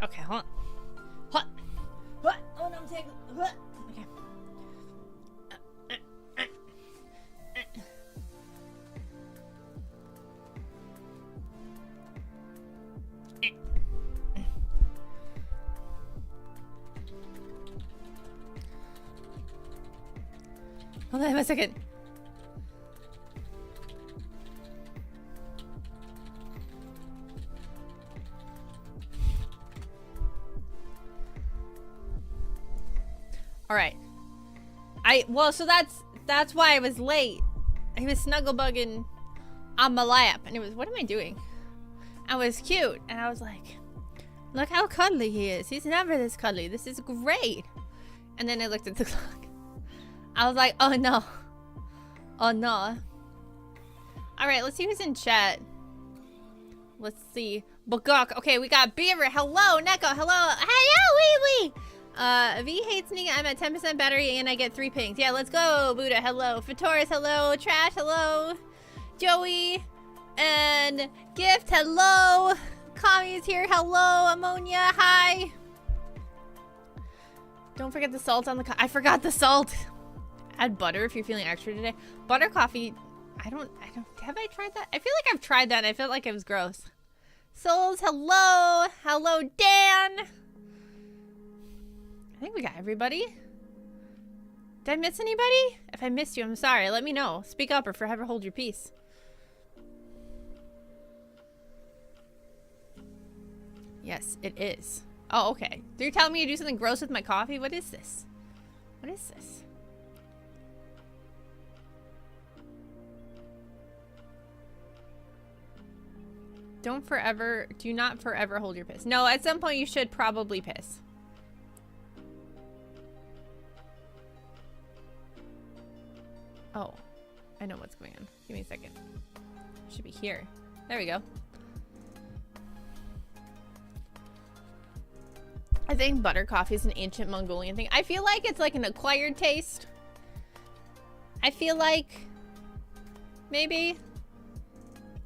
Okay, hold on. What? What? Oh no, I'm taking. What? Okay. Hold on a second. All right. Well, so that's why I was late. I was snuggle bugging on my lap, and it was, what am I doing? I was cute, and I was like, look how cuddly he is. He's never this cuddly. This is great. And then I looked at the clock. I was like, oh no. Oh no. All right, let's see who's in chat. Let's see. Bugok. Okay, we got Beaver. Hello, Neko. Hello. Hello, wee wee. V hates me. I'm at 10% battery and I get 3 pings. Yeah, let's go. Buddha, hello. Fatoris, hello. Trash, hello. Joey and Gift, hello. Kami's here, hello. Ammonia, hi. Don't forget the salt on the I forgot the salt. Add butter if you're feeling extra today. Butter coffee. I don't have I tried that? I feel like I've tried that and I felt like it was gross. Souls, hello. Hello, Dan. I think we got everybody. Did I miss anybody? If I missed you, I'm sorry. Let me know. Speak up or forever hold your peace. Yes, it is. Oh, okay. You're telling me to do something gross with my coffee? What is this? What is this? Do not forever hold your piss. No, at some point you should probably piss. Oh, I know what's going on. Give me a second. It should be here. There we go. I think butter coffee is an ancient Mongolian thing. I feel like it's like an acquired taste. I feel like maybe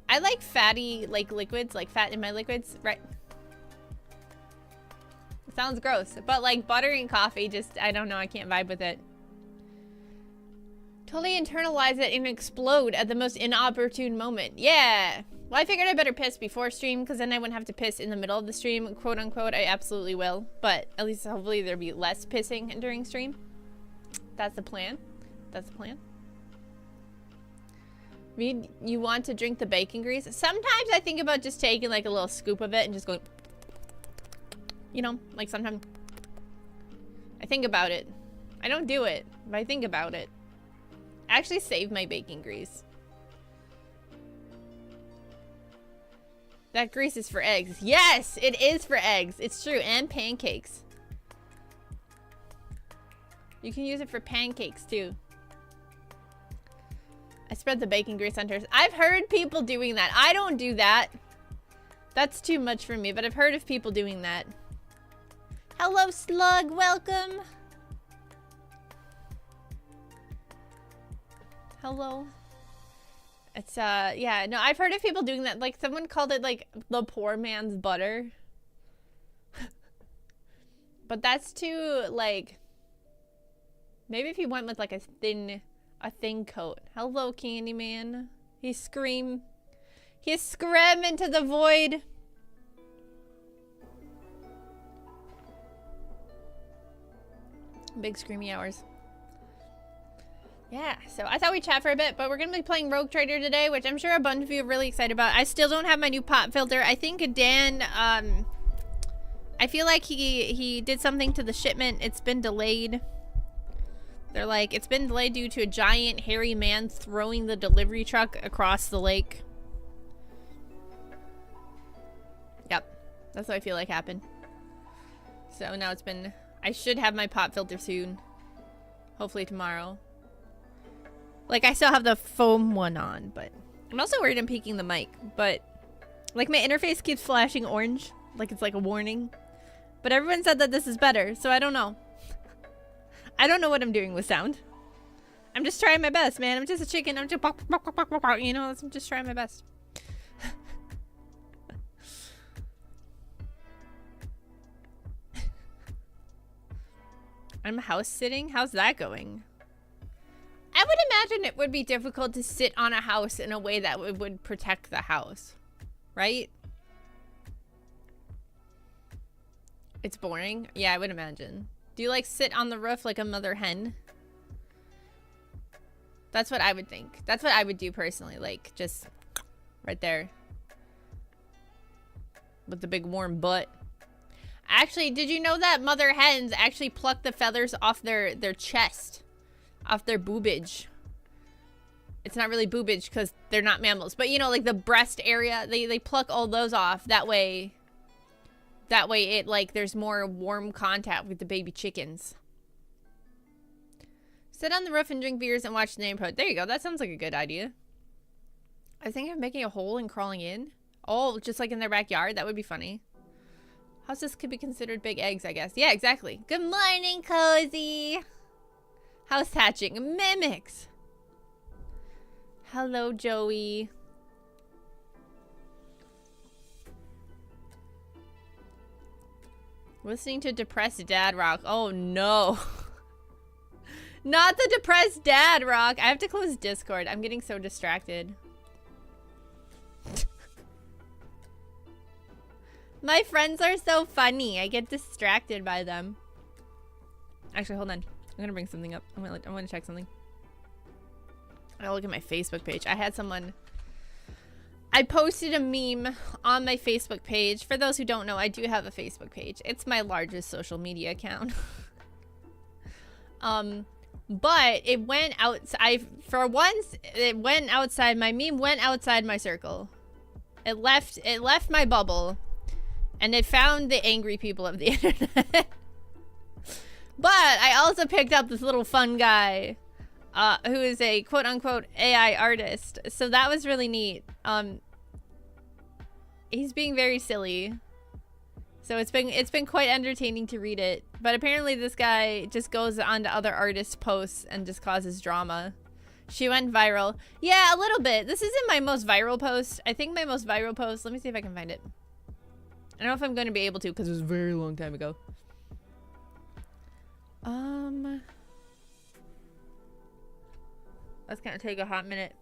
I like fatty like liquids, like fat in my liquids, right? It sounds gross, but like butter and coffee, just I don't know, I can't vibe with it. Totally internalize it and explode at the most inopportune moment. Yeah. Well, I figured I better piss before stream because then I wouldn't have to piss in the middle of the stream, quote unquote. I absolutely will, but at least hopefully there'll be less pissing during stream. That's the plan. That's the plan. You want to drink the bacon grease? Sometimes I think about just taking like a little scoop of it and just going, you know, like sometimes I think about it. I don't do it, but I think about it. I actually save my bacon grease. That grease is for eggs. Yes, it is for eggs. It's true. And pancakes. You can use it for pancakes too. I spread the bacon grease on toast. I've heard people doing that. I don't do that. That's too much for me, but I've heard of people doing that. Hello, Slug. Welcome. Hello. It's, yeah, no, I've heard of people doing that. Like, someone called it, like, the poor man's butter. But that's too, like, maybe if you went with, like, a thin coat. Hello, Candyman. He scream into the void. Big screamy hours. Yeah, so I thought we'd chat for a bit, but we're going to be playing Rogue Trader today, which I'm sure a bunch of you are really excited about. I still don't have my new pop filter. I think Dan, I feel like he did something to the shipment. It's been delayed. They're like, it's been delayed due to a giant hairy man throwing the delivery truck across the lake. Yep, that's what I feel like happened. So now it's been, I should have my pop filter soon. Hopefully tomorrow. Like, I still have the foam one on, but I'm also worried I'm peaking the mic. But, like, my interface keeps flashing orange. Like, it's like a warning. But everyone said that this is better, so I don't know. I don't know what I'm doing with sound. I'm just trying my best, man. I'm just a chicken. I'm just, you know, I'm just trying my best. I'm house sitting? How's that going? I would imagine it would be difficult to sit on a house in a way that would protect the house. Right? It's boring? Yeah, I would imagine. Do you like sit on the roof like a mother hen? That's what I would think. That's what I would do personally. Like, just right there. With the big warm butt. Actually, did you know that mother hens actually pluck the feathers off their chest? Off their boobage. It's not really boobage because they're not mammals. But you know, like the breast area, they pluck all those off. That way it, like, there's more warm contact with the baby chickens. Sit on the roof and drink beers and watch the neighborhood. There you go. That sounds like a good idea. I think of making a hole and crawling in. Oh, just like in their backyard. That would be funny. Houses could be considered big eggs, I guess. Yeah, exactly. Good morning, Cozy. House hatching. Mimics. Hello, Joey. Listening to depressed dad rock. Oh, no. Not the depressed dad rock. I have to close Discord. I'm getting so distracted. My friends are so funny. I get distracted by them. Actually, hold on. I'm gonna bring something up. I'm gonna check something. I'll look at my Facebook page. I had someone... I posted a meme on my Facebook page. For those who don't know, I do have a Facebook page. It's my largest social media account. But it went outside. For once, it went outside. My meme went outside my circle. It left my bubble. And it found the angry people of the internet. But I also picked up this little fun guy who is a quote-unquote AI artist. So that was really neat. He's being very silly. So it's been quite entertaining to read it. But apparently this guy just goes onto other artists' posts and just causes drama. She went viral. Yeah, a little bit. This isn't my most viral post. I think my most viral post... Let me see if I can find it. I don't know if I'm going to be able to because it was a very long time ago. That's going to take a hot minute.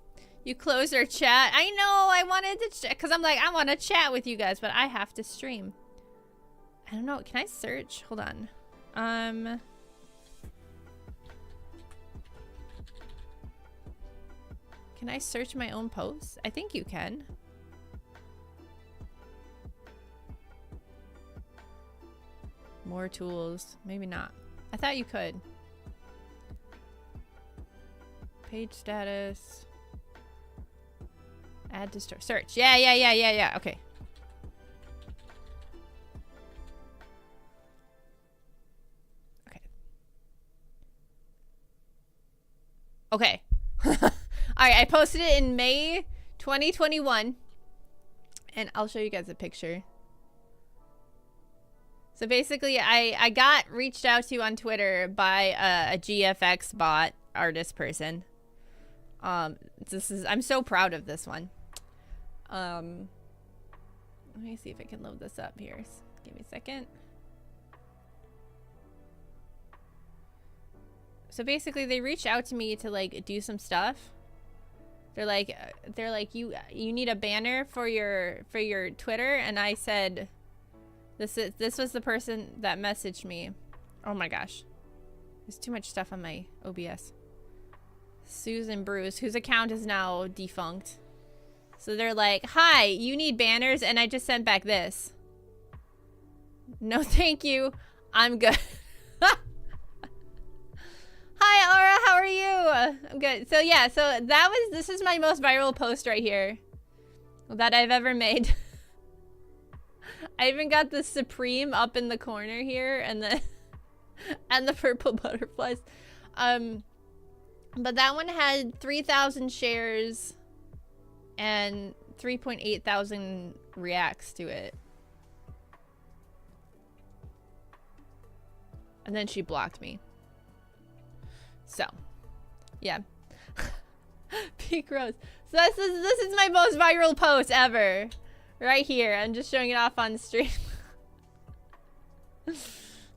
You closed our chat. I know. I wanted to check because I'm like, I want to chat with you guys, but I have to stream. I don't know. Can I search? Hold on. Can I search my own posts? I think you can. More tools. Maybe not. I thought you could. Page status. Add to store. Search. Yeah. Okay. Okay. Alright, I posted it in May 2021. And I'll show you guys a picture. So basically, I got reached out to on Twitter by a GFX bot artist person. I'm so proud of this one. Let me see if I can load this up here. Give me a second. So basically, they reached out to me to like do some stuff. They're like you need a banner for your Twitter, and I said, this was the person that messaged me. Oh my gosh, there's too much stuff on my OBS. Susan Bruce, whose account is now defunct. So they're like, hi, you need banners, and I just sent back this. No, thank you. I'm good. Hi, Aura, how are you? I'm good. So yeah, so this is my most viral post right here that I've ever made. I even got the Supreme up in the corner here and the purple butterflies. But that one had 3,000 shares and 3.8 thousand reacts to it. And then she blocked me. So, yeah. Peak Rose. So this is my most viral post ever. Right here. I'm just showing it off on stream.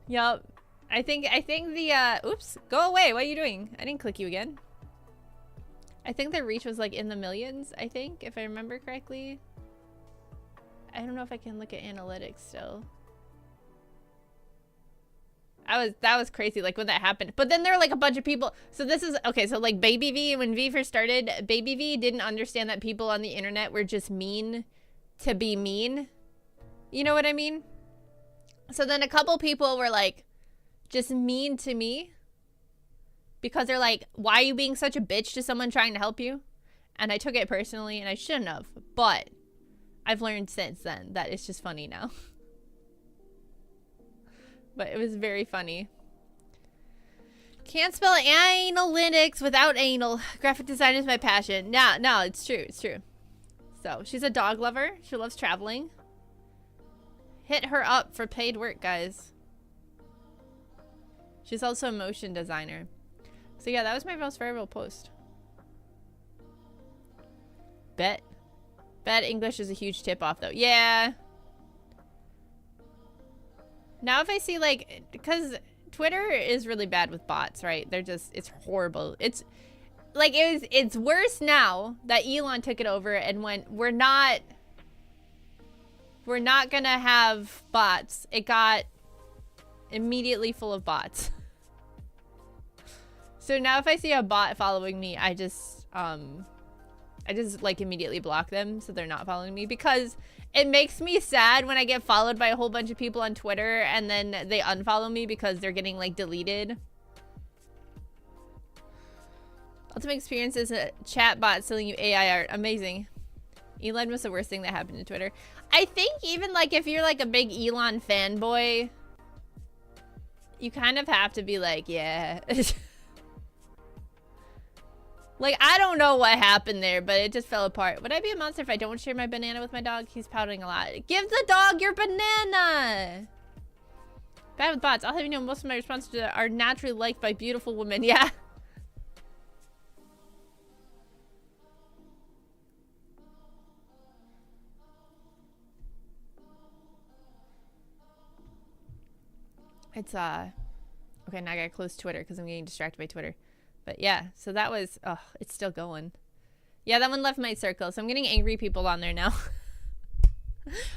Yup. I think the, oops, go away. What are you doing? I didn't click you again. I think the reach was like in the millions, I think, if I remember correctly. I don't know if I can look at analytics still. That was crazy, like when that happened. But then there were like a bunch of people. So this is, okay, so like Baby V, when V first started, Baby V didn't understand that people on the internet were just mean to be mean. You know what I mean? So then a couple people were like, just mean to me. Because they're like, why are you being such a bitch to someone trying to help you? And I took it personally, and I shouldn't have. But I've learned since then that it's just funny now. But it was very funny. Can't spell analytics without anal. Graphic design is my passion. No, it's true. It's true. So, she's a dog lover. She loves traveling. Hit her up for paid work, guys. She's also a motion designer. So, yeah, that was my most viral post. Bet English is a huge tip-off, though. Yeah. Now if I see, like, because Twitter is really bad with bots, right? They're just, it's horrible. It's, like, it's worse now that Elon took it over and went, we're not gonna have bots. It got immediately full of bots. So now if I see a bot following me, I just like immediately block them so they're not following me, because it makes me sad when I get followed by a whole bunch of people on Twitter and then they unfollow me because they're getting like deleted. Ultimate experience is a chat bot selling you AI art. Amazing. Elon was the worst thing that happened to Twitter. I think even like if you're like a big Elon fanboy, you kind of have to be like, yeah. Like, I don't know what happened there, but it just fell apart. Would I be a monster if I don't share my banana with my dog? He's pouting a lot. Give the dog your banana! Bad with bots. I'll have you know most of my responses are naturally liked by beautiful women. Yeah. It's, okay, now I gotta close Twitter because I'm getting distracted by Twitter. But yeah, so that was, oh, it's still going. Yeah, that one left my circle, so I'm getting angry people on there now.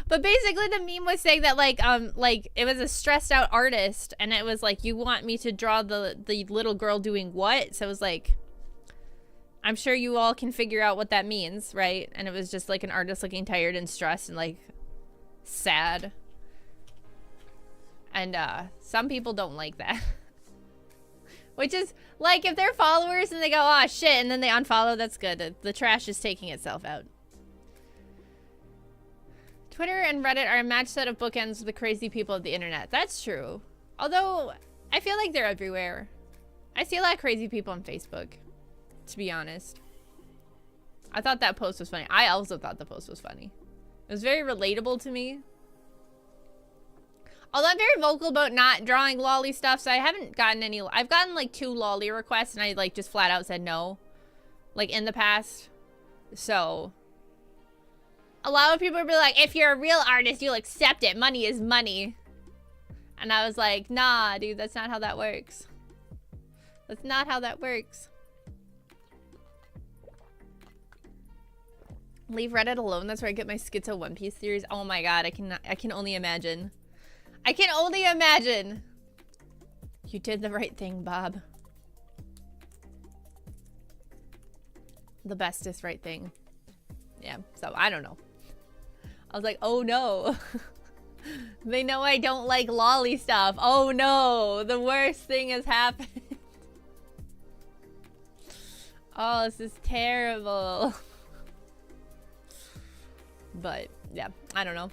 But basically the meme was saying that like it was a stressed out artist, and it was like, you want me to draw the little girl doing what? So it was like, I'm sure you all can figure out what that means, right? And it was just like an artist looking tired and stressed and like sad. And some people don't like that. Which is, like, if they're followers and they go, oh, shit, and then they unfollow, that's good. The trash is taking itself out. Twitter and Reddit are a match set of bookends with the crazy people of the internet. That's true. Although, I feel like they're everywhere. I see a lot of crazy people on Facebook, to be honest. I thought that post was funny. I also thought the post was funny. It was very relatable to me. Although I'm very vocal about not drawing lolly stuff, so I haven't gotten any. I've gotten like 2 lolly requests, and I like just flat out said no, like in the past. So a lot of people will be like, if you're a real artist, you'll accept it. Money is money. And I was like, nah, dude, that's not how that works. That's not how that works. Leave Reddit alone. That's where I get my schizo One Piece theories. Oh my god, I can only imagine. I can only imagine. You did the right thing, Bob. The bestest right thing. Yeah, so I don't know. I was like, oh no. They know I don't like lolly stuff. Oh no, the worst thing has happened. Oh, this is terrible. But yeah, I don't know.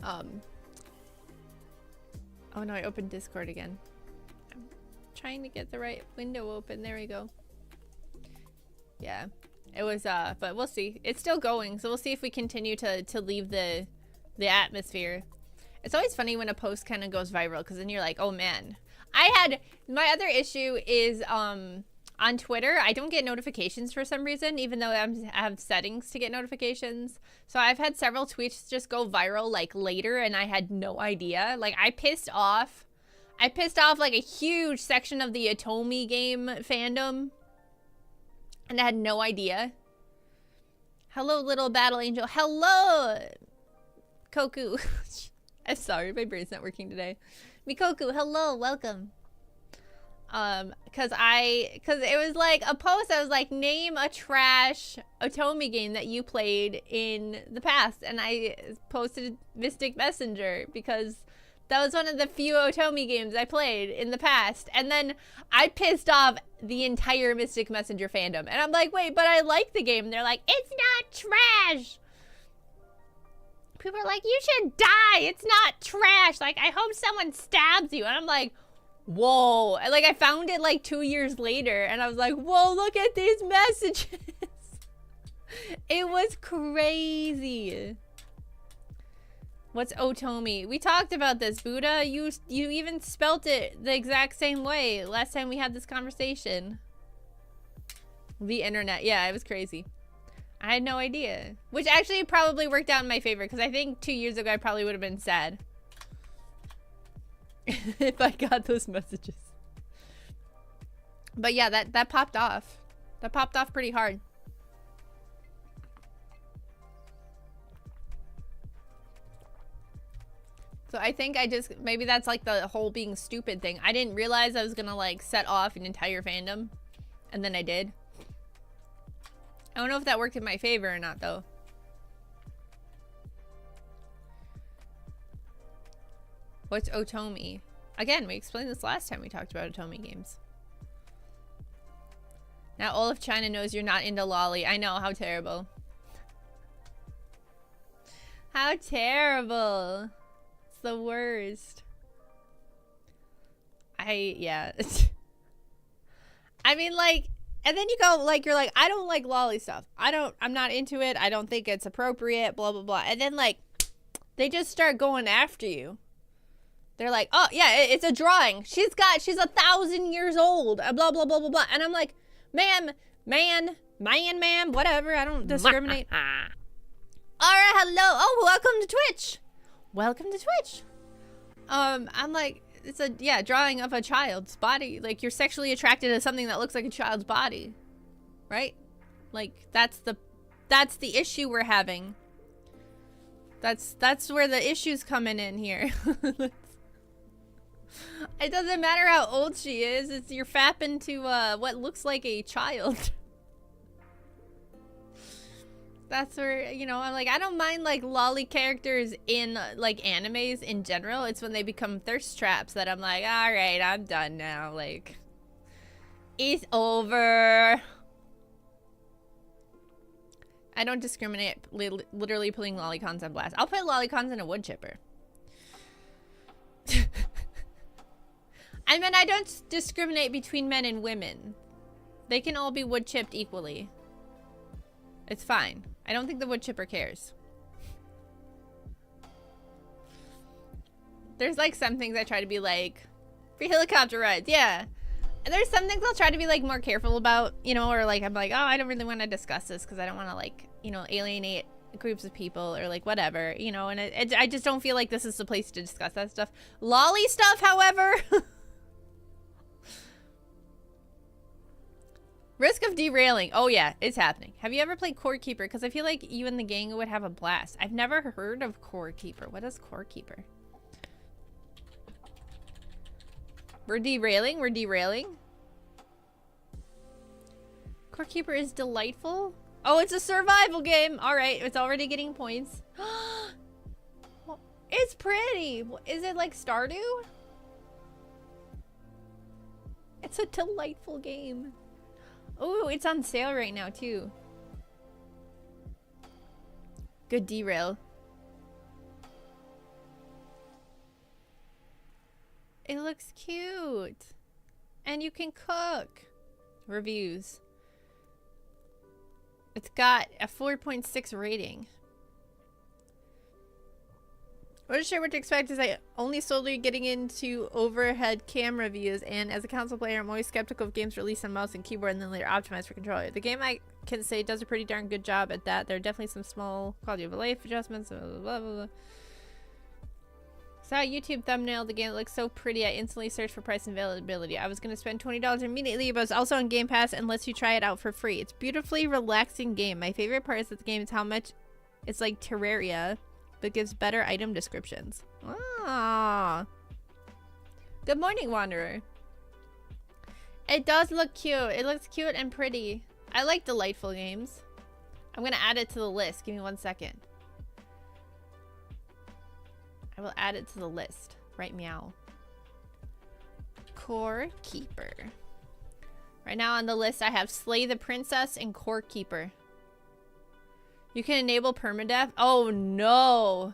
Oh no, I opened Discord again. I'm trying to get the right window open. There we go. Yeah, it was, but we'll see. It's still going, so we'll see if we continue to leave the atmosphere. It's always funny when a post kind of goes viral, because then you're like, oh man. My other issue is, On Twitter, I don't get notifications for some reason, even though I have settings to get notifications. So I've had several tweets just go viral like later, and I had no idea. Like I pissed off like a huge section of the Atomi game fandom, and I had no idea. Hello, little battle angel. Hello, Koku. I'm sorry, my brain's not working today. Mikoku, hello, welcome. Cause it was like a post that was like, name a trash Atomi game that you played in the past, and I posted Mystic Messenger because that was one of the few Atomi games I played in the past, and then I pissed off the entire Mystic Messenger fandom, and I'm like, wait, but I like the game, and they're like, it's not trash. People are like, you should die, it's not trash, like I hope someone stabs you, and I'm like, whoa. Like I found it like 2 years later, and I was like, whoa, look at these messages. It was crazy. What's Otomi? We talked about this, Buddha. You even spelt it the exact same way last time we had this conversation. The internet. Yeah, it was crazy. I had no idea. Which actually probably worked out in my favor, because I think 2 years ago I probably would have been sad if I got those messages. But yeah, that popped off. That popped off pretty hard. So I think maybe that's like the whole being stupid thing. I didn't realize I was gonna like set off an entire fandom, and then I did. I don't know if that worked in my favor or not though. What's Otomi? Again, we explained this last time we talked about Otomi games. Now all of China knows you're not into lolly. I know, how terrible. How terrible. It's the worst. Yeah. I mean, like, and then you go, like, you're like, I don't like lolly stuff. I'm not into it. I don't think it's appropriate, blah, blah, blah. And then, like, they just start going after you. They're like, oh, yeah, it's a drawing. She's 1,000 years old, blah, blah, blah, blah, blah. And I'm like, ma'am, whatever. I don't discriminate. All right, hello. Oh, welcome to Twitch. Welcome to Twitch. I'm like, it's a, yeah, drawing of a child's body. Like, you're sexually attracted to something that looks like a child's body. Right? Like, that's the issue we're having. That's where the issue's coming in here. It doesn't matter how old she is. It's you're fapping to what looks like a child. That's where, you know, I'm like, I don't mind like lolly characters in like animes in general. It's when they become thirst traps that I'm like, all right, I'm done now. Like, it's over. I don't discriminate. Literally putting lolicons on blast. I'll put lolicons in a wood chipper. I mean, I don't discriminate between men and women. They can all be wood chipped equally. It's fine. I don't think the wood chipper cares. There's like some things I try to be like, free helicopter rides, yeah. And there's some things I'll try to be like more careful about, you know, or like I'm like, oh, I don't really want to discuss this because I don't want to like, you know, alienate groups of people or like whatever, you know, and I just don't feel like this is the place to discuss that stuff. Lolly stuff, however. Risk of derailing. Oh yeah, it's happening. Have you ever played Core Keeper? Because I feel like you and the gang would have a blast. I've never heard of Core Keeper. What is Core Keeper? We're derailing. We're derailing. Core Keeper is delightful. Oh, it's a survival game. All right, it's already getting points. It's pretty. Is it like Stardew? It's a delightful game. Oh, it's on sale right now too. Good derail. It looks cute. And you can cook. Reviews. It's got a 4.6 rating. Wasn't sure what to expect as I only slowly getting into overhead camera views, and as a console player, I'm always skeptical of games released on mouse and keyboard and then later optimized for controller. The game, I can say, does a pretty darn good job at that. There are definitely some small quality of life adjustments. Blah, blah, blah, blah. Saw a YouTube thumbnail. The game looks so pretty. I instantly searched for price and availability. I was going to spend $20 immediately, but it's also on Game Pass and lets you try it out for free. It's a beautifully relaxing game. My favorite part of the game is how much it's like Terraria, but gives better item descriptions. Ah. Good morning, Wanderer. It does look cute. It looks cute and pretty. I like delightful games. I'm going to add it to the list. Give me 1 second. I will add it to the list. Right meow. Core Keeper. Right now on the list I have Slay the Princess and Core Keeper. You can enable permadeath. Oh no.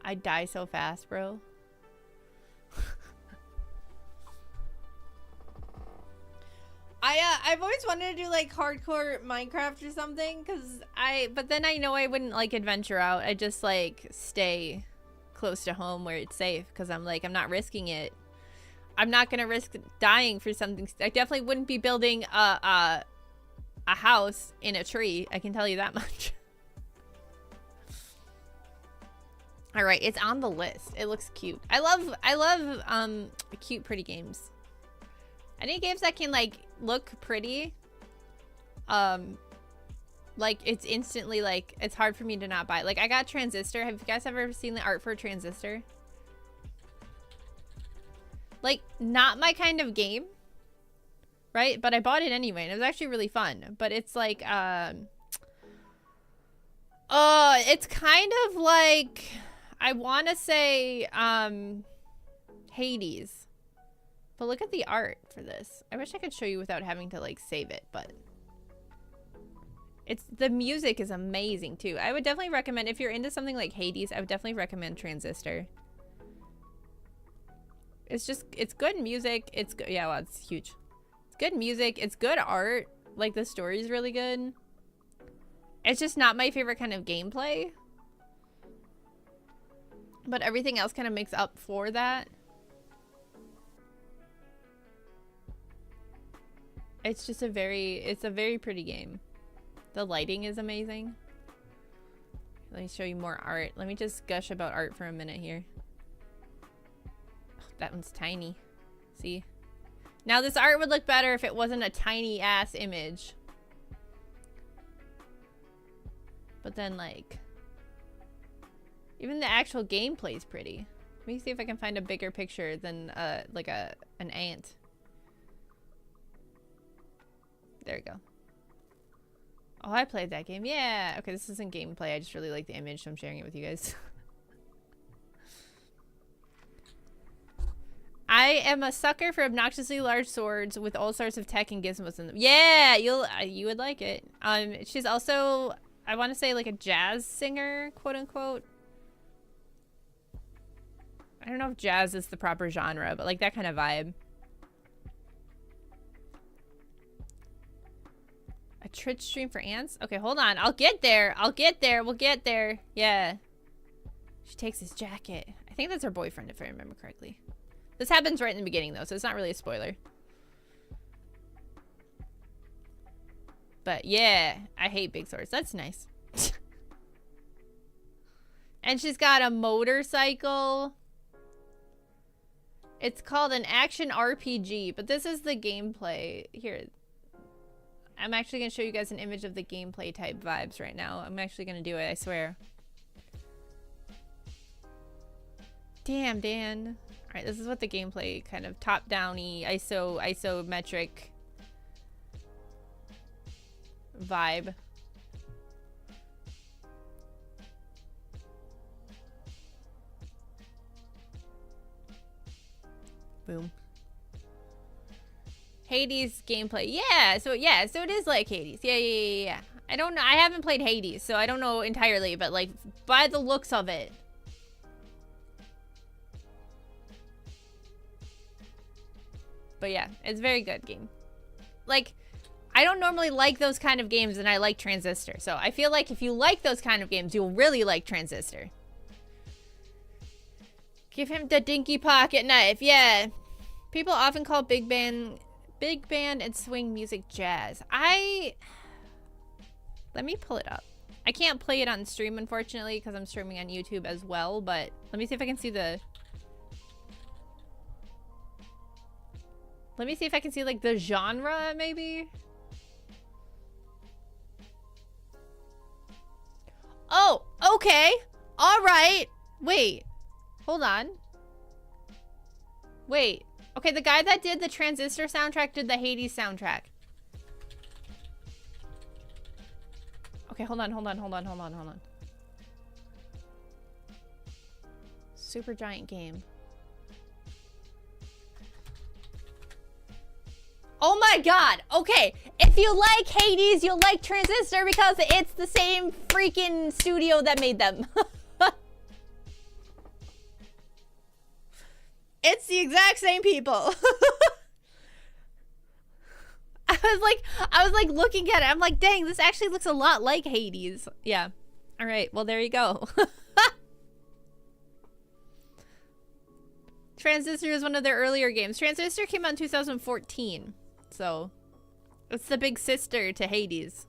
I die so fast, bro. I've always wanted to do like hardcore Minecraft or something, but then I know I wouldn't like adventure out. I just like stay close to home where it's safe, because I'm like, I'm not risking it. I'm not gonna risk dying for something. I definitely wouldn't be building a house in a tree. I can tell you that much. All right, it's on the list. It looks cute. I love cute, pretty games. Any games that can like look pretty, like it's instantly like it's hard for me to not buy. Like I got Transistor. Have you guys ever seen the art for Transistor? Like not my kind of game, right? But I bought it anyway, and it was actually really fun. But it's like it's kind of like, I want to say Hades. But look at the art for this. I wish I could show you without having to like save it, but the music is amazing too. I would definitely recommend, if you're into something like Hades, I would definitely recommend Transistor. It's good music. It's good. Yeah, well, it's huge. It's good music. It's good art. Like the story's really good. It's just not my favorite kind of gameplay. But everything else kind of makes up for that. It's just a very pretty game. The lighting is amazing. Let me show you more art. Let me just gush about art for a minute here. Oh, that one's tiny. See? Now this art would look better if it wasn't a tiny ass image. But then like, even the actual gameplay is pretty. Let me see if I can find a bigger picture than like an ant. There we go. Oh, I played that game. Yeah. Okay, this isn't gameplay. I just really like the image, so I'm sharing it with you guys. I am a sucker for obnoxiously large swords with all sorts of tech and gizmos in them. Yeah, you would like it. She's also, I want to say, like a jazz singer, quote unquote. I don't know if jazz is the proper genre, but like that kind of vibe. A Twitch stream for ants? Okay, hold on. I'll get there. I'll get there. We'll get there. Yeah. She takes his jacket. I think that's her boyfriend, if I remember correctly. This happens right in the beginning, though, so it's not really a spoiler. But yeah, I hate big swords. That's nice. And she's got a motorcycle. It's called an action RPG, but this is the gameplay. Here. I'm actually going to show you guys an image of the gameplay type vibes right now. I'm actually going to do it, I swear. Damn, Dan. Alright, this is what the gameplay kind of top-down-y, isometric vibe. Boom. Hades gameplay. Yeah, so it is like Hades. Yeah. I don't know. I haven't played Hades, so I don't know entirely, but like by the looks of it. But yeah, it's a very good game. Like, I don't normally like those kind of games, and I like Transistor. So I feel like if you like those kind of games, you'll really like Transistor. Give him the dinky pocket knife. Yeah. People often call big band and swing music jazz. Let me pull it up. I can't play it on stream, unfortunately, because I'm streaming on YouTube as well, but let me see if I can see the... Let me see if I can see, like, the genre, maybe? Oh, okay. All right. Wait. Hold on. Wait. Okay, the guy that did the Transistor soundtrack did the Hades soundtrack. Okay, hold on. Super giant game. Oh my god! Okay, if you like Hades, you'll like Transistor because it's the same freaking studio that made them. It's the exact same people. I was like looking at it. I'm like, dang, this actually looks a lot like Hades. Yeah. All right. Well, there you go. Transistor is one of their earlier games. Transistor came out in 2014. So, it's the big sister to Hades.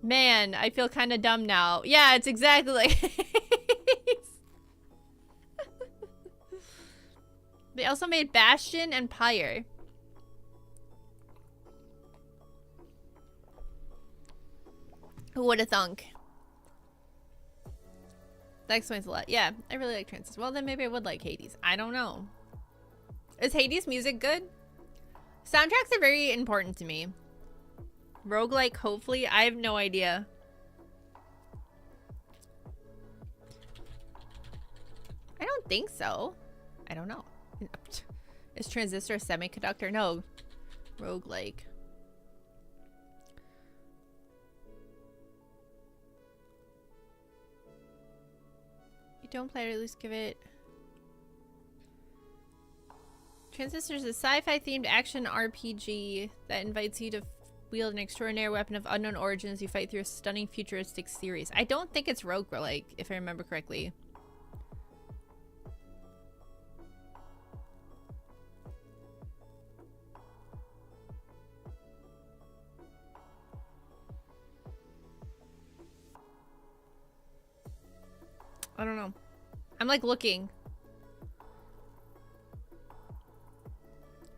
Man, I feel kind of dumb now. Yeah, it's exactly like Hades. They also made Bastion and Pyre. Who would have thunk? That explains a lot. Yeah, I really like Transistor. Well, then maybe I would like Hades. I don't know. Is Hades music good? Soundtracks are very important to me. Roguelike, hopefully. I have no idea. I don't think so. I don't know. Is Transistor a semiconductor? No. Roguelike. You don't play it, at least give it... Transistor is a sci-fi themed action RPG that invites you to wield an extraordinary weapon of unknown origins. You fight through a stunning futuristic series. I don't think it's roguelike, if I remember correctly. I don't know. I'm like looking.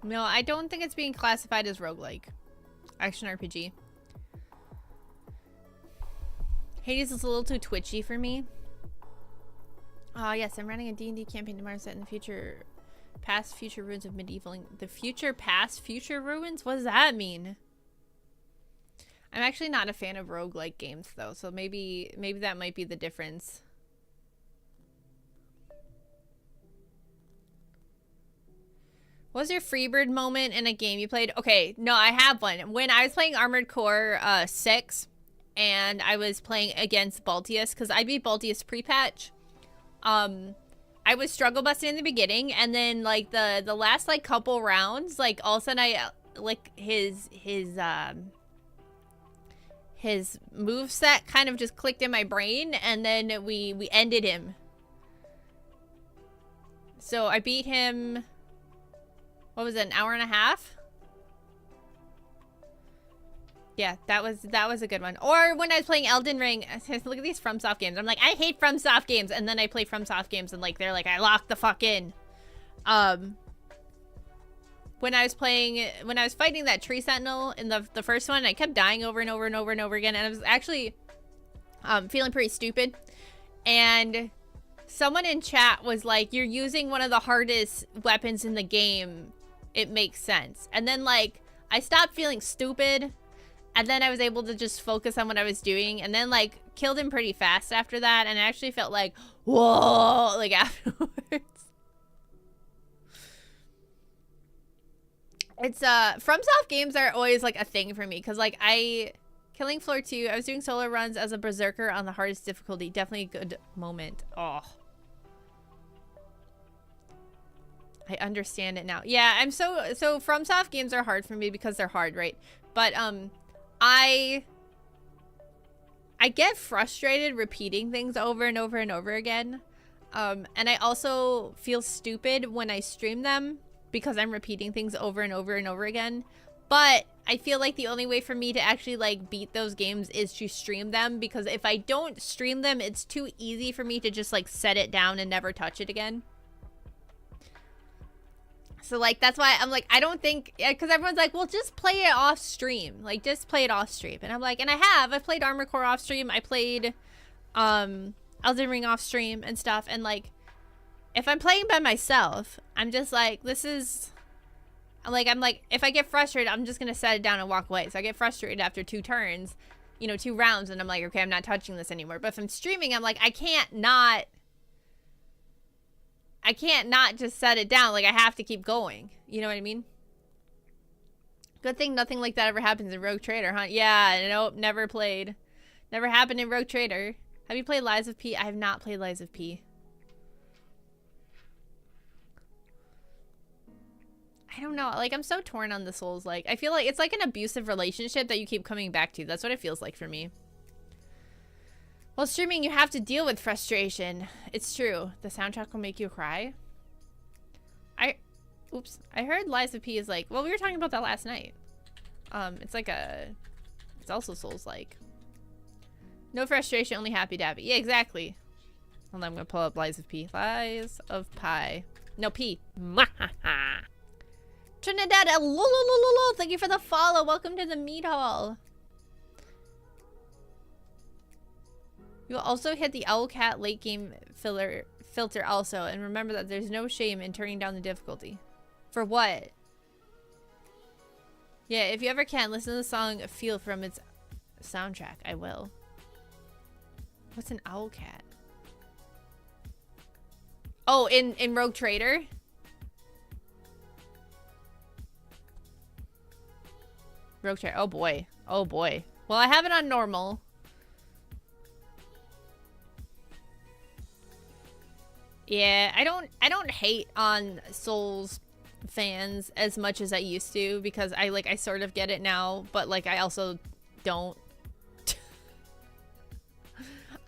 No, I don't think it's being classified as roguelike. Action RPG. Hades is a little too twitchy for me. Oh yes, I'm running a D&D campaign tomorrow set in the future. Past future ruins of medieval... The future past future ruins? What does that mean? I'm actually not a fan of roguelike games though, so maybe that might be the difference. What was your Freebird moment in a game you played? Okay, no, I have one. When I was playing Armored Core 6, and I was playing against Baltius, because I beat Baltius pre-patch. I was struggle busting in the beginning, and then like the last like couple rounds, like all of a sudden I like his moveset kind of just clicked in my brain, and then we ended him. So I beat him. What was it, an hour and a half? Yeah, that was a good one. Or when I was playing Elden Ring, look at these FromSoft games. I'm like, I hate FromSoft games, and then I play FromSoft games, and like they're like, I locked the fuck in. When I was fighting that tree sentinel in the first one, I kept dying over and over and over and over again, and I was actually feeling pretty stupid. And someone in chat was like, you're using one of the hardest weapons in the game. It makes sense. And then like I stopped feeling stupid, and then I was able to just focus on what I was doing, and then like killed him pretty fast after that, and I actually felt like, whoa, like afterwards. It's FromSoft games are always like a thing for me, because like Killing Floor 2, I was doing solo runs as a berserker on the hardest difficulty. Definitely a good moment. Oh, I understand it now. Yeah, I'm so FromSoft games are hard for me because they're hard, right? But I get frustrated repeating things over and over and over again. And I also feel stupid when I stream them because I'm repeating things over and over and over again. But I feel like the only way for me to actually like beat those games is to stream them, because if I don't stream them, it's too easy for me to just like set it down and never touch it again. So like that's why I'm like, I don't think, because everyone's like, well, just play it off stream, like just play it off stream. And I'm like, and I've played Armored Core off stream. I played Elden Ring off stream and stuff. And like, if I'm playing by myself, I'm just like, this is like, I'm like, if I get frustrated, I'm just gonna set it down and walk away. So I get frustrated after 2 turns, you know, 2 rounds, and I'm like, okay, I'm not touching this anymore. But if I'm streaming, I'm like, I can't not just set it down. Like, I have to keep going. You know what I mean? Good thing nothing like that ever happens in Rogue Trader, huh? Yeah, nope, never played. Never happened in Rogue Trader. Have you played Lies of P? I have not played Lies of P. I don't know. Like, I'm so torn on the Souls. Like, I feel like it's like an abusive relationship that you keep coming back to. That's what it feels like for me. While streaming, you have to deal with frustration. It's true. The soundtrack will make you cry. Oops. I heard Lies of P is like, well, we were talking about that last night. It's like it's also Souls-like. No frustration, only happy dappy. Yeah, exactly. Hold on, I'm gonna pull up Lies of P. Lies of Pi. No, P. Trinidad, thank you for the follow. Welcome to the meat hall. You'll also hit the Owlcat late game filter also, and remember that there's no shame in turning down the difficulty. For what? Yeah, if you ever can, listen to the song Feel from its soundtrack. I will. What's an Owlcat? Oh, in Rogue Trader? Rogue Trader. Oh boy. Oh boy. Well, I have it on normal. Yeah, I don't hate on Souls fans as much as I used to, because I sort of get it now, but like I also don't.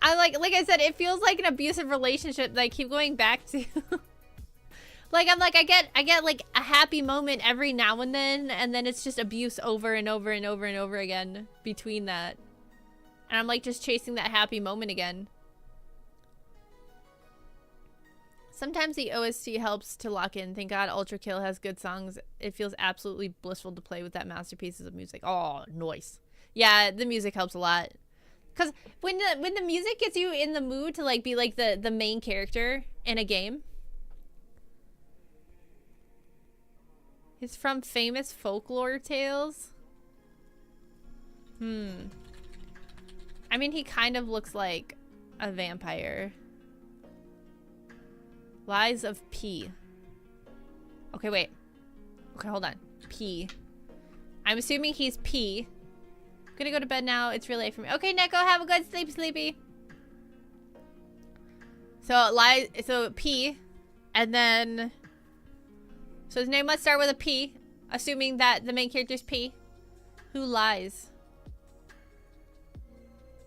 like I said, it feels like an abusive relationship that I keep going back to. Like I'm like I get like a happy moment every now and then it's just abuse over and over and over and over again between that. And I'm like just chasing that happy moment again. Sometimes the OST helps to lock in. Thank God Ultra Kill has good songs. It feels absolutely blissful to play with that masterpieces of music. Oh, nice. Yeah, the music helps a lot. Cause when the music gets you in the mood to like be like the main character in a game. He's from famous folklore tales. I mean, he kind of looks like a vampire. Lies of P. Okay, wait. Okay, hold on. P. I'm assuming he's P. I'm gonna go to bed now. It's really late for me. Okay, Neko, have a good sleep, sleepy. So P, and then, so his name must start with a P, assuming that the main character's P. Who lies?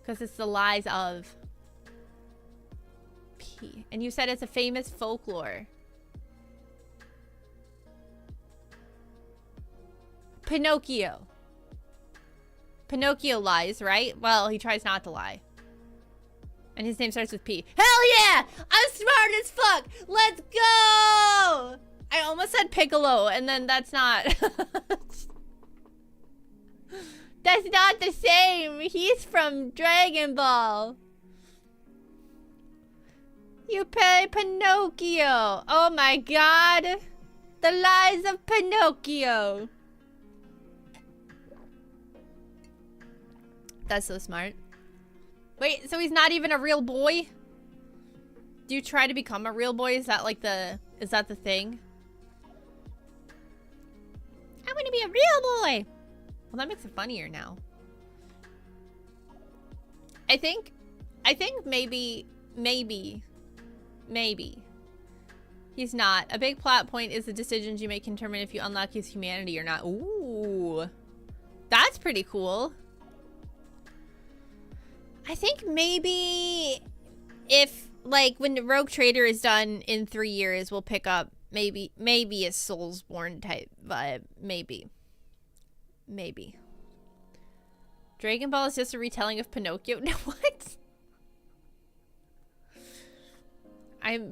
Because it's the lies of P. And you said it's a famous folklore. Pinocchio. Pinocchio lies, right? Well, he tries not to lie. And his name starts with P. Hell yeah! I'm smart as fuck! Let's go! I almost said Piccolo, and then that's not... That's not the same! He's from Dragon Ball! You play Pinocchio! Oh my god! The lies of Pinocchio! That's so smart. Wait, so he's not even a real boy? Do you try to become a real boy? Is that like is that the thing? I want to be a real boy! Well, that makes it funnier now. I think maybe he's not. A big plot point is the decisions you make can determine if you unlock his humanity or not. Ooh. That's pretty cool. I think maybe if like when the Rogue Trader is done in 3 years, we'll pick up maybe a Soulsborne type vibe. Maybe. Dragon Ball is just a retelling of Pinocchio. No, what?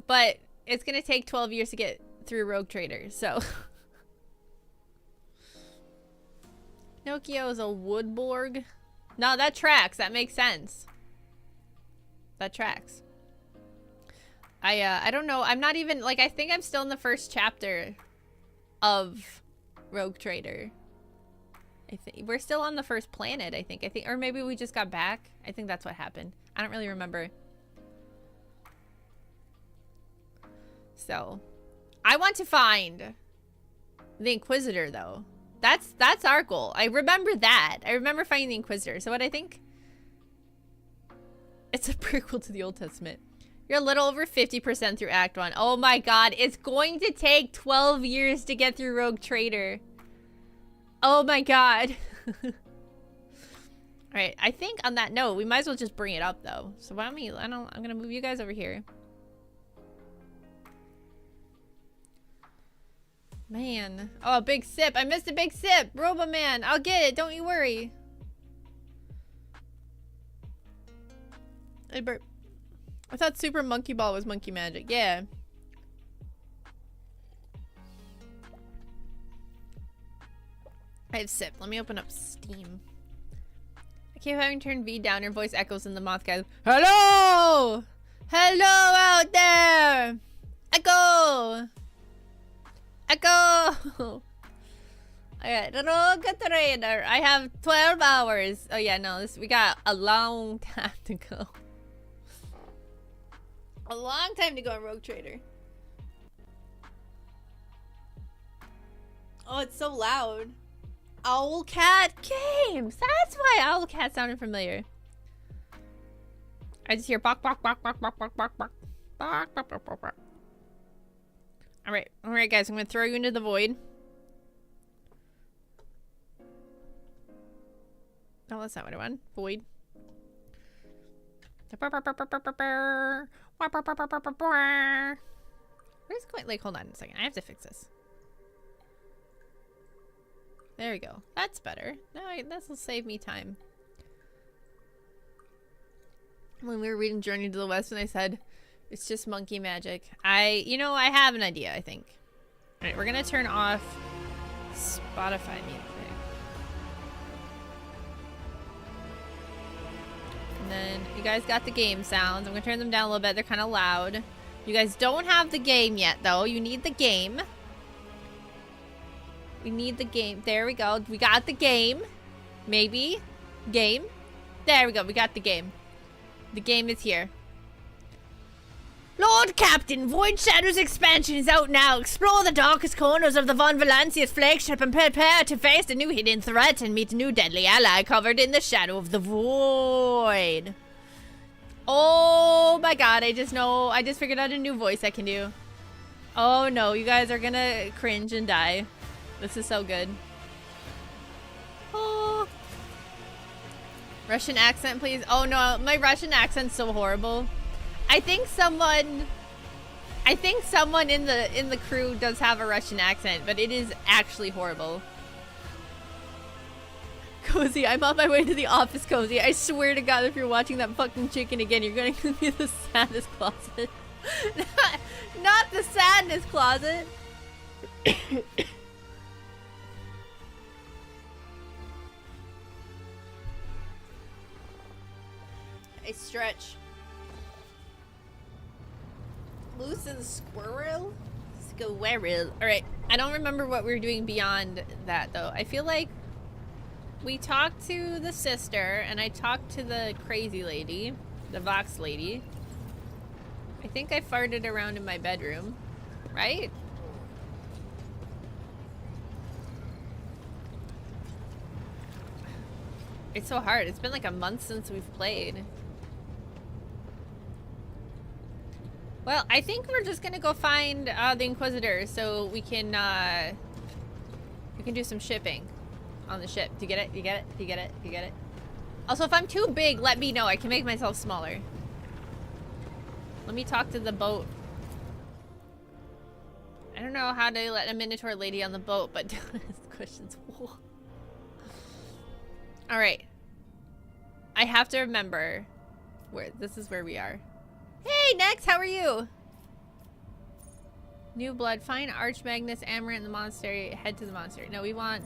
But it's gonna take 12 years to get through Rogue Trader, so. Pinocchio is a Woodborg. No, that tracks. That makes sense. That tracks. I don't know. I'm not even, like, I think I'm still in the first chapter of Rogue Trader. I think we're still on the first planet, I think, or maybe we just got back. I think that's what happened. I don't really remember. So, I want to find the Inquisitor, though. That's our goal. I remember that. I remember finding the Inquisitor. So what I think? It's a prequel to the Old Testament. You're a little over 50% through Act 1. Oh my god, it's going to take 12 years to get through Rogue Trader. Oh my god. Alright, I think on that note, we might as well just bring it up though. So why don't we, I'm gonna move you guys over here. Man. Oh, a big sip. I missed a big sip. Robo-Man. I'll get it. Don't you worry. Hey, Bert. I thought Super Monkey Ball was monkey magic. Yeah. I have sip. Let me open up Steam. I keep having to turn V down. Your voice echoes in the moth guys. Hello! Hello out there! Echo! Echo! Alright, Rogue Trader. I have 12 hours. Oh yeah, no, we got a long time to go. A long time to go on Rogue Trader. Oh, it's so loud. Owlcat Games! That's why Owlcat sounded familiar. I just hear bark, bark, bark, bark, bark, bark, bark, bark, bark, bark, bark, bark, bark. Alright guys, I'm gonna throw you into the void. Oh, that's not what I want. Void. Where's going? Like, hold on a second. I have to fix this. There we go. That's better. No, this will save me time. When we were reading Journey to the West and I said, it's just monkey magic. You know, I have an idea, I think. Alright, we're gonna turn off Spotify music. And then you guys got the game sounds. I'm gonna turn them down a little bit. They're kind of loud. You guys don't have the game yet, though. You need the game. We need the game. There we go. We got the game. Maybe. Game. There we go. We got the game. The game is here. Lord Captain, Void Shadows expansion is out now. Explore the darkest corners of the Von Valancia's flagship and prepare to face a new hidden threat and meet a new deadly ally covered in the shadow of the void. Oh my god, I just figured out a new voice I can do. Oh no, you guys are gonna cringe and die. This is so good. Oh. Russian accent, please. Oh no, my Russian accent's so horrible. I think someone in the crew does have a Russian accent, but it is actually horrible. Cozy, I'm on my way to the office, Cozy. I swear to God, if you're watching that fucking chicken again, you're going to be the sadness closet. Not the sadness closet. I stretch. Loosen squirrel? Squirrel. Alright, I don't remember what we were doing beyond that, though. I feel like we talked to the sister, and I talked to the crazy lady, the Vox lady. I think I farted around in my bedroom, right? It's so hard. It's been like a month since we've played. Well, I think we're just gonna go find the Inquisitor so we can do some shipping on the ship. Do you get it? You get it? You get it? You get it? Also, if I'm too big, let me know. I can make myself smaller. Let me talk to the boat. I don't know how to let a Minotaur lady on the boat, but don't ask questions. Alright. I have to remember where this is where we are. Hey, Nex, how are you? New blood. Find Archmagnus Amaranth in the monastery. Head to the monastery. No, we want...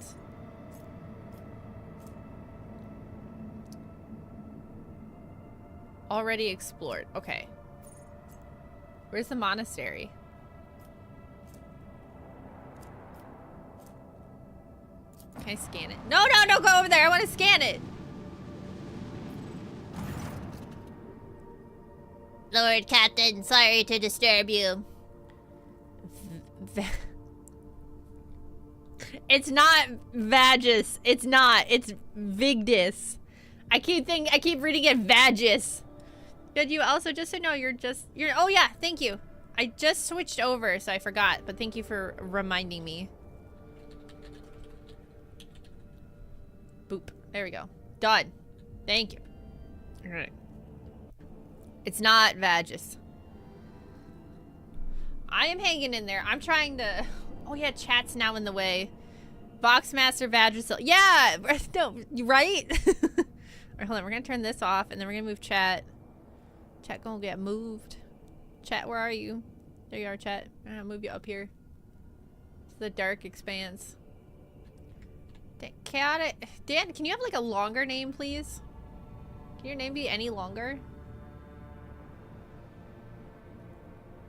Already explored. Okay. Where's the monastery? Can I scan it? No, no, don't go over there. I want to scan it. Lord Captain, sorry to disturb you. It's not Vagus. It's not. It's Vigdis. I keep reading it Vagus. Did you also, just to know, you're oh yeah, thank you. I just switched over, so I forgot, but thank you for reminding me. Boop. There we go. Done. Thank you. Alright. It's not Vagus. I am hanging in there. I'm trying to... Oh yeah, chat's now in the way. Voxmaster Vagisil. Yeah! No, right? Alright, hold on. We're gonna turn this off, and then we're gonna move chat. Chat gonna get moved. Chat, where are you? There you are, chat. I'm gonna move you up here. To the dark expanse. Chaotic. Dan, can you have like a longer name, please? Can your name be any longer?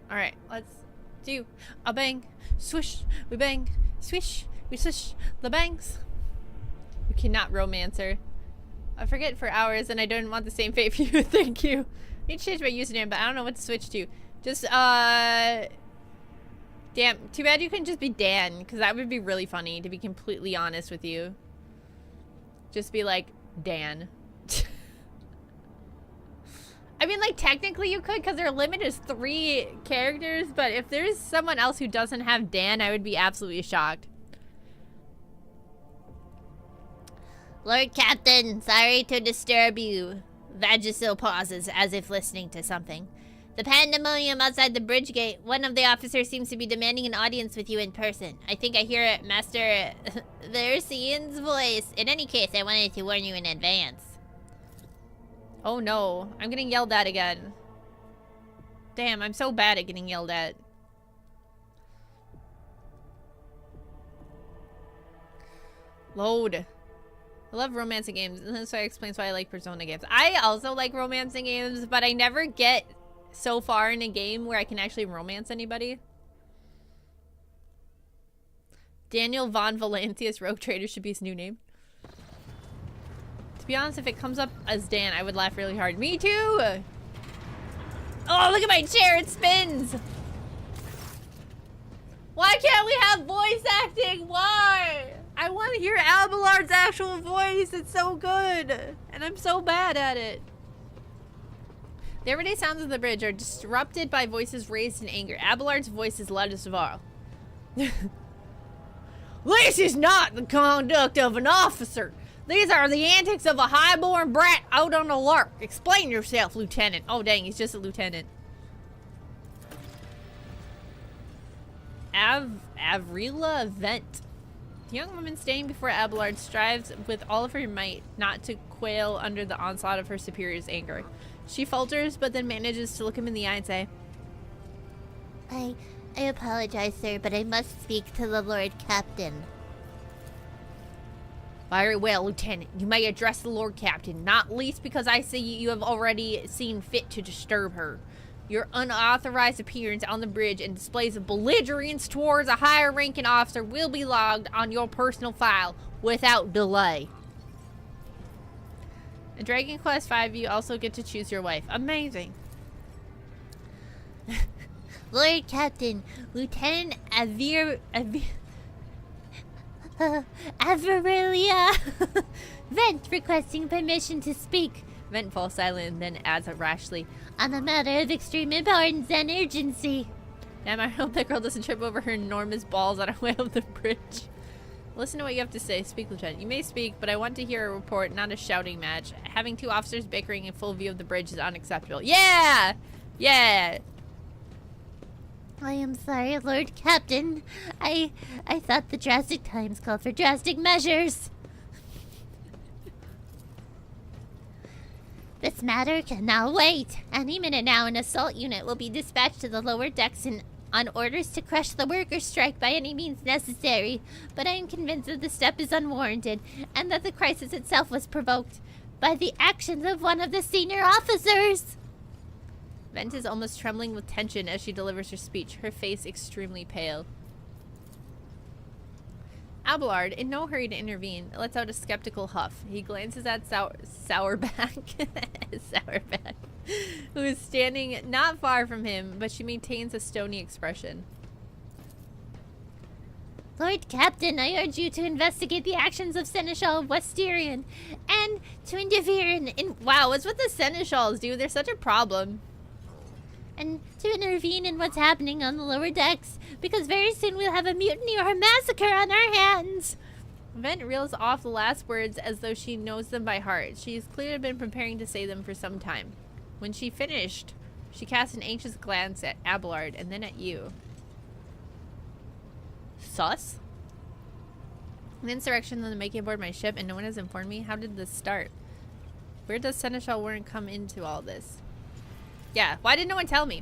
Alright, let's do a bang, swish, we bang, swish, we swish the bangs. You cannot romance her. I forget for hours and I don't want the same fate for you. Thank you. I need to change my username, but I don't know what to switch to. Just, damn, too bad you couldn't just be Dan, because that would be really funny, to be completely honest with you. Just be like, Dan. I mean, like, technically you could, because their limit is 3 characters, but if there's someone else who doesn't have Dan, I would be absolutely shocked. Lord Captain, sorry to disturb you. Vagisil pauses, as if listening to something. The pandemonium outside the bridge gate. One of the officers seems to be demanding an audience with you in person. I think I hear Master Vercian's voice. In any case, I wanted to warn you in advance. Oh no, I'm getting yelled at again. Damn, I'm so bad at getting yelled at. Load. I love romancing games, and that's why it explains why I like Persona games. I also like romancing games, but I never get so far in a game where I can actually romance anybody. Daniel Von Valentius Rogue Trader should be his new name. To be honest, if it comes up as Dan, I would laugh really hard. Me too! Oh, look at my chair, it spins! Why can't we have voice acting? Why? I want to hear Abelard's actual voice. It's so good. And I'm so bad at it. The everyday sounds of the bridge are disrupted by voices raised in anger. Abelard's voice is loudest of all. This is not the conduct of an officer. These are the antics of a highborn brat out on a lark. Explain yourself, Lieutenant. Oh, dang, he's just a lieutenant. Avrila Vent. The young woman standing before Abelard strives with all of her might not to quail under the onslaught of her superior's anger. She falters, but then manages to look him in the eye and say, I apologize, sir, but I must speak to the Lord Captain. Very well, Lieutenant. You may address the Lord Captain, not least because I see you have already seen fit to disturb her. Your unauthorized appearance on the bridge and displays of belligerence towards a higher ranking officer will be logged on your personal file without delay. In Dragon Quest V, you also get to choose your wife. Amazing. Lord Captain, Lieutenant Averilia Vent requesting permission to speak. Vent falls silent and then adds rashly, on a matter of extreme importance and urgency. Damn, I hope that girl doesn't trip over her enormous balls on her way up the bridge. Listen to what you have to say. Speak, Lieutenant. You may speak, but I want to hear a report, not a shouting match. Having 2 officers bickering in full view of the bridge is unacceptable. Yeah! Yeah. I am sorry, Lord Captain. I thought the drastic times called for drastic measures. This matter can now wait. Any minute now, an assault unit will be dispatched to the lower decks on orders to crush the workers' strike by any means necessary. But I am convinced that the step is unwarranted, and that the crisis itself was provoked by the actions of one of the senior officers. Vent is almost trembling with tension as she delivers her speech, her face extremely pale. Abelard, in no hurry to intervene, lets out a skeptical huff. He glances at Sourback, Sourback, who is standing not far from him, but she maintains a stony expression. Lord Captain, I urge you to investigate the actions of Seneschal Westerian, and to interfere in Wow, what's with the Seneschals, dude? They're such a problem. And to intervene in what's happening on the lower decks, because very soon we'll have a mutiny or a massacre on our hands. Vent reels off the last words as though she knows them by heart. She's clearly been preparing to say them for some time. When she finished, she cast an anxious glance at Abelard and then at you. Sus? An insurrection on the making aboard my ship and no one has informed me? How did this start? Where does Seneschal Warren come into all this? Yeah, why did no one tell me?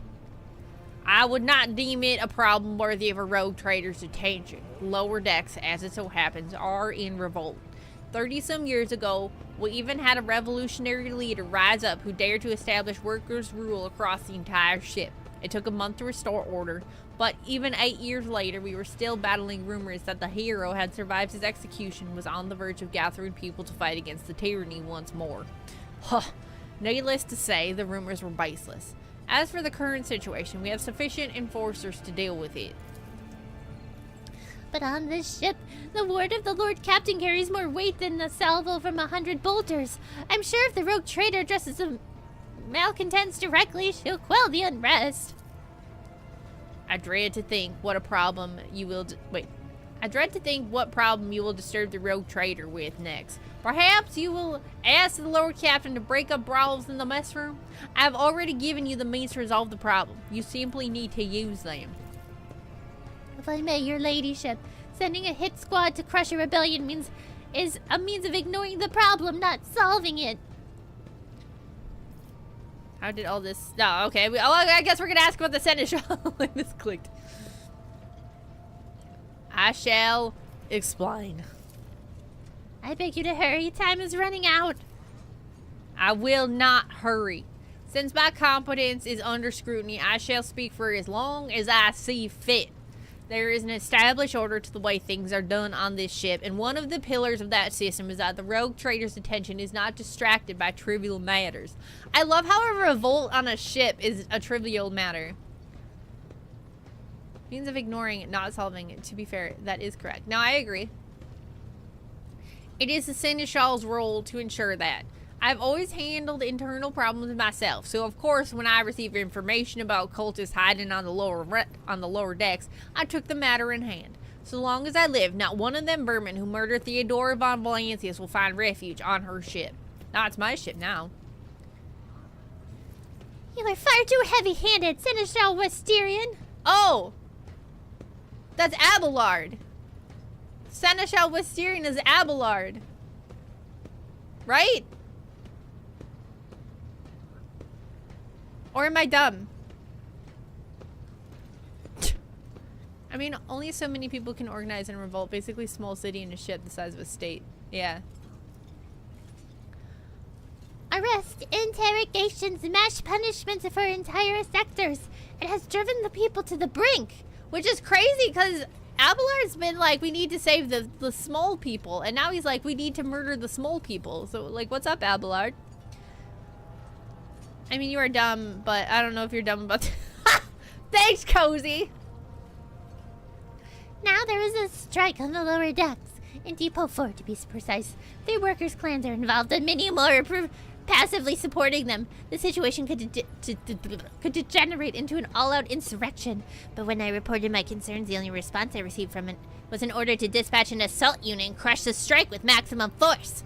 I would not deem it a problem worthy of a rogue trader's attention. Lower decks, as it so happens, are in revolt. 30-some years ago, we even had a revolutionary leader rise up who dared to establish workers' rule across the entire ship. It took a month to restore order, but even 8 years later, we were still battling rumors that the hero had survived his execution, was on the verge of gathering people to fight against the tyranny once more. Huh. Needless to say, the rumors were baseless. As for the current situation, we have sufficient enforcers to deal with it. But on this ship, the word of the Lord Captain carries more weight than the salvo from 100 bolters. I'm sure if the rogue trader addresses the malcontents directly, she'll quell the unrest. I dread to think what problem you will disturb the rogue trader with next. Perhaps you will ask the Lord Captain to break up brawls in the mess room? I have already given you the means to resolve the problem. You simply need to use them. If I may, your ladyship, sending a hit squad to crush a rebellion is a means of ignoring the problem, not solving it. How did all this... Oh, okay. I guess we're going to ask about the Seneschal. I misclicked. I shall explain. I beg you to hurry. Time is running out. I will not hurry. Since my competence is under scrutiny, I shall speak for as long as I see fit. There is an established order to the way things are done on this ship, and one of the pillars of that system is that the rogue trader's attention is not distracted by trivial matters. I love how a revolt on a ship is a trivial matter. Means of ignoring, not solving it. To be fair, that is correct. Now, I agree. It is the Seneschal's role to ensure that. I've always handled internal problems myself, so of course when I received information about cultists hiding on the lower decks, I took the matter in hand. So long as I live, not one of them vermin who murdered Theodora von Valancius will find refuge on her ship. Now it's my ship now. You are far too heavy-handed, Seneschal Westerian. Oh! That's Abelard. Seneschal Westerian is Abelard. Right? Or am I dumb? I mean, only so many people can organize and revolt. Basically, small city and a ship the size of a state. Yeah. Arrest, interrogations, mass punishments for entire sectors. It has driven the people to the brink. Which is crazy, because Abelard's been like, we need to save the small people. And now he's like, we need to murder the small people. So, like, what's up, Abelard? I mean, you are dumb, but I don't know if you're dumb about... Thanks, Cozy! Now there is a strike on the lower decks. In Depot 4, to be precise. 3 workers' clans are involved, and many more are passively supporting them. The situation could degenerate into an all-out insurrection. But when I reported my concerns, the only response I received from it was an order to dispatch an assault unit and crush the strike with maximum force.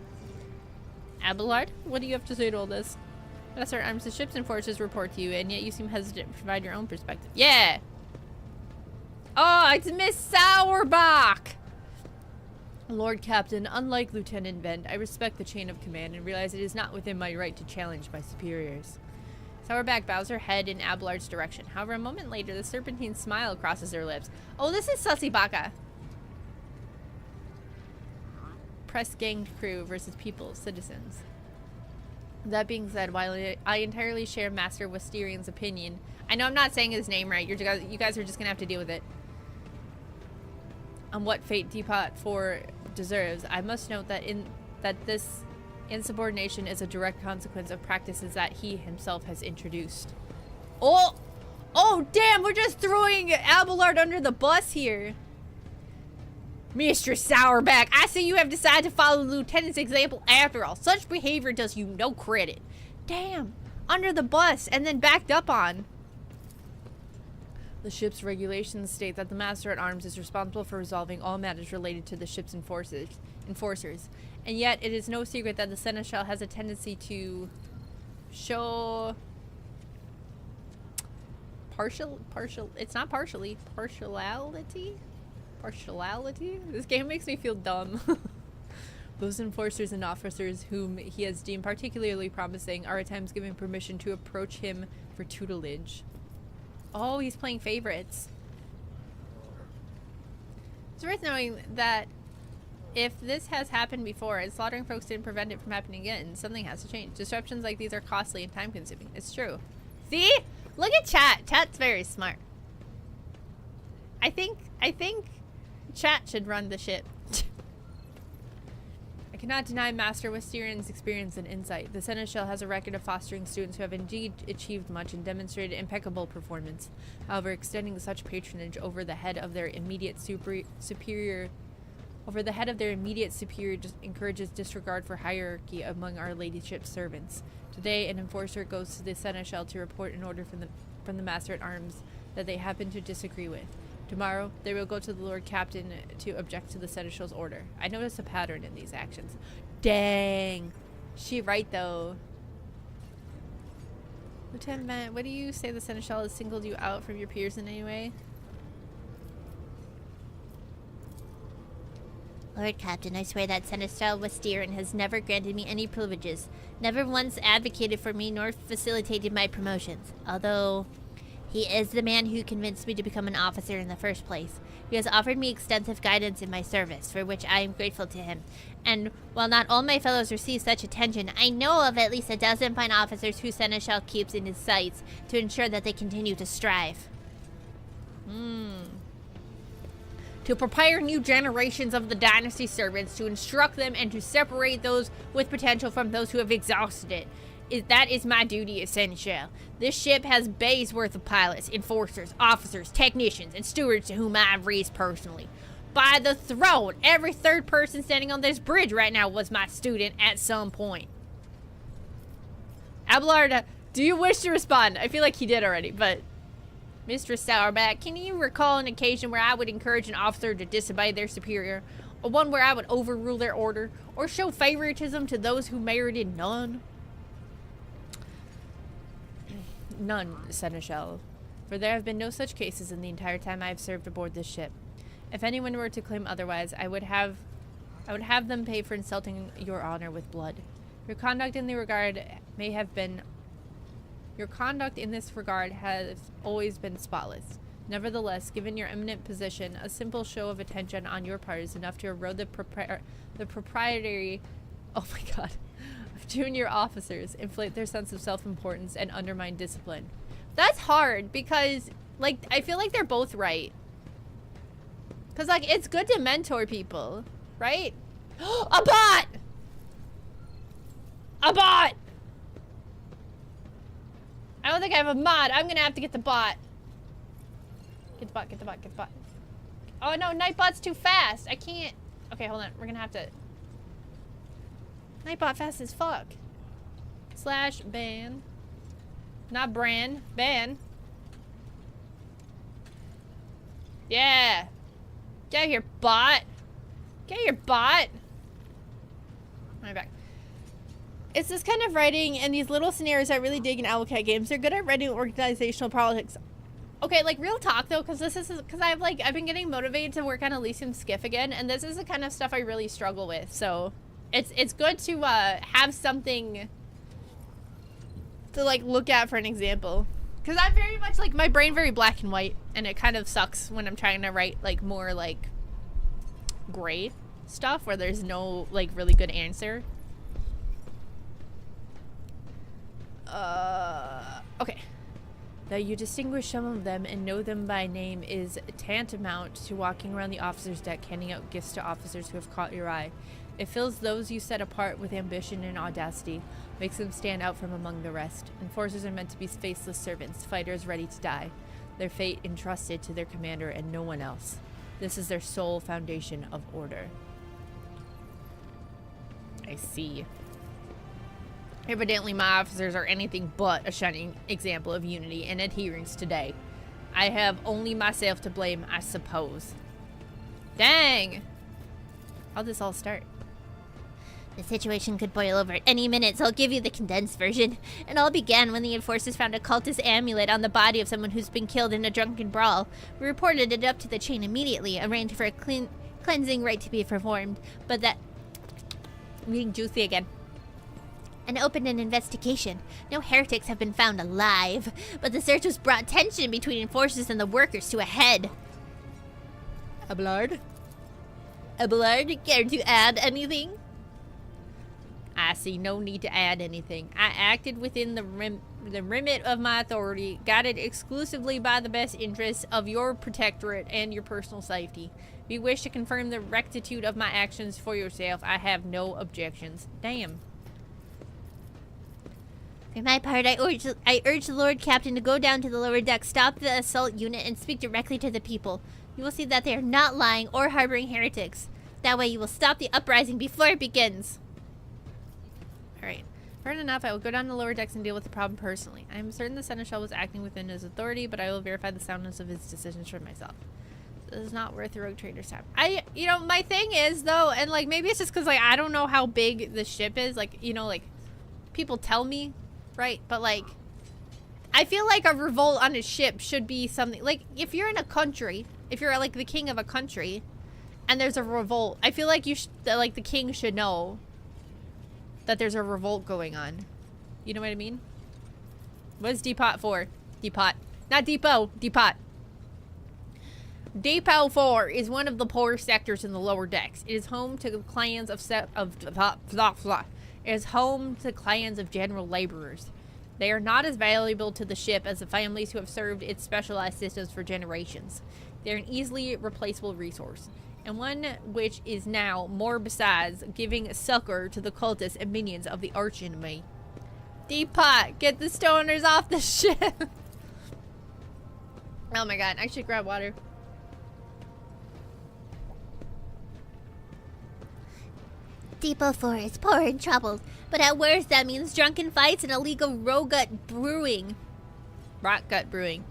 Abelard, what do you have to say to all this? Master at Arms, the ships and forces report to you, and yet you seem hesitant to provide your own perspective. Yeah! Oh, it's Miss Sauerbach! Lord Captain, unlike Lieutenant Vent, I respect the chain of command and realize it is not within my right to challenge my superiors. Sauerback bows her head in Abelard's direction. However, a moment later, the serpentine smile crosses her lips. Oh, this is Sussy Baka. Press gang crew versus people, citizens. That being said, while I entirely share Master Wisterian's opinion, I know I'm not saying his name right. You guys are just gonna have to deal with it. On what fate Depot 4 deserves, I must note that this insubordination is a direct consequence of practices that he himself has introduced. Oh! Oh, damn! We're just throwing Abelard under the bus here. Mistress Sauerback, I see you have decided to follow the lieutenant's example after all. Such behavior does you no credit. Damn! Under the bus and then backed up on. The ship's regulations state that the Master at Arms is responsible for resolving all matters related to the ship's enforcers. And yet, it is no secret that the Seneschal has a tendency to show partiality? This game makes me feel dumb. Those enforcers and officers whom he has deemed particularly promising are at times given permission to approach him for tutelage. Oh, he's playing favorites. It's worth knowing that if this has happened before and slaughtering folks didn't prevent it from happening again, something has to change. Disruptions like these are costly and time-consuming. It's true. See? Look at chat. Chat's very smart. I think chat should run the ship. I cannot deny Master Wisterian's experience and insight. The Seneschal has a record of fostering students who have indeed achieved much and demonstrated impeccable performance. However, extending such patronage over the head of their immediate superior just encourages disregard for hierarchy among our ladyship's servants. Today, an enforcer goes to the Seneschal to report an order from the Master at Arms that they happen to disagree with. Tomorrow, they will go to the Lord Captain to object to the Seneschal's order. I notice a pattern in these actions. Dang. She right, though. Lieutenant, what do you say the Seneschal has singled you out from your peers in any way? Lord Captain, I swear that Seneschal Wisterian has never granted me any privileges, never once advocated for me nor facilitated my promotions, although he is the man who convinced me to become an officer in the first place. He has offered me extensive guidance in my service, for which I am grateful to him. And while not all my fellows receive such attention, I know of at least a dozen fine officers who Seneschal keeps in his sights to ensure that they continue to strive. To prepare new generations of the dynasty servants, to instruct them, and to separate those with potential from those who have exhausted it. That is my duty as Seneschal. This ship has bays worth of pilots, enforcers, officers, technicians, and stewards to whom I have raised personally. By the throne, every third person standing on this bridge right now was my student at some point. Abelard, do you wish to respond? I feel like he did already, but... Mistress Sauerback, can you recall an occasion where I would encourage an officer to disobey their superior? Or one where I would overrule their order? Or show favoritism to those who merited none? None, Seneschal. For there have been no such cases in the entire time I have served aboard this ship. If anyone were to claim otherwise, I would have them pay for insulting your honor with blood. Your conduct in this regard has always been spotless. Nevertheless, given your eminent position, a simple show of attention on your part is enough to erode the proprietary, oh my god, of junior officers, inflate their sense of self-importance, and undermine discipline. That's hard because, like, I feel like they're both right. Because, like, it's good to mentor people, right? A bot! A bot! I don't think I have a mod. I'm gonna have to get the bot. Get the bot, get the bot, get the bot. Oh no, Nightbot's too fast. I can't. Okay, hold on. We're gonna have to. Nightbot fast as fuck. Slash ban. Not brand. Ban. Yeah. Get out of here, bot. Get out of here, bot. I'm back. It's this kind of writing and these little scenarios I really dig in Owlcat games. They're good at writing organizational politics. Okay, like real talk though, because I've been getting motivated to work on Elysium Skiff again, and this is the kind of stuff I really struggle with. So it's good to have something to like look at for an example, because I'm very much like my brain very black and white, and it kind of sucks when I'm trying to write like more like gray stuff where there's no like really good answer. Okay. That you distinguish some of them and know them by name is tantamount to walking around the officer's deck handing out gifts to officers who have caught your eye. It fills those you set apart with ambition and audacity, makes them stand out from among the rest. Enforcers are meant to be faceless servants, fighters ready to die, their fate entrusted to their commander and no one else. This is their sole foundation of order. I see. Evidently, my officers are anything but a shining example of unity and adherence today. I have only myself to blame, I suppose. Dang! How'd this all start? The situation could boil over at any minute, so I'll give you the condensed version. It all began when the enforcers found a cultist amulet on the body of someone who's been killed in a drunken brawl. We reported it up to the chain immediately, arranged for a cleansing rite to be performed, but that... I'm getting juicy again. And opened an investigation. No heretics have been found alive, but the search was brought tension between enforcers and the workers to a head. Abelard? Abelard, care to add anything? I see no need to add anything. I acted within the remit of my authority, guided exclusively by the best interests of your protectorate and your personal safety. If you wish to confirm the rectitude of my actions for yourself, I have no objections. Damn. For my part, I urge the Lord Captain to go down to the lower deck, stop the assault unit, and speak directly to the people. You will see that they are not lying or harboring heretics. That way you will stop the uprising before it begins. Alright. Fair enough, I will go down to the lower decks and deal with the problem personally. I am certain the Seneschal was acting within his authority, but I will verify the soundness of his decisions for myself. This is not worth the rogue trader's time. You know, my thing is, though, and, like, maybe it's just because, like, I don't know how big the ship is. Like, you know, like, people tell me, right? But, like, I feel like a revolt on a ship should be something, like, if you're in a country, if you're, like, the king of a country, and there's a revolt, I feel like like, the king should know that there's a revolt going on. You know what I mean? What is Depot for? Depot. Not Depot. Depot. Depot 4 is one of the poor sectors in the lower decks. It is home to the clans of It is home to clans of general laborers. They are not as valuable to the ship as the families who have served its specialized systems for generations. They are an easily replaceable resource, and one which is now more besides giving succor to the cultists and minions of the archenemy. Depot, get the stoners off the ship. Oh my god, I should grab water. Depot 4 is poor and troubled, but at worst that means drunken fights and illegal rot-gut brewing. Rot-gut brewing.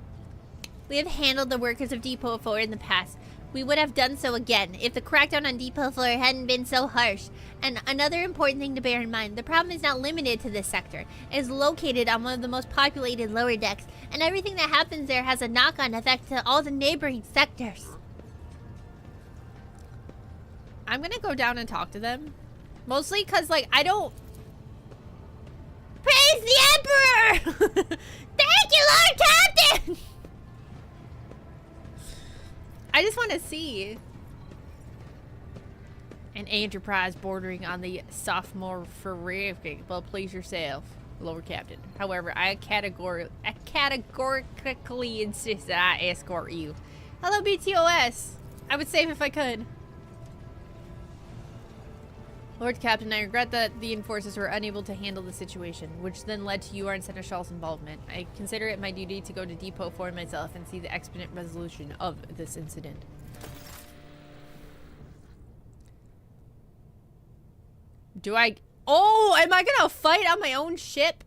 We have handled the workers of Depot 4 in the past. We would have done so again if the crackdown on Depot 4 hadn't been so harsh. And another important thing to bear in mind, the problem is not limited to this sector. It is located on one of the most populated lower decks, and everything that happens there has a knock-on effect to all the neighboring sectors. I'm gonna go down and talk to them. Mostly because, like, I don't... Praise the Emperor! Thank you, Lord Captain! I just want to see an enterprise bordering on the sophomore terrific. Well, please yourself, Lord Captain. However, I categorically insist that I escort you. Hello, BTOS. I would save if I could. Lord Captain, I regret that the enforcers were unable to handle the situation, which then led to your and Seneschal's involvement. I consider it my duty to go to Depot 4 myself and see the expedient resolution of this incident. Do I... Oh, am I gonna fight on my own ship?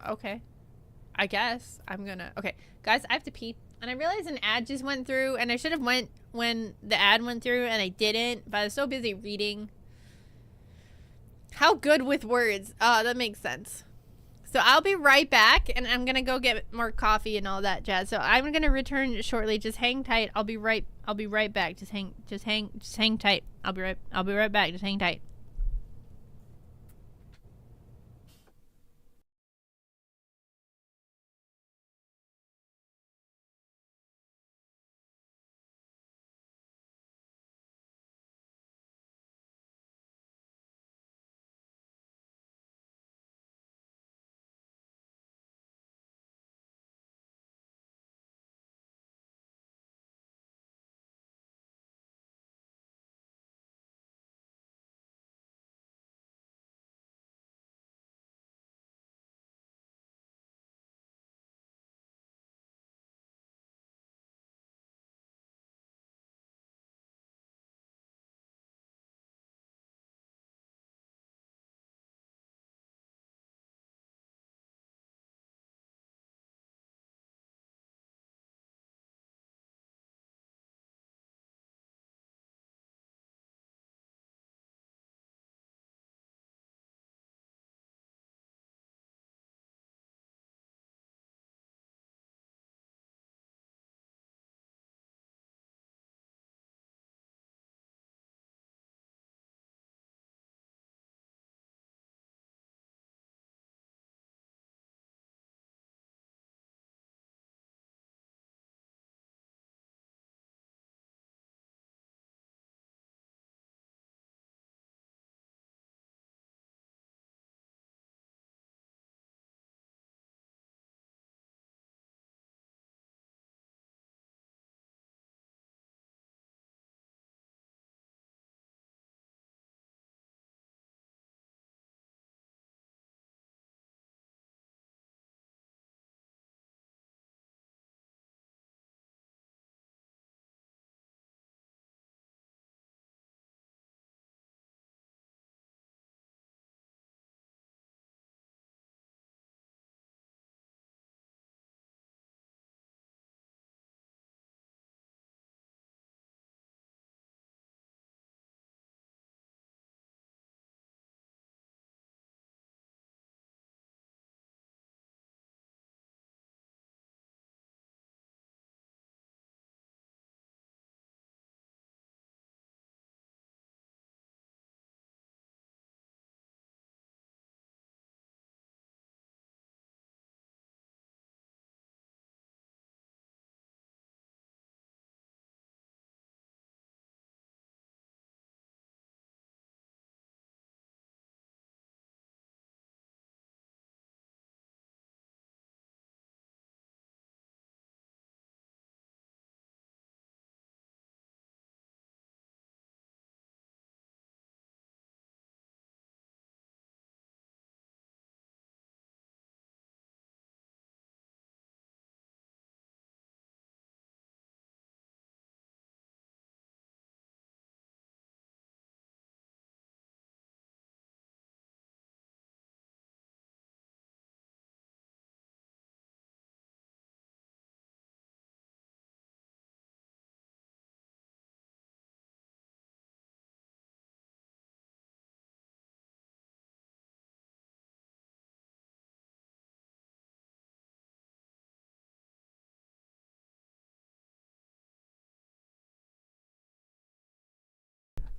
Okay. I guess I'm gonna... Okay, guys, I have to pee. And I realized an ad just went through, and I should have went when the ad went through, and I didn't, but I was so busy reading. How good with words. Oh, that makes sense. So I'll be right back, and I'm gonna go get more coffee and all that jazz. So I'm gonna return shortly. Just hang tight. I'll be right back. Just hang tight. I'll be right back. Just hang tight.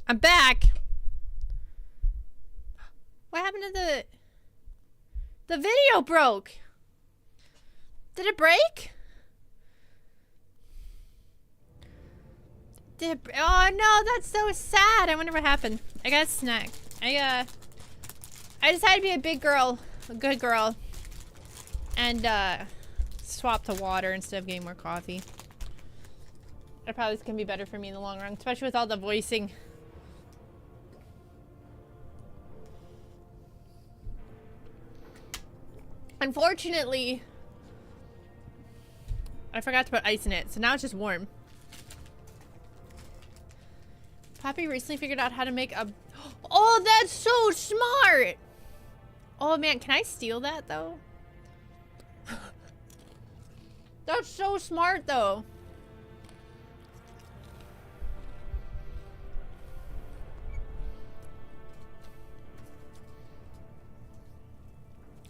I'm back. What happened to the video broke? Did it break? Oh no, that's so sad. I wonder what happened. I got a snack. I decided to be a big girl, a good girl, and swap to water instead of getting more coffee. That probably is gonna be better for me in the long run, especially with all the voicing. Unfortunately, I forgot to put ice in it, so now it's just warm. Poppy recently figured out how to make a... Oh, that's so smart! Oh man, can I steal that though? That's so smart, though.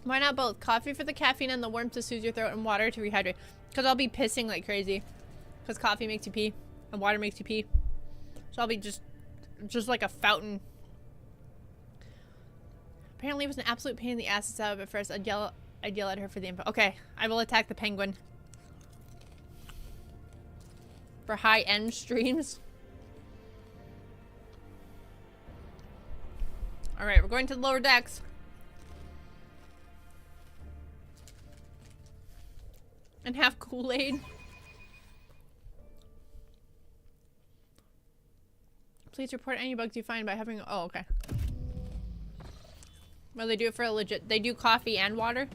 Why not both? Coffee for the caffeine and the warmth to soothe your throat, and water to rehydrate. Because I'll be pissing like crazy. Because coffee makes you pee, and water makes you pee. So I'll be just like a fountain. Apparently it was an absolute pain in the ass to set up at first. I'd yell at her for the info. Okay, I will attack the penguin. For high-end streams. Alright, we're going to the lower decks. And have Kool-Aid. Please report any bugs you find by having... Oh, okay. Well, they do it for a legit... They do coffee and water?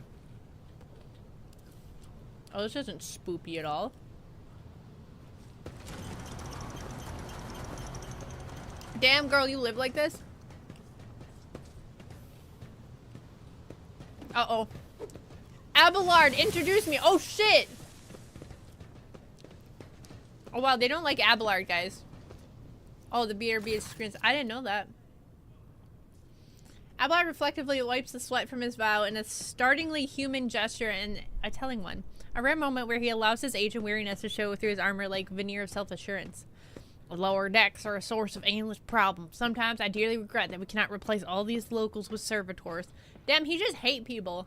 Oh, this isn't spoopy at all. Damn, girl, you live like this? Uh-oh. Abelard, introduce me. Oh, shit. Oh, wow, they don't like Abelard, guys. Oh, the BRB screens. I didn't know that. Abelard reflectively wipes the sweat from his brow in a startlingly human gesture and a telling one. A rare moment where he allows his age and weariness to show through his armor like veneer of self-assurance. The lower decks are a source of endless problems. Sometimes I dearly regret that we cannot replace all these locals with servitors. Damn, he just hate people.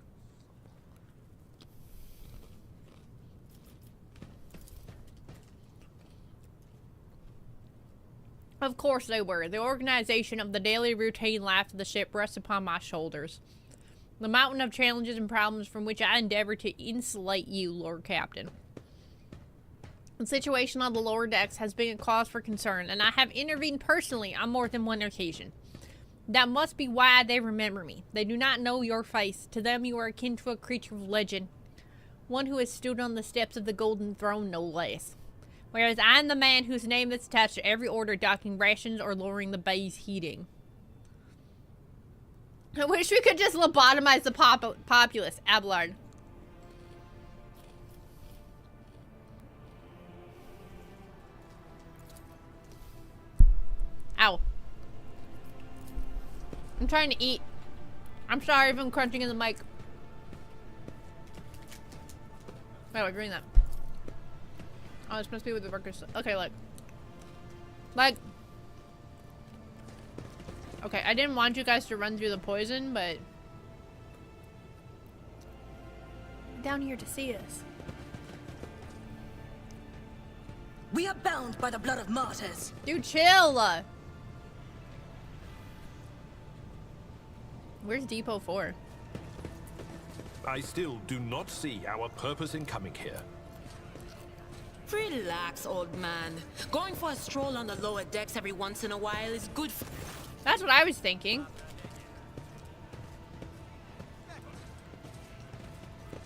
Of course they were. The organization of the daily routine life of the ship rests upon my shoulders. The mountain of challenges and problems from which I endeavor to insulate you, Lord Captain. The situation on the lower decks has been a cause for concern, and I have intervened personally on more than one occasion. That must be why they remember me. They do not know your face. To them you are akin to a creature of legend. One who has stood on the steps of the Golden Throne, no less. Whereas I am the man whose name is attached to every order docking rations or lowering the bay's heating. I wish we could just lobotomize the populace, Abelard. Ow. I'm trying to eat. I'm sorry if I'm crunching in the mic. Why am I doing that? Oh, this must be with the workers. Okay, look. Like. Okay, I didn't want you guys to run through the poison, but... down here to see us. We are bound by the blood of martyrs. Dude, chill! Where's Depot 4? I still do not see our purpose in coming here. Relax, old man. Going for a stroll on the lower decks every once in a while is good for... That's what I was thinking.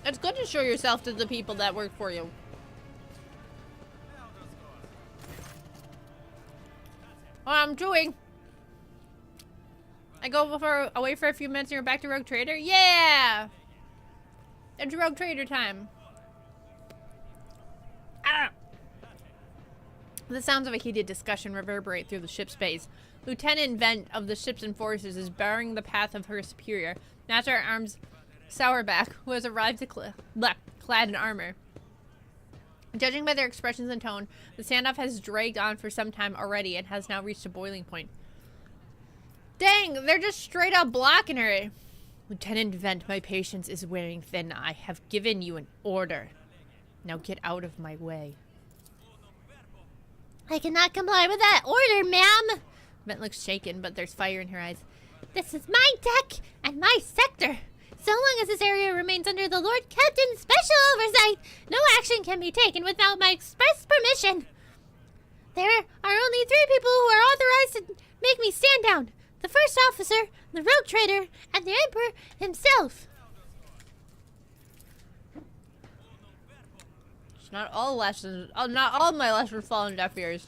It's good to show yourself to the people that work for you. What I'm doing. I go away for a few minutes and you're back to Rogue Trader? Yeah! It's Rogue Trader time. Ah! The sounds of a heated discussion reverberate through the ship's space. Lieutenant Vent of the Ships and Forces is barring the path of her superior, Master at Arms Sourback, who has arrived clad in armor. Judging by their expressions and tone, the standoff has dragged on for some time already and has now reached a boiling point. Dang, they're just straight up blocking her. Lieutenant Vent, my patience is wearing thin. I have given you an order. Now get out of my way. I cannot comply with that order, ma'am. Vent looks shaken, but there's fire in her eyes. This is my deck and my sector. So long as this area remains under the Lord Captain's special oversight, no action can be taken without my express permission. There are only 3 people who are authorized to make me stand down. The first officer, the rogue trader, and the Emperor himself. Not all lessons. Oh, not all my lessons fall on deaf ears.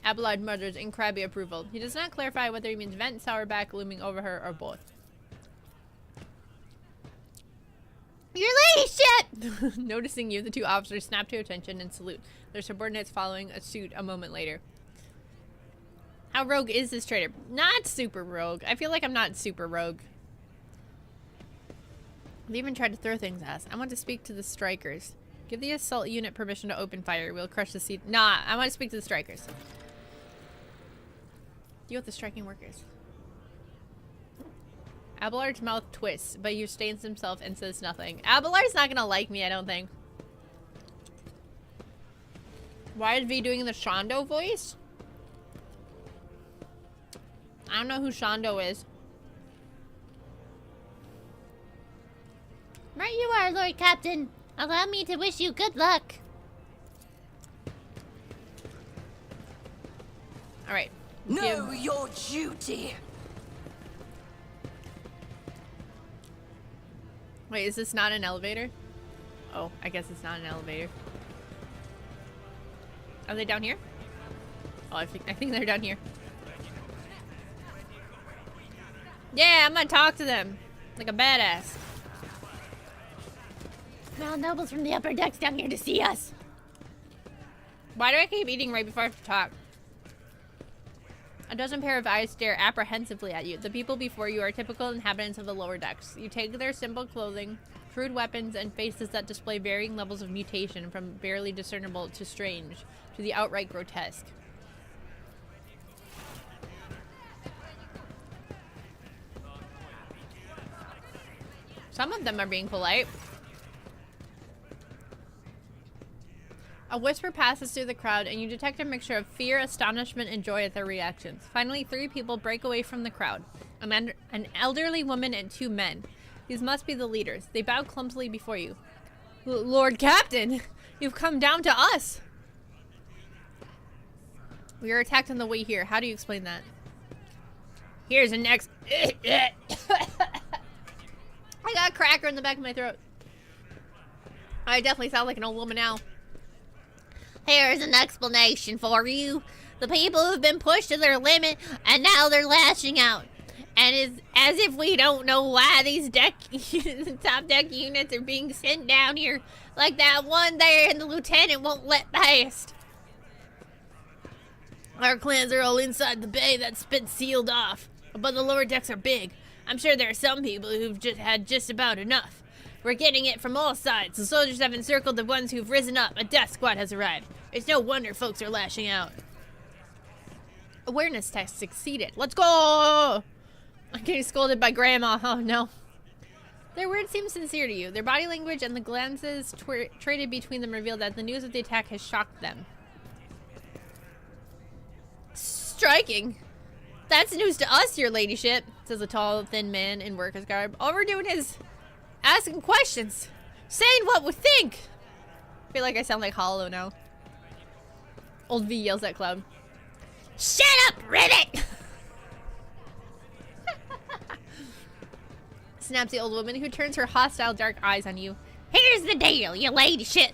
Abelard mutters in crabby approval. He does not clarify whether he means Vent, Sourback looming over her, or both. Your ship! Noticing you, the two officers snap to attention and salute, their subordinates following a suit a moment later. How rogue is this traitor? Not super rogue. I feel like I'm not super rogue. They even tried to throw things at us. I want to speak to the strikers. Give the assault unit permission to open fire. We'll crush the seat. Nah, I want to speak to the strikers. Deal with the striking workers. Abelard's mouth twists, but he restrains himself and says nothing. Abelard's not gonna like me, I don't think. Why is V doing the Shondo voice? I don't know who Shondo is. Right you are, Lord Captain. Allow me to wish you good luck. Alright. Know your duty. Wait, is this not an elevator? Oh, I guess it's not an elevator. Are they down here? Oh, I think they're down here. Yeah, I'm gonna talk to them. Like a badass. Well, nobles from the upper decks down here to see us. Why do I keep eating right before I have to talk? A dozen pair of eyes stare apprehensively at you. The people before you are typical inhabitants of the lower decks. You take their simple clothing, crude weapons, and faces that display varying levels of mutation from barely discernible to strange to the outright grotesque. Some of them are being polite. A whisper passes through the crowd, and you detect a mixture of fear, astonishment, and joy at their reactions. Finally, 3 people break away from the crowd. An elderly woman and 2 men. These must be the leaders. They bow clumsily before you. Lord Captain, you've come down to us. We were attacked on the way here. How do you explain that? Here's the next... I got a cracker in the back of my throat. I definitely sound like an old woman now. Here's an explanation for you. The people have been pushed to their limit, and now they're lashing out. And it's as if we don't know why these top deck units are being sent down here. Like that one there and the lieutenant won't let past. Our clans are all inside the bay that's been sealed off. But the lower decks are big. I'm sure there are some people who've just had just about enough. We're getting it from all sides. The soldiers have encircled the ones who've risen up. A death squad has arrived. It's no wonder folks are lashing out. Awareness test succeeded. Let's go! I'm getting scolded by Grandma. Oh no. Their words seem sincere to you. Their body language and the glances traded between them reveal that the news of the attack has shocked them. Striking. That's news to us, your ladyship, says a tall, thin man in worker's garb. All we're doing is asking questions, saying what we think. I feel like I sound like Hollow now. Old V yells at Cloud. Shut up, Rivet! Snaps the old woman, who turns her hostile dark eyes on you. Here's the deal, you ladyship.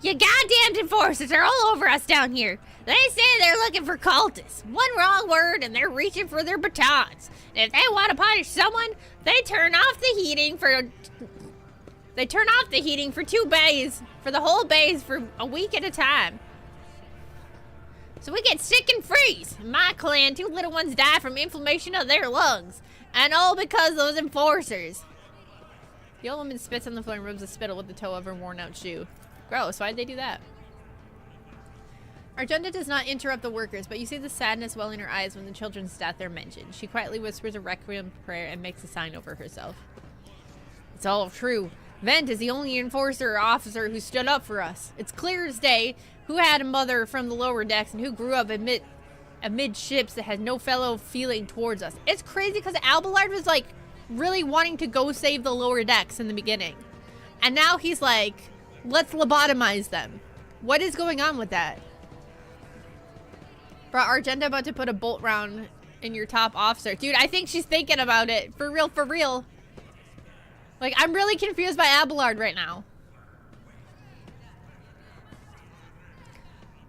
You goddamned enforcers are all over us down here. They say they're looking for cultists. One wrong word and they're reaching for their batons. And if they want to punish someone, they turn off the heating for 2 bays, for the whole bays for a week at a time. So we get sick and freeze. In my clan, 2 little ones die from inflammation of their lungs. And all because of those enforcers. The old woman spits on the floor and rubs the spittle with the toe of her worn-out shoe. Gross, why'd they do that? Argenta does not interrupt the workers, but you see the sadness well in her eyes when the children's death are mentioned. She quietly whispers a requiem prayer and makes a sign over herself. It's all true. Vent is the only enforcer or officer who stood up for us. It's clear as day who had a mother from the lower decks and who grew up amid ships that had no fellow feeling towards us. It's crazy because Abelard was like really wanting to go save the lower decks in the beginning. And now he's like, let's lobotomize them. What is going on with that? Bro, Argenta about to put a bolt round in your top officer. Dude, I think she's thinking about it. For real, for real. Like, I'm really confused by Abelard right now.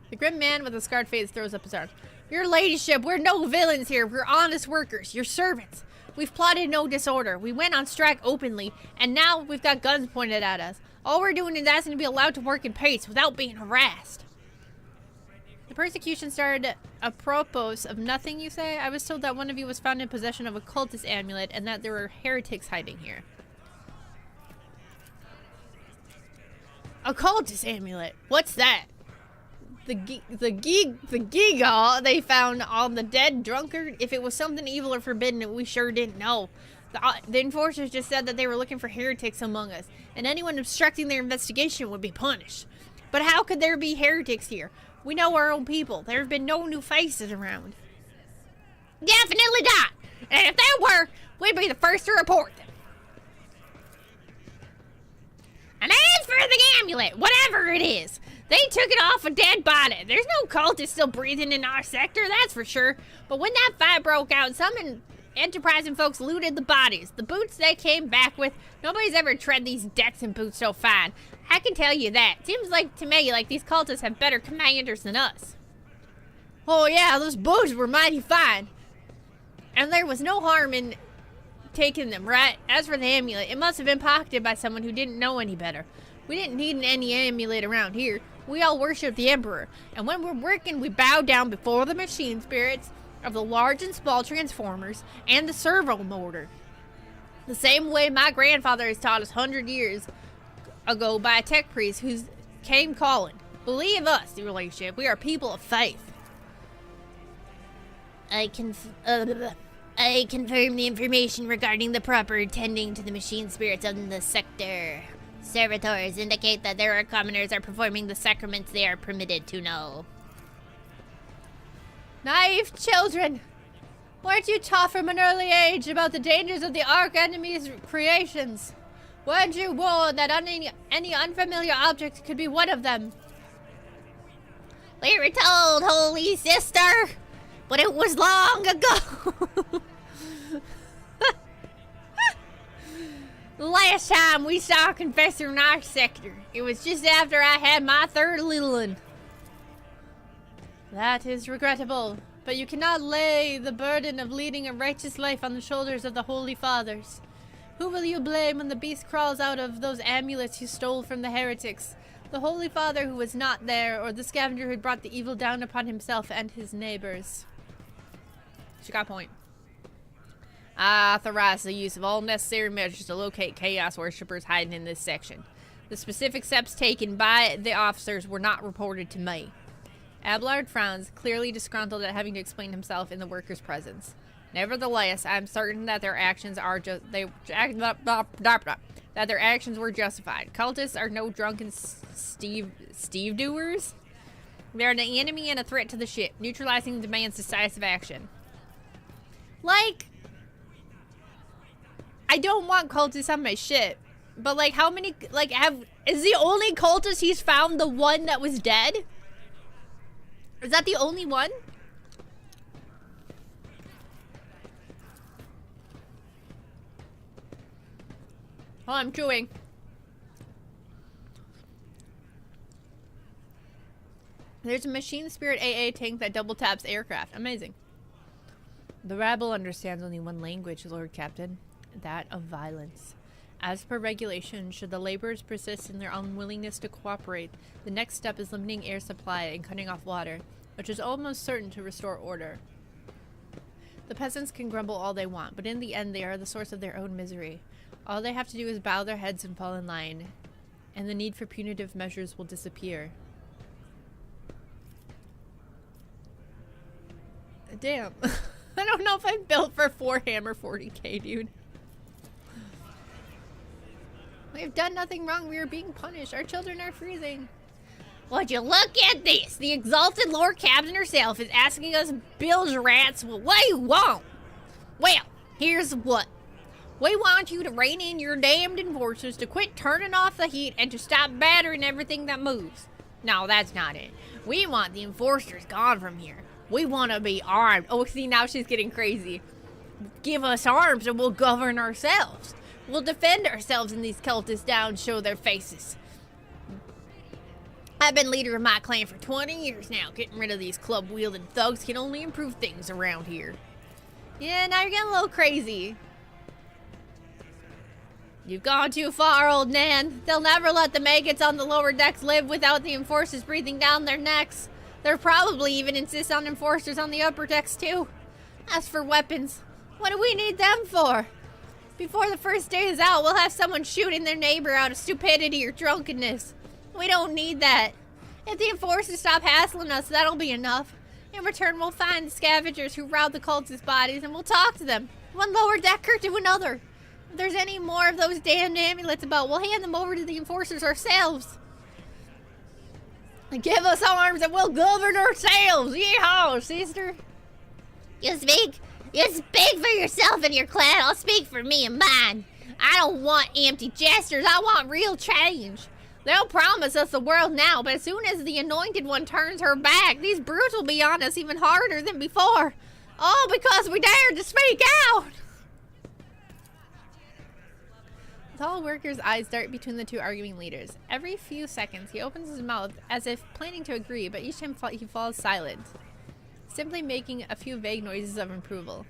The grim man with the scarred face throws up his arms. Your ladyship, we're no villains here. We're honest workers. Your servants. We've plotted no disorder. We went on strike openly, and now we've got guns pointed at us. All we're doing is asking to be allowed to work in peace without being harassed. The persecution started apropos of nothing, you say? I was told that one of you was found in possession of a cultist amulet and that there were heretics hiding here. A cultist amulet? What's that? The giga they found on the dead drunkard? If it was something evil or forbidden, we sure didn't know. The enforcers just said that they were looking for heretics among us, and anyone obstructing their investigation would be punished. But how could there be heretics here? We know our own people. There have been no new faces around. Definitely not. And if there were, we'd be the first to report them. And as for the amulet, whatever it is, they took it off a dead body. There's no cultist still breathing in our sector, that's for sure. But when that fire broke out, some enterprising folks looted the bodies. The boots they came back with, nobody's ever tread these decks in boots so fine. I can tell you that. Seems like to me like these cultists have better commanders than us. Oh yeah, those boots were mighty fine. And there was no harm in taking them, right? As for the amulet, it must have been pocketed by someone who didn't know any better. We didn't need any amulet around here. We all worship the Emperor. And when we're working, we bow down before the machine spirits of the large and small transformers and the servo motor. The same way my grandfather has taught us 100 years ago by a tech priest who came calling. Believe us, the relationship. We are people of faith. I confirm the information regarding the proper tending to the machine spirits in the sector. Servitors indicate that their commoners are performing the sacraments they are permitted to know. Naive children! Weren't you taught from an early age about the dangers of the Arch-Enemy's creations? Weren't you warned that any unfamiliar object could be one of them? We were told, Holy Sister, but it was long ago. The last time we saw a confessor in our sector, it was just after I had my third little one. That is regrettable, but you cannot lay the burden of leading a righteous life on the shoulders of the Holy Fathers. Who will you blame when the beast crawls out of those amulets you stole from the heretics? The Holy Father who was not there, or the scavenger who brought the evil down upon himself and his neighbors? She got a point. I authorize the use of all necessary measures to locate Chaos worshippers hiding in this section. The specific steps taken by the officers were not reported to me. Abelard frowns, clearly disgruntled at having to explain himself in the workers' presence. Nevertheless, I am certain that their actions were justified. Cultists are no drunken Steve doers. They are an enemy and a threat to the ship. Neutralizing demands decisive action. Like, I don't want cultists on my ship, but like, how many? Like, is the only cultist he's found the one that was dead? Is that the only one? Oh, I'm chewing. There's a machine spirit AA tank that double taps aircraft. Amazing. The rabble understands only one language, Lord Captain. That of violence. As per regulation, should the laborers persist in their unwillingness to cooperate, the next step is limiting air supply and cutting off water, which is almost certain to restore order. The peasants can grumble all they want, but in the end they are the source of their own misery. All they have to do is bow their heads and fall in line, and the need for punitive measures will disappear. Damn. I don't know if I'm built for Warhammer 40k, dude. We have done nothing wrong. We are being punished. Our children are freezing. Would you look at this? The exalted Lord Captain herself is asking us bilge rats what you want. Well, here's what. We want you to rein in your damned enforcers, to quit turning off the heat, and to stop battering everything that moves. No, that's not it. We want the enforcers gone from here. We want to be armed. Oh, see, now she's getting crazy. Give us arms and we'll govern ourselves. We'll defend ourselves and these cultists down show their faces. I've been leader of my clan for 20 years now. Getting rid of these club-wielding thugs can only improve things around here. Yeah, now you're getting a little crazy. You've gone too far, old Nan. They'll never let the maggots on the lower decks live without the enforcers breathing down their necks. They'll probably even insist on enforcers on the upper decks, too. As for weapons, what do we need them for? Before the first day is out, we'll have someone shooting their neighbor out of stupidity or drunkenness. We don't need that. If the enforcers stop hassling us, that'll be enough. In return, we'll find the scavengers who robbed the cultist bodies, and we'll talk to them. One lower decker to another. If there's any more of those damned amulets about, we'll hand them over to the enforcers ourselves. Give us arms and we'll govern ourselves. Yeehaw, sister. You speak for yourself and your clan. I'll speak for me and mine. I don't want empty gestures. I want real change. They'll promise us the world now, but as soon as the Anointed One turns her back, these brutes will be on us even harder than before. All because we dared to speak out. The tall worker's eyes dart between the two arguing leaders. Every few seconds, he opens his mouth as if planning to agree, but each time he falls silent, simply making a few vague noises of approval.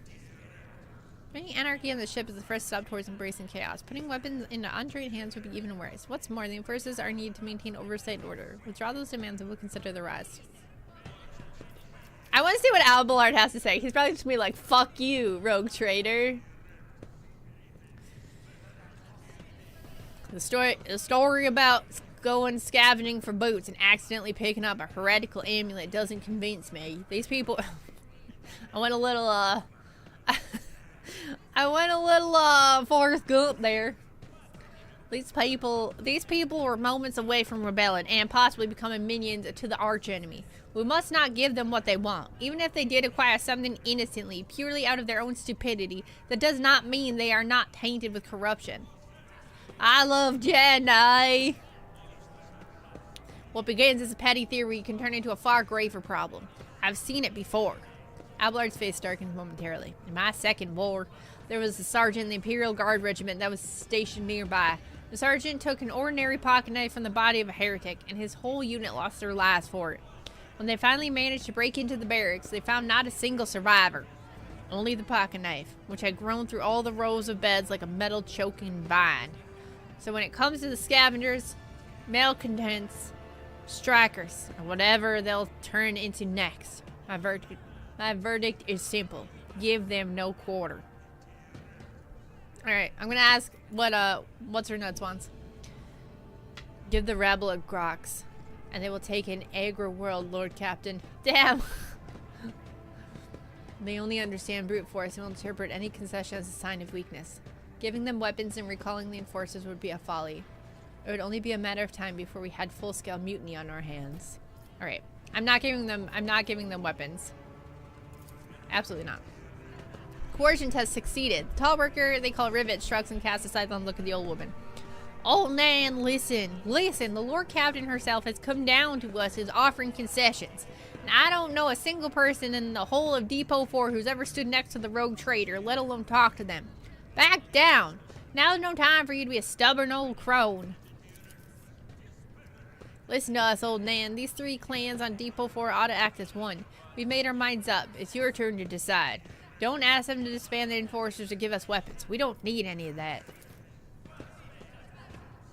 Bringing anarchy on the ship is the first step towards embracing chaos. Putting weapons into untrained hands would be even worse. What's more, the enforcers are needed to maintain oversight and order. Withdraw those demands and we'll consider the rest. I want to see what Abelard has to say. He's probably just gonna be like, fuck you, rogue traitor. The story about going scavenging for boots and accidentally picking up a heretical amulet doesn't convince me. These people... I went a little, Forrest Gump there. These people were moments away from rebelling and possibly becoming minions to the archenemy. We must not give them what they want. Even if they did acquire something innocently, purely out of their own stupidity, that does not mean they are not tainted with corruption. I love Jedi. What begins as a petty theory can turn into a far graver problem. I've seen it before. Abelard's face darkened momentarily. In my second war, there was a sergeant in the Imperial Guard regiment that was stationed nearby. The sergeant took an ordinary pocket knife from the body of a heretic, and his whole unit lost their lives for it. When they finally managed to break into the barracks, they found not a single survivor. Only the pocket knife, which had grown through all the rows of beds like a metal choking vine. So when it comes to the scavengers, malcontents, strikers, or whatever they'll turn into next, my verdict is simple. Give them no quarter. Alright, I'm gonna ask what's her nuts wants. Give the rabble a grox, and they will take an aggro world, Lord Captain. Damn! They only understand brute force and will interpret any concession as a sign of weakness. Giving them weapons and recalling the enforcers would be a folly. It would only be a matter of time before we had full-scale mutiny on our hands. Alright. I'm not giving them weapons. Absolutely not. Coercion has succeeded. The tall worker they call Rivet shrugs and casts a sidelong look at the old woman. Old Nan, listen. Listen, the Lord Captain herself has come down to us as offering concessions. And I don't know a single person in the whole of Depot 4 who's ever stood next to the rogue trader, let alone talk to them. Back down. Now's no time for you to be a stubborn old crone. Listen to us, old Nan. These three clans on Depot 4 ought to act as one. We've made our minds up. It's your turn to decide. Don't ask them to disband the enforcers or give us weapons. We don't need any of that.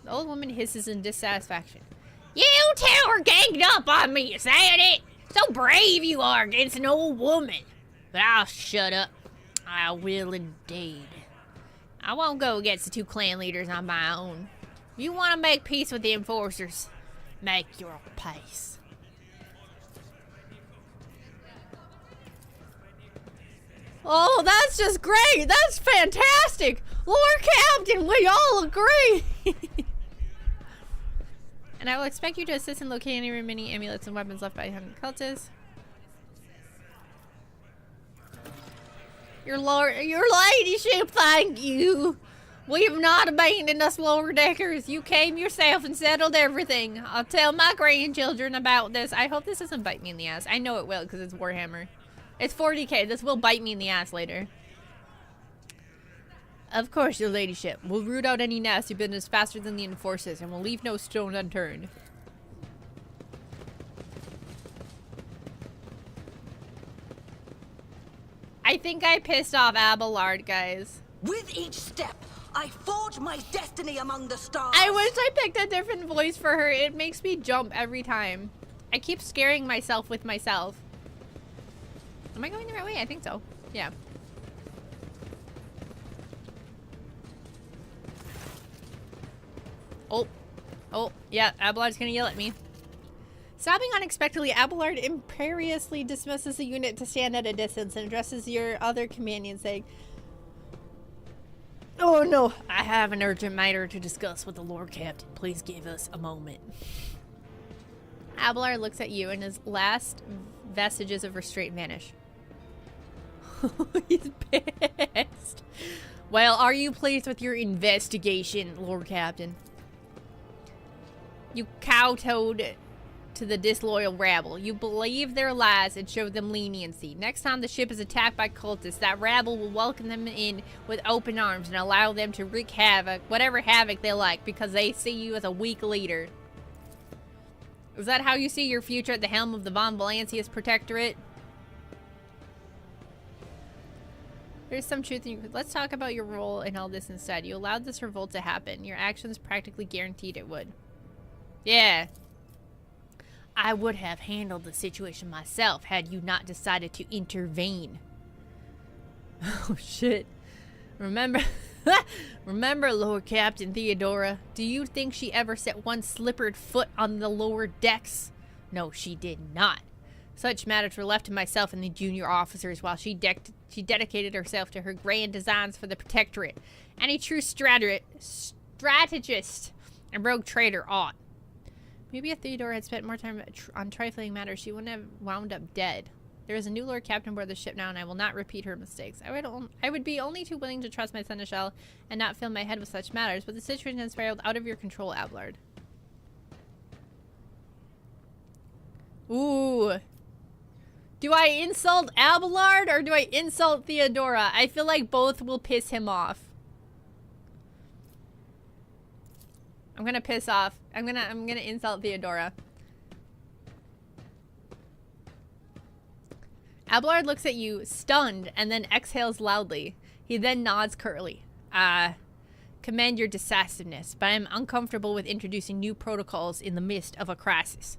The old woman hisses in dissatisfaction. You two are ganged up on me, is that it? So brave you are against an old woman. But I'll shut up. I will indeed. I won't go against the two clan leaders on my own. If you want to make peace with the enforcers, make your peace. Oh, that's just great. That's fantastic. Lord Captain, we all agree. And I will expect you to assist in locating any remaining amulets and weapons left by hunted cultists. Your ladyship, thank you. We have not abandoned us lower deckers. You came yourself and settled everything. I'll tell my grandchildren about this. I hope this doesn't bite me in the ass. I know it will because it's Warhammer. It's 40k. This will bite me in the ass later. Of course, your ladyship. We'll root out any nasty business faster than the enforcers, and we'll leave no stone unturned. I think I pissed off Abelard, guys. With each step, I forge my destiny among the stars. I wish I picked a different voice for her. It makes me jump every time. I keep scaring myself with myself. Am I going the right way? I think so. Yeah. Oh. Oh, yeah. Abelard's gonna yell at me. Stopping unexpectedly, Abelard imperiously dismisses the unit to stand at a distance and addresses your other companion, saying, "Oh no, I have an urgent matter to discuss with the Lord Captain. Please give us a moment." Abelard looks at you and his last vestiges of restraint vanish. He's pissed. Well, are you pleased with your investigation, Lord Captain? You kowtowed to the disloyal rabble. You believe their lies and show them leniency. Next time the ship is attacked by cultists, that rabble will welcome them in with open arms and allow them to wreak havoc, whatever havoc they like, because they see you as a weak leader. Is that how you see your future at the helm of the Von Valancius Protectorate? There's some truth in you. Let's talk about your role in all this instead. You allowed this revolt to happen. Your actions practically guaranteed it would. Yeah. I would have handled the situation myself had you not decided to intervene. Oh, shit. Remember... Remember, Lord Captain Theodora? Do you think she ever set one slippered foot on the lower decks? No, she did not. Such matters were left to myself and the junior officers while she dedicated herself to her grand designs for the Protectorate. Any true strategist and rogue trader ought. Maybe if Theodora had spent more time on trifling matters, she wouldn't have wound up dead. There is a new Lord Captain aboard the ship now, and I will not repeat her mistakes. I would be only too willing to trust my seneschal and not fill my head with such matters, but the situation has spiraled out of your control, Abelard. Ooh. Do I insult Abelard or do I insult Theodora? I feel like both will piss him off. I'm gonna piss off. I'm gonna insult Theodora. Abelard looks at you, stunned, and then exhales loudly. He then nods curtly. Commend your decisiveness, but I'm uncomfortable with introducing new protocols in the midst of a crisis.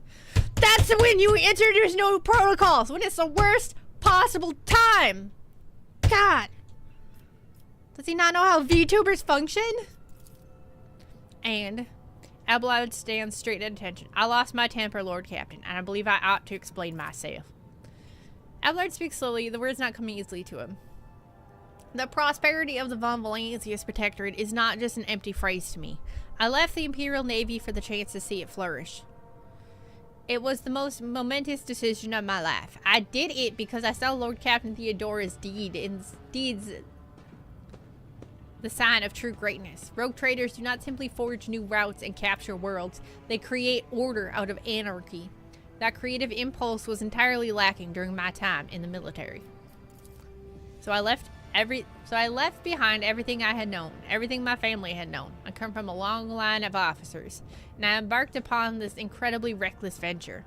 That's when you introduce new protocols! When it's the worst possible time! God! Does he not know how VTubers function? And Abelard stands straight at attention. I lost my temper, Lord Captain, and I believe I ought to explain myself. Abelard speaks slowly, the words not coming easily to him. The prosperity of the Von Valancius Protectorate is not just an empty phrase to me. I left the Imperial Navy for the chance to see it flourish. It was the most momentous decision of my life. I did it because I saw Lord Captain Theodora's deeds the sign of true greatness. Rogue traders do not simply forge new routes and capture worlds. They create order out of anarchy. That creative impulse was entirely lacking during my time in the military. So I left behind everything I had known, everything my family had known. I come from a long line of officers, and I embarked upon this incredibly reckless venture.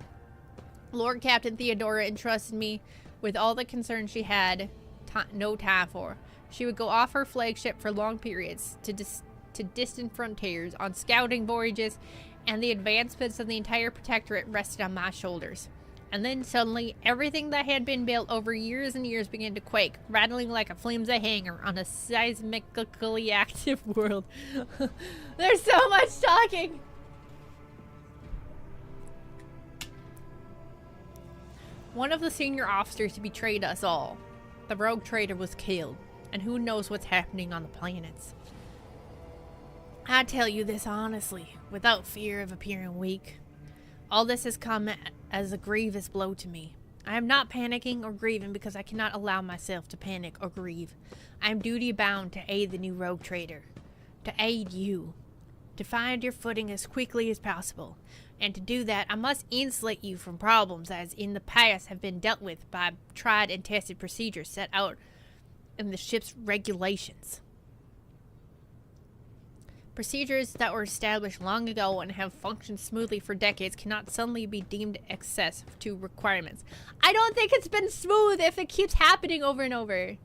Lord Captain Theodora entrusted me with all the concerns she had no time for. She would go off her flagship for long periods to distant frontiers on scouting voyages, and the advancements of the entire Protectorate rested on my shoulders. And then suddenly, everything that had been built over years and years began to quake, rattling like a flimsy hanger on a seismically active world. There's so much talking! One of the senior officers betrayed us all. The rogue trader was killed, and who knows what's happening on the planets. I tell you this honestly, without fear of appearing weak. All this has come as a grievous blow to me. I am not panicking or grieving because I cannot allow myself to panic or grieve. I am duty bound to aid the new rogue trader. To aid you. To find your footing as quickly as possible. And to do that, I must insulate you from problems as in the past have been dealt with by tried and tested procedures set out in the ship's regulations. Procedures that were established long ago and have functioned smoothly for decades cannot suddenly be deemed excess to requirements. I don't think it's been smooth if it keeps happening over and over.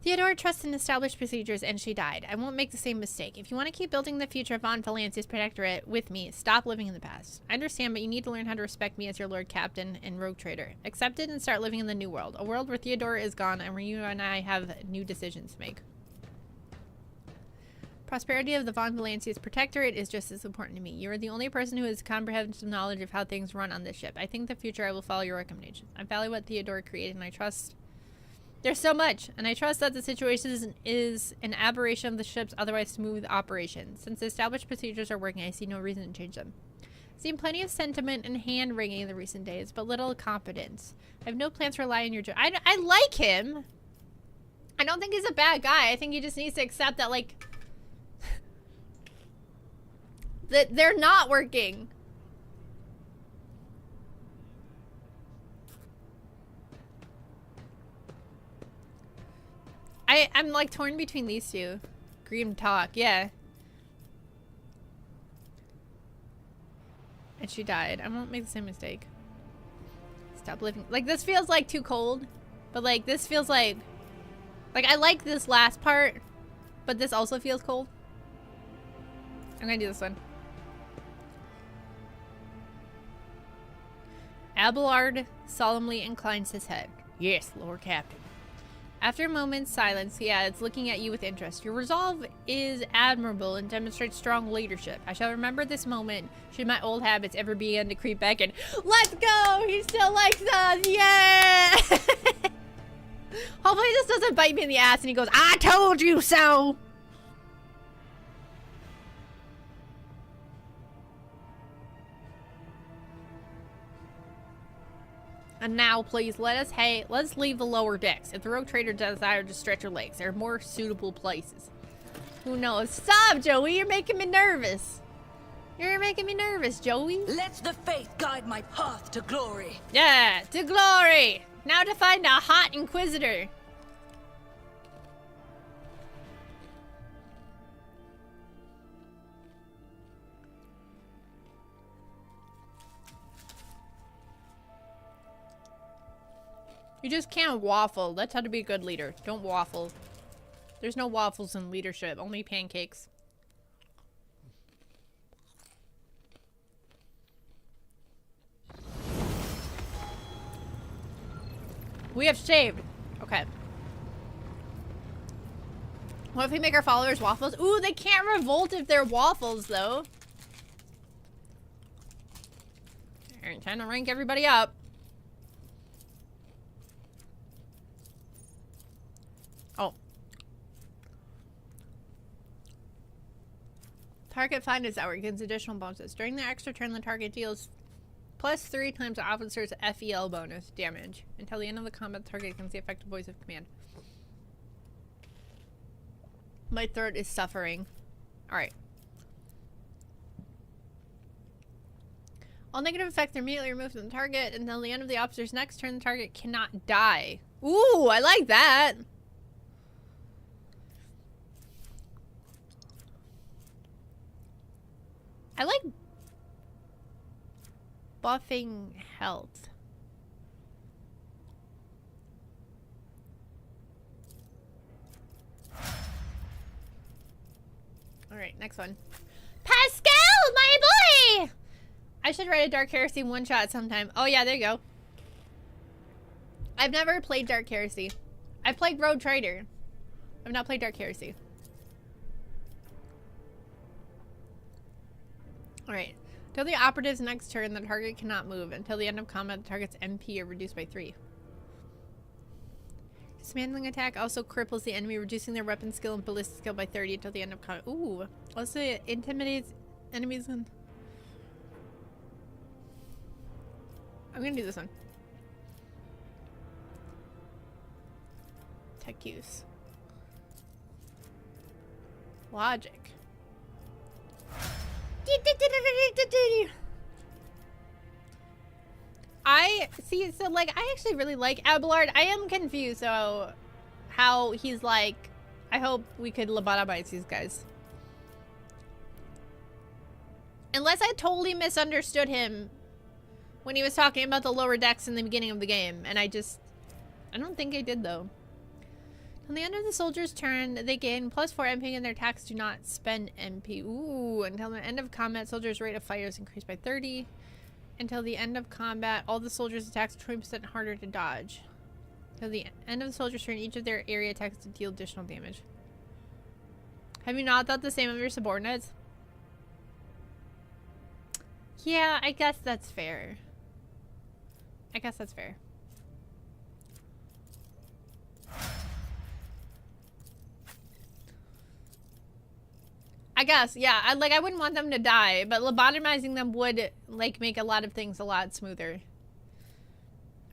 Theodora trusts in established procedures and she died. I won't make the same mistake. If you want to keep building the future of Von Valancia's protectorate with me, stop living in the past. I understand, but you need to learn how to respect me as your Lord Captain and Rogue Trader. Accept it and start living in the new world. A world where Theodora is gone and where you and I have new decisions to make. Prosperity of the Von Valancia's protectorate is just as important to me. You are the only person who has comprehensive knowledge of how things run on this ship. I think in the future I will follow your recommendations. I value what Theodora created and I trust... There's so much, and I trust that the situation is an aberration of the ship's otherwise smooth operation. Since the established procedures are working, I see no reason to change them. I've seen plenty of sentiment and hand-wringing in the recent days, but little confidence. I have no plans to rely on your... I like him! I don't think he's a bad guy. I think he just needs to accept that, like... that they're not working. I'm like torn between these two. Grim talk, yeah. And she died. I won't make the same mistake. Stop living. Like, this feels like too cold. But like, this feels like I like this last part, but this also feels cold. I'm gonna do this one. Abelard solemnly inclines his head. Yes, Lord Captain. After a moment's silence, yeah, it's looking at you with interest. Your resolve is admirable and demonstrates strong leadership. I shall remember this moment should my old habits ever begin to creep back in. Let's go! He still likes us! Yeah! Hopefully this doesn't bite me in the ass and he goes, I told you so! And now, please, let's leave the lower decks. If the Rogue Trader desires to stretch her legs, there are more suitable places. Who knows? Stop, Joey! You're making me nervous. You're making me nervous, Joey. Let the faith guide my path to glory. Yeah, to glory! Now to find a hot Inquisitor. You just can't waffle. That's how to be a good leader. Don't waffle. There's no waffles in leadership, only pancakes. We have saved. Okay. What if we make our followers waffles? Ooh, they can't revolt if they're waffles, though. Alright, time to rank everybody up. Oh. Target find is hour gains additional bonuses. During the extra turn, the target deals +3 times the officer's FEL bonus damage. Until the end of the combat, the target gains the effective voice of command. My throat is suffering. Alright. All negative effects are immediately removed from the target. Until the end of the officer's next turn, the target cannot die. Ooh, I like that! I like buffing health. Alright, next one. Pascal, my boy! I should write a Dark Heresy one-shot sometime. Oh yeah, there you go. I've never played Dark Heresy. I've played Rogue Trader. I've not played Dark Heresy. Alright. Until the operative's next turn, the target cannot move. Until the end of combat, the target's MP are reduced by 3. Dismantling attack also cripples the enemy, reducing their weapon skill and ballistic skill by 30 until the end of combat. Ooh. Also intimidates enemies and... I'm gonna do this one. Tech use. Logic. I see, so like I actually really like Abelard. I am confused so how he's like, I hope we could lobotomize these guys. Unless I totally misunderstood him when he was talking about the lower decks in the beginning of the game, and I don't think I did though. On the end of the soldier's turn, they gain +4 MP and their attacks do not spend MP. Ooh, until the end of combat, soldiers' rate of fire is increased by 30. Until the end of combat, all the soldiers' attacks are 20% harder to dodge. Until the end of the soldier's turn, each of their area attacks to deal additional damage. Have you not thought the same of your subordinates? Yeah, I guess that's fair. I guess that's fair. I guess, yeah. I wouldn't want them to die, but lobotomizing them would, like, make a lot of things a lot smoother.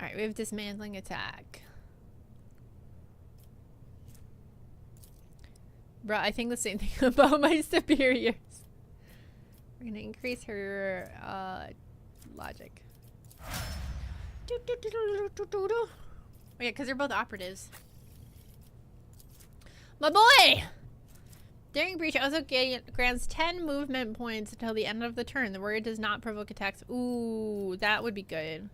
Alright, we have dismantling attack. Bro, I think the same thing about my superiors. We're gonna increase her, logic. Oh yeah, because they're both operatives. My boy! Daring Breach also grants 10 movement points until the end of the turn. The warrior does not provoke attacks. Ooh, that would be good.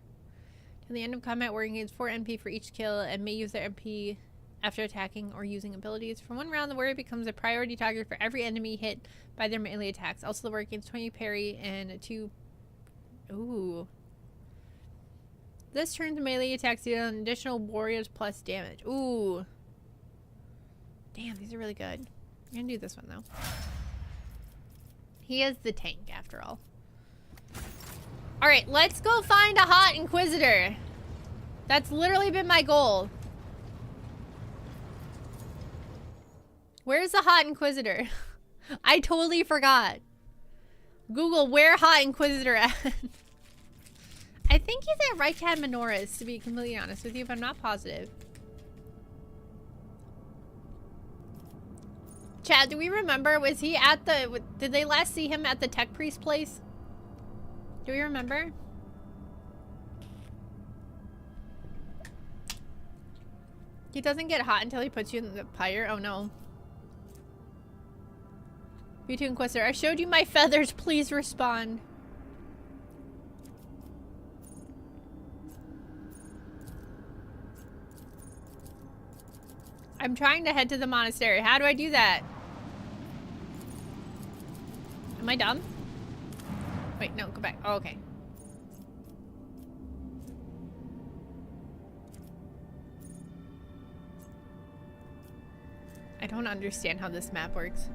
Till the end of combat, warrior gains 4 MP for each kill and may use their MP after attacking or using abilities. For 1 round, the warrior becomes a priority target for every enemy hit by their melee attacks. Also, the warrior gains 20 parry and 2... Ooh. This turn's melee attacks deal an additional warriors plus damage. Ooh. Damn, these are really good. I'm gonna do this one, though. He is the tank, after all. Alright, let's go find a hot Inquisitor. That's literally been my goal. Where's the hot Inquisitor? I totally forgot. Google, where hot Inquisitor at? I think he's at Rycad Minoris, to be completely honest with you, but I'm not positive. Chad, do we remember? Was he at the... Did they last see him at the Tech Priest place? Do we remember? He doesn't get hot until he puts you in the pyre. Oh no. You too, Inquisitor. I showed you my feathers. Please respond. I'm trying to head to the monastery. How do I do that? Am I dumb? Wait, no, go back. Oh, okay. I don't understand how this map works.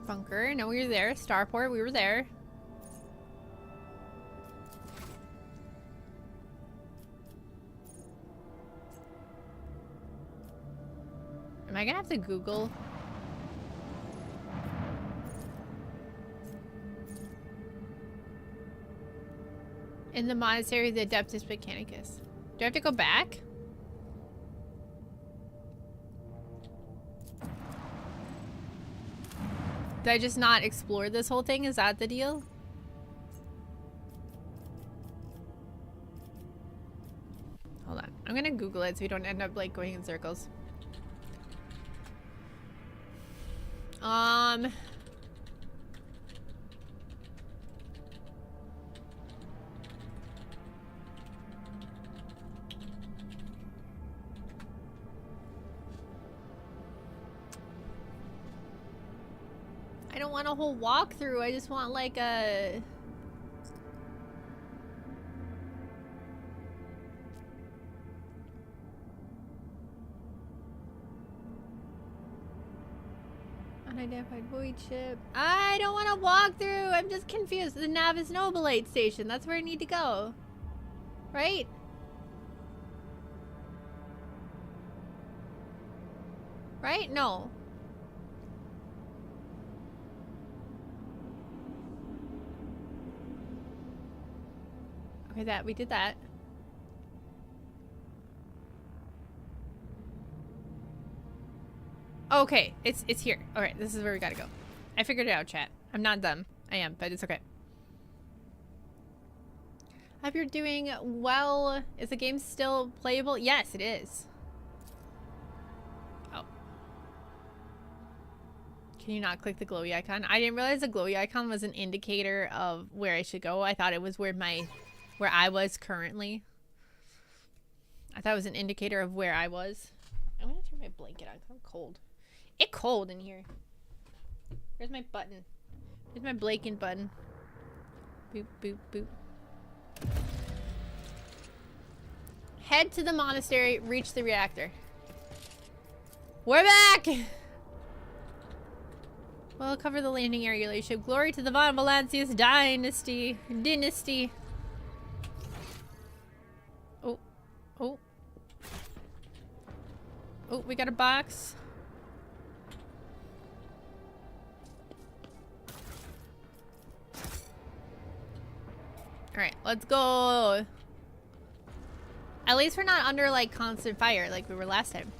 Bunker, no, we were there. Starport, we were there. Am I gonna have to Google? In the monastery, the Adeptus Mechanicus. Do I have to go back? Did I just not explore this whole thing? Is that the deal? Hold on. I'm gonna Google it so we don't end up like going in circles. I don't want a whole walkthrough. I just want like a... Unidentified void ship. I don't want to walk through. I'm just confused. The Navis Nobilate station. That's where I need to go. Right? Right? No. Okay, we did that. Okay, it's here. Alright, this is where we gotta go. I figured it out, chat. I'm not dumb. I am, but it's okay. Hope you're doing well. Is the game still playable? Yes, it is. Oh. Can you not click the glowy icon? I didn't realize the glowy icon was an indicator of where I should go. I thought it was where I was currently. I thought it was an indicator of where I was. Oh. Put my blanket on 'cause I'm cold. It's cold in here. Where's my button? Where's my blanket button? Boop, boop, boop. Head to the monastery, reach the reactor. We're back! Well, cover the landing area. You show glory to the Von Valancius dynasty. Oh. Oh. Oh, we got a box. Alright, let's go. At least we're not under, like, constant fire like we were last time.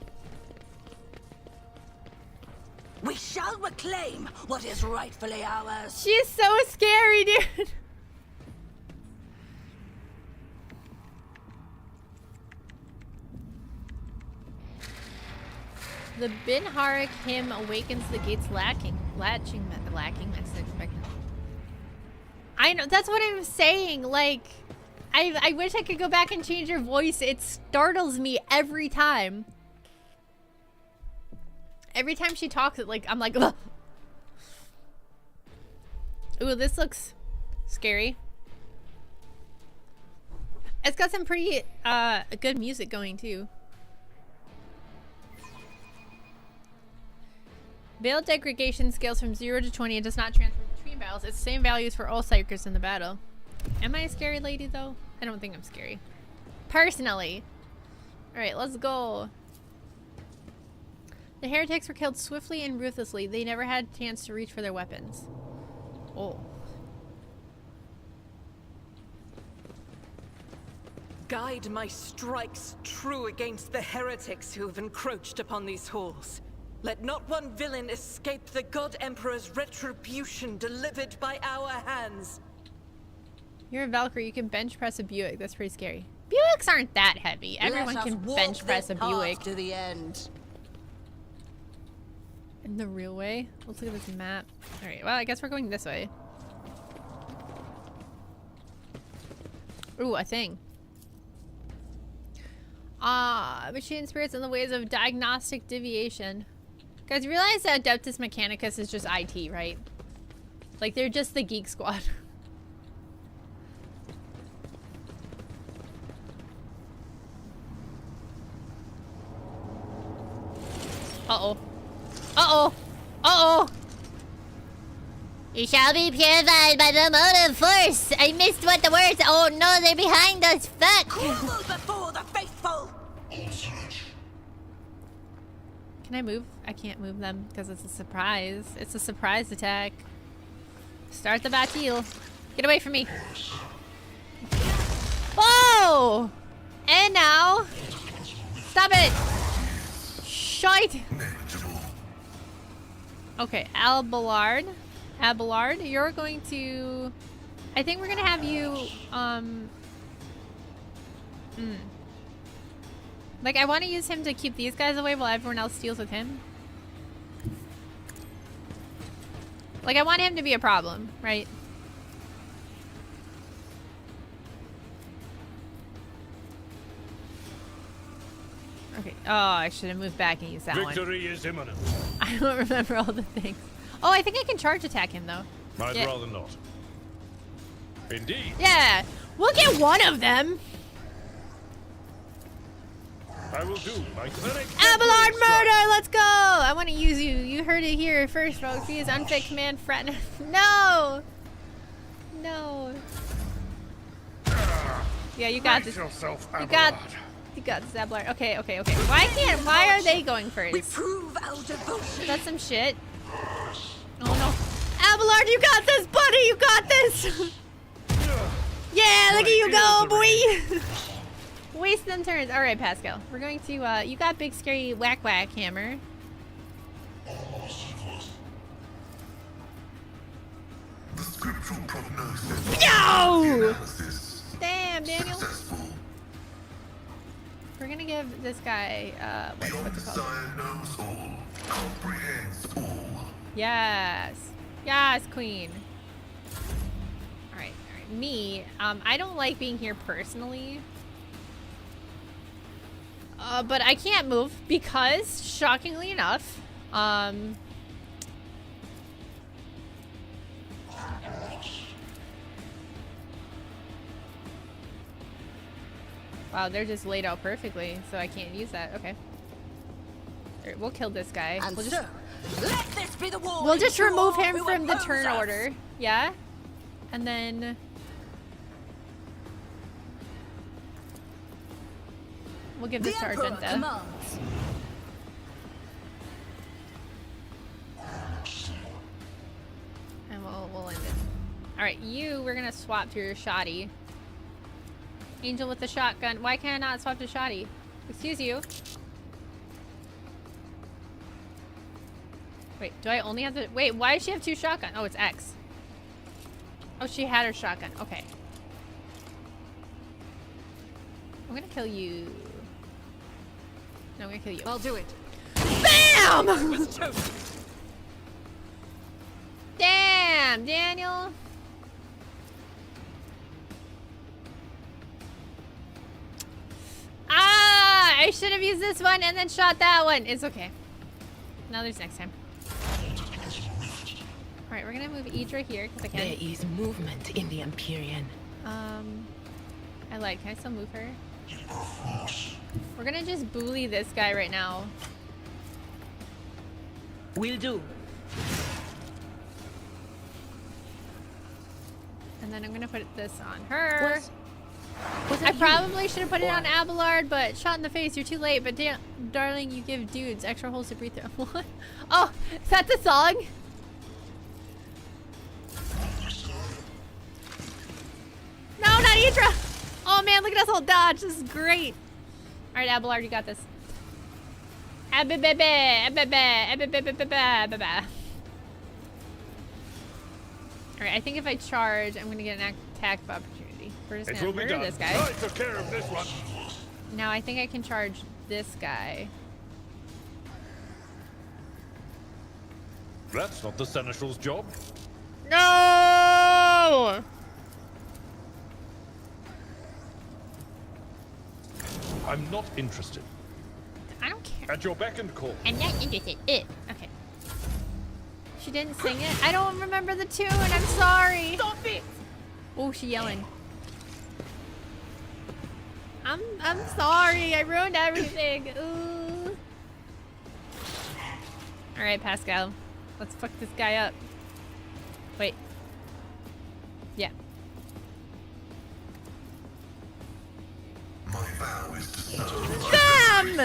We shall reclaim what is rightfully ours. She's so scary, dude. The Bin Harik hymn awakens the gate's latching message. I know, that's what I'm saying. Like, I wish I could go back and change her voice. It startles me every time. Every time she talks, like, I'm like, ugh. Ooh, this looks scary. It's got some pretty good music going too. Veil degradation scales from 0 to 20 and does not transfer between battles. It's the same values for all psychers in the battle. Am I a scary lady though? I don't think I'm scary. Personally. Alright, let's go. The heretics were killed swiftly and ruthlessly. They never had a chance to reach for their weapons. Oh. Guide my strikes true against the heretics who have encroached upon these halls. Let not one villain escape the God Emperor's retribution delivered by our hands. You're a Valkyrie. You can bench press a Buick. That's pretty scary. Buicks aren't that heavy. Everyone can bench press a Buick. To the end. In the real way? Let's look at this map. Alright, well, I guess we're going this way. Ooh, a thing. Machine spirits in the ways of diagnostic deviation. Guys, you realize that Adeptus Mechanicus is just IT, right? Like, they're just the geek squad. Uh-oh. Uh-oh. Uh-oh. You shall be purified by the motive force. I missed what the words. Oh no, they're behind us. Fuck. Crumble before the faithful. Can I move? I can't move them because it's a surprise. It's a surprise attack. Start the battle. Get away from me. Whoa! And now. Stop it. Shite. Okay, Abelard, you're going to... I think we're gonna have you, Like, I want to use him to keep these guys away while everyone else deals with him. Like, I want him to be a problem, right? Okay. Oh, I should have moved back and used that one. Victory is imminent. I don't remember all the things. Oh, I think I can charge attack him, though. I'd Yeah. rather not. Indeed. Yeah. We'll get one of them. I will do my clinic. Abelard murder! Let's go! I want to use you. You heard it here first, folks. He is unfit command threat. No! No. Yeah, you got this. You got this, Abelard. Okay. Why are they going We first? prove our devotion. That's some shit. Oh no. Abelard, you got this, buddy! You got this! Yeah, look at you go, boy! Waste them turns. Alright, Pascal. We're going to, you got big scary whack hammer. The scriptural prognosis. No! Damn, Daniel. We're gonna give this guy, what's it called? Desire knows all, comprehends all. Yes. Yes, queen. Alright. Me, I don't like being here personally. But I can't move because, shockingly enough, wow, they're just laid out perfectly, so I can't use that. Okay. Alright, we'll kill this guy. And We'll so, let this be the war. we'll just remove him from the turn order. Yeah? And then... we'll give this to Emperor Argenta. commands. And we'll end it. Alright, we're gonna swap to your shoddy. Angel with the shotgun. Why can I not swap to shoddy? Excuse you. Wait, do I only have to... wait, why does she have 2 shotguns? Oh, it's X. Oh, she had her shotgun. Okay. I'm gonna kill you. No, I'm gonna kill you. I'll do it. BAM! Damn, Daniel. Ah, I should have used this one and then shot that one. It's okay. Now there's next time. All right, we're gonna move Idra here because I can. There is movement in the Empyrean. I lied. Can I still move her? We're gonna just bully this guy right now. Will do. And then I'm gonna put this on her. Was I it you? probably should have put it on Abelard, but shot in the face. You're too late. But darling, you give dudes extra holes to breathe through. What? Oh, is that the song? No, not Idra. Oh man, look at us all dodge. This is great. All right, Abelard, you got this. All right, I think if I charge, I'm gonna get an attack of opportunity. We're just It gonna will be murder done. this guy. I took care of this one. Now I think I can charge this guy. That's not the Seneschal's job. No! I'm not interested. I don't care. At your beck and call. I'm not interested. Okay. She didn't sing it. I don't remember the tune. I'm sorry. Stop it. Oh, she yelling. I'm sorry. I ruined everything. Ooh. All right, Pascal. Let's fuck this guy up. Wait. Yeah. My vow is to serve. Bam!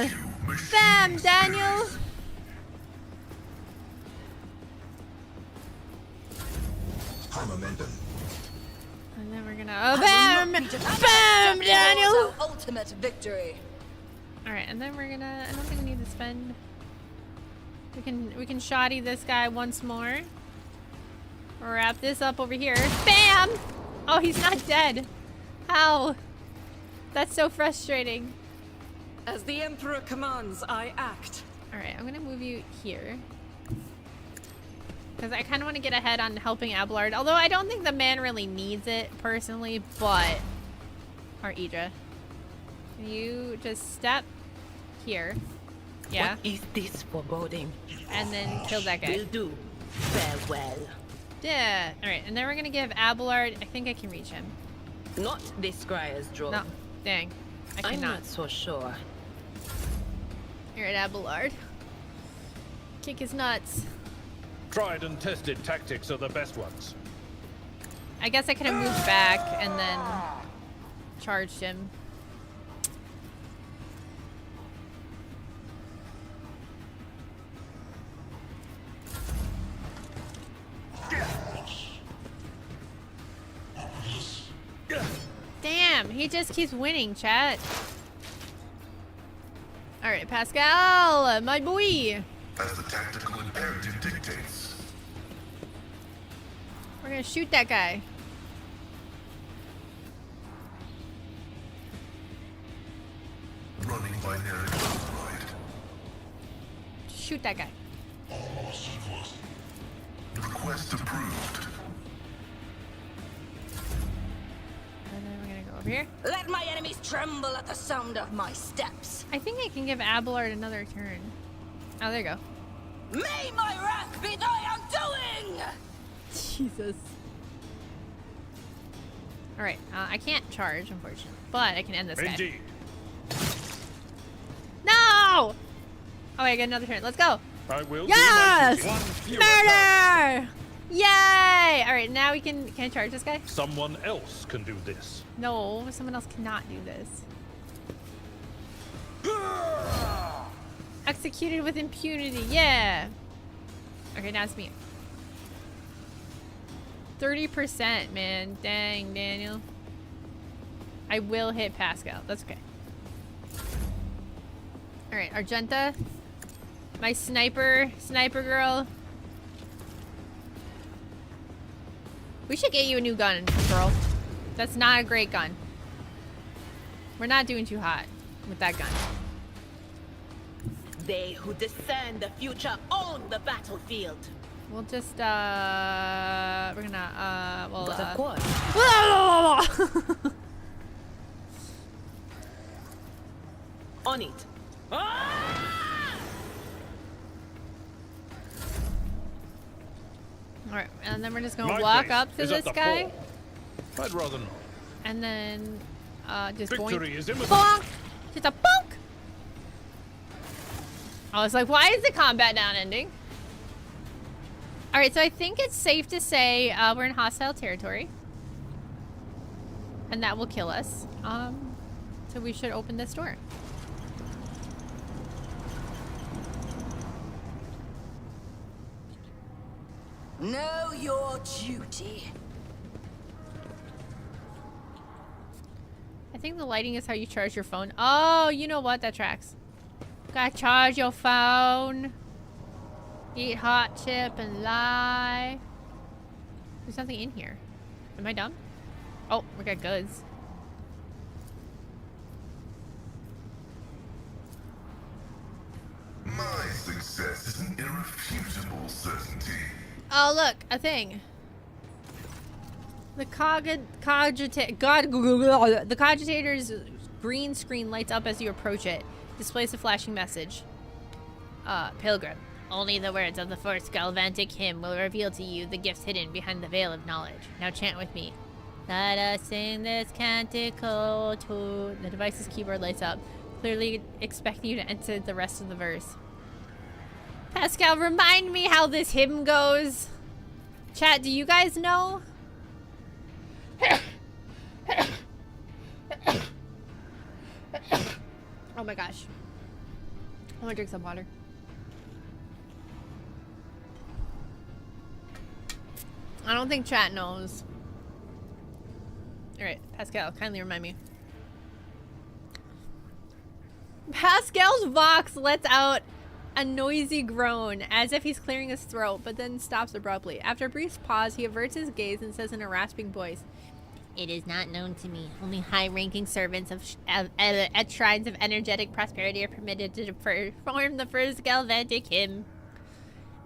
Bam, Daniel. Momentum. And then we're gonna. Oh, bam! Bam, Daniel! Our ultimate victory. Alright, and then we're gonna. I don't think we need to spend. We can shoddy this guy once more. Wrap this up over here. Bam! Oh, he's not dead. How? That's so frustrating. As the Emperor commands, I act. Alright, I'm gonna move you here. Because I kind of want to get ahead on helping Abelard. Although I don't think the man really needs it, personally, but... Or Idra. Can you just step here? Yeah. What is this foreboding? And then kill that guy. Will do. Farewell. Yeah. Alright, and then we're gonna give Abelard... I think I can reach him. Not this Scryer's drone. No. Dang. I I'm cannot. not so sure. Alright, Abelard. Kick his nuts. Tried and tested tactics are the best ones. I guess I could have moved back and then charged him. Damn, he just keeps winning, chat. Alright, Pascal, my boy. As the tactical imperative dictates. We're gonna shoot that guy. Running binary override. Shoot that guy. Request approved. And then we're gonna go over here. Let my enemies tremble at the sound of my steps. I think I can give Abelard another turn. Oh, there you go. May my wrath be thy undoing! Jesus. Alright, I can't charge, unfortunately. But I can end this guy. Indeed. No! Oh, I get another turn. Let's go. I will Yes! do my duty. One fewer task. Murder! Yay! Alright, now we can I charge this guy? Someone else can do this. No, someone else cannot do this. Executed with impunity. Yeah. Okay, now it's me. 30%, man. Dang, Daniel. I will hit Pascal. That's okay. Alright, Argenta. My sniper girl. We should get you a new gun, girl. That's not a great gun. We're not doing too hot with that gun. They who discern the future own the battlefield. We'll just, we're gonna, well, But of course. On it. Alright, and then we're just gonna My walk place up to is this at the guy. fore. I'd rather not. And then, just Victory boink. is imminent. Bonk! Just a bonk! I was like, why is the combat not ending? Alright, so I think it's safe to say we're in hostile territory. And that will kill us. So we should open this door. Know your duty. I think the lighting is how you charge your phone. Oh, you know what? That tracks. Gotta charge your phone. Eat hot chip and lie. There's something in here. Am I dumb? Oh, we got goods. My success is an irrefutable certainty. Oh, look, a thing. The the cogitator's green screen lights up as you approach it. Displays a flashing message. Pilgrim, only the words of the first galvantic hymn will reveal to you the gifts hidden behind the veil of knowledge. Now chant with me. Let us sing this canticle to... The device's keyboard lights up, clearly expecting you to enter the rest of the verse. Pascal, remind me how this hymn goes. Chat, do you guys know? Oh my gosh. I want to drink some water. I don't think chat knows. Alright, Pascal, kindly remind me. Pascal's Vox lets out a noisy groan, as if he's clearing his throat, but then stops abruptly. After a brief pause, he averts his gaze and says in a rasping voice, "It is not known to me. Only high-ranking servants at shrines of energetic prosperity are permitted to perform the first galvantic hymn."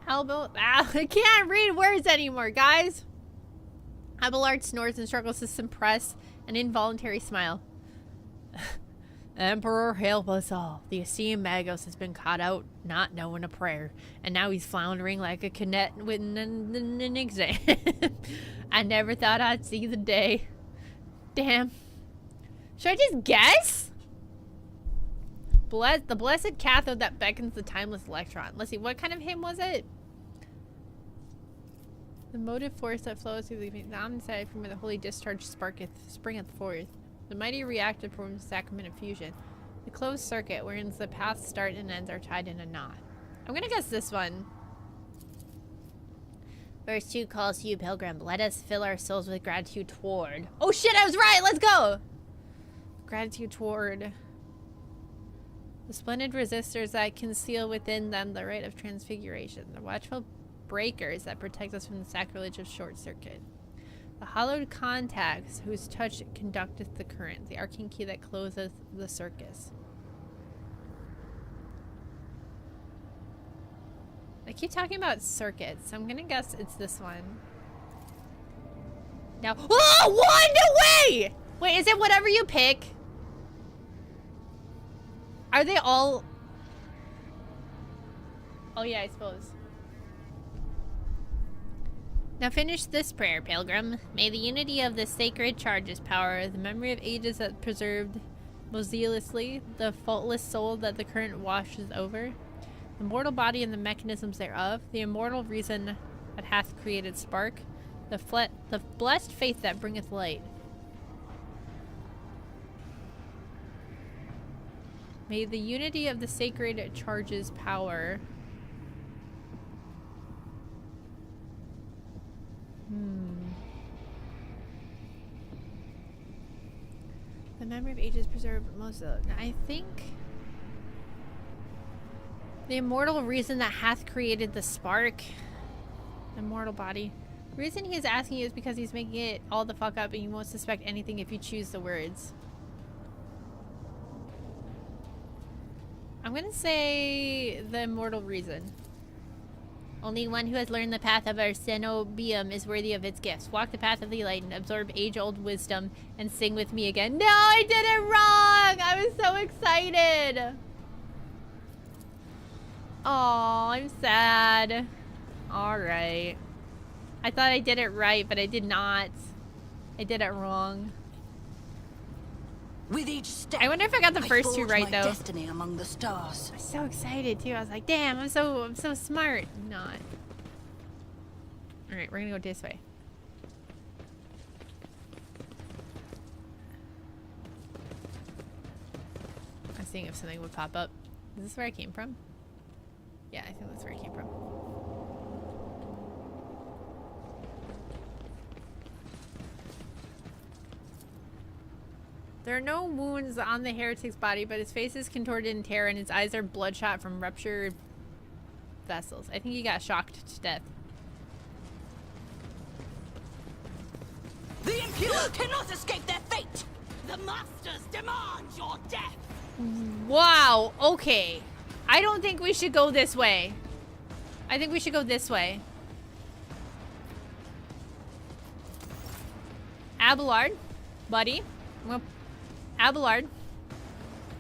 How about... I can't read words anymore, guys! Abelard snorts and struggles to suppress an involuntary smile. Emperor, help us all. The esteemed Magos has been caught out, not knowing a prayer, and now he's floundering like a cadet with an exam. I never thought I'd see the day. Damn. Should I just guess? The blessed cathode that beckons the timeless electron. Let's see, what kind of hymn was it? The motive force that flows through the inside from where the holy discharge springeth forth. The mighty reactor performs the sacrament of fusion. The closed circuit wherein the paths start and ends are tied in a knot. I'm gonna guess this one. Verse 2 calls to you, Pilgrim. Let us fill our souls with gratitude toward... Oh shit, I was right! Let's go! Gratitude toward... the splendid resistors that conceal within them the rite of transfiguration. The watchful breakers that protect us from the sacrilege of short circuit. The hallowed contacts whose touch conducteth the current. The arcane key that closeth the circus. I keep talking about circuits, so I'm gonna guess it's this one. Now, oh, one away! Wait, is it whatever you pick? Are they all... Oh yeah, I suppose. Now finish this prayer, pilgrim. May the unity of the sacred charges power, the memory of ages that preserved most zealously, the faultless soul that the current washes over, the mortal body and the mechanisms thereof, the immortal reason that hath created spark, the blessed faith that bringeth light. May the unity of the sacred charges power. The memory of ages preserved most of them. I think the immortal reason that hath created the spark. Immortal body. The reason he is asking you is because he's making it all the fuck up and you won't suspect anything if you choose the words. I'm gonna say the immortal reason. Only one who has learned the path of our cenobium is worthy of its gifts. Walk the path of the light and absorb age-old wisdom and sing with me again. No, I did it wrong! I was so excited! Oh, I'm sad. Alright. I thought I did it right, but I did not. I did it wrong. With each step, I wonder if I got the first two right, though. Destiny among the stars. I was so excited too. I was like, "Damn, I'm so smart." Not. All right, we're gonna go this way. I'm seeing if something would pop up. Is this where I came from? Yeah, I think that's where I came from. There are no wounds on the heretic's body, but his face is contorted in terror and his eyes are bloodshot from ruptured vessels. I think he got shocked to death. The impure cannot escape their fate! The masters demand your death! Wow, okay. I don't think we should go this way. I think we should go this way. Abelard, buddy. I'm gonna Abelard.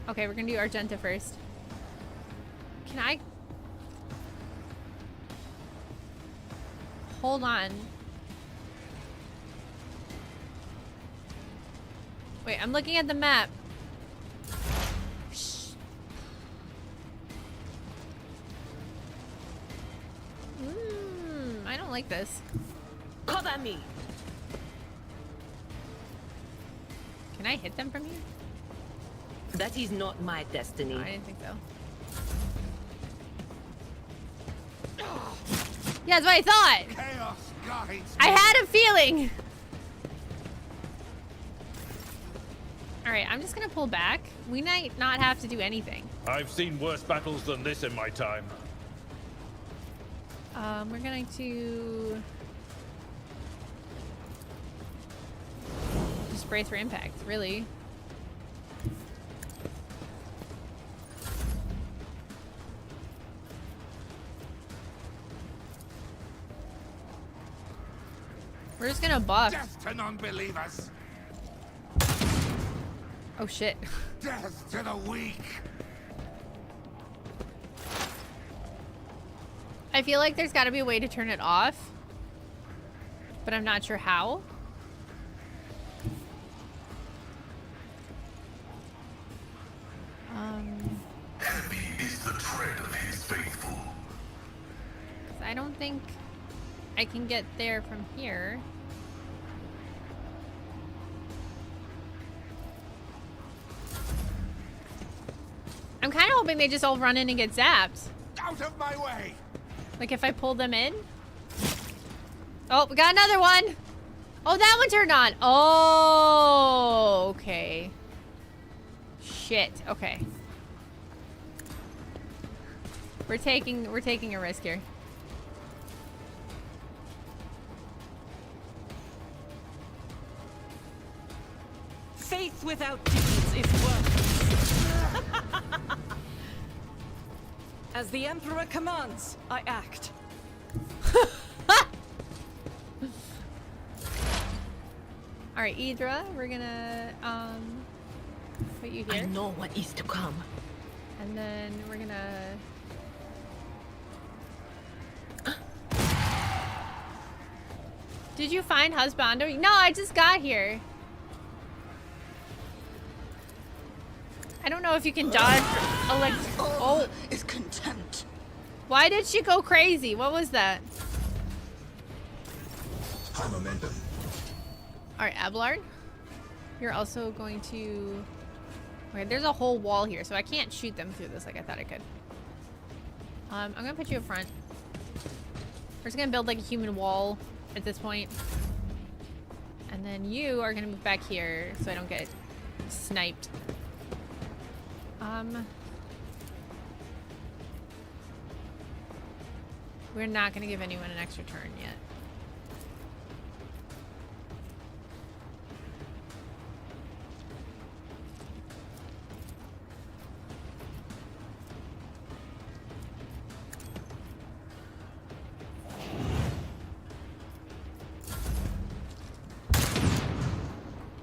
Okay, we're gonna do Argenta first. Can I? Hold on. Wait, I'm looking at the map. Shh. I don't like this. Cover me. Can I hit them from here? That is not my destiny. No, I didn't think so. Yeah, that's what I thought. Chaos guides I had a feeling. All right, I'm just gonna pull back. We might not have to do anything. I've seen worse battles than this in my time. We're going to just brace for impact, really. We're just gonna buff. death to non-believers, Oh shit. death to the weak. I feel like there's gotta be a way to turn it off, but I'm not sure how. Heavy is the tread of his faithful. 'Cause I don't think I can get there from here. I'm kind of hoping they just all run in and get zapped. Out of my way! Like if I pull them in. Oh, we got another one. Oh, that one turned on. Oh, okay. Shit. Okay. We're taking a risk here. Faith without deeds is worthless. As the Emperor commands, I act. All right, Idra, we're gonna put you I here, know what is to come. and then we're gonna. Did you find husbando? No, I just got here. I don't know if you can dodge All is contempt. Why did she go crazy? What was that? High momentum. Alright, Abelard. You're also going to... Okay, there's a whole wall here, so I can't shoot them through this like I thought I could. I'm gonna put you up front. We're just gonna build like a human wall at this point. And then you are gonna move back here so I don't get sniped. We're not gonna give anyone an extra turn yet.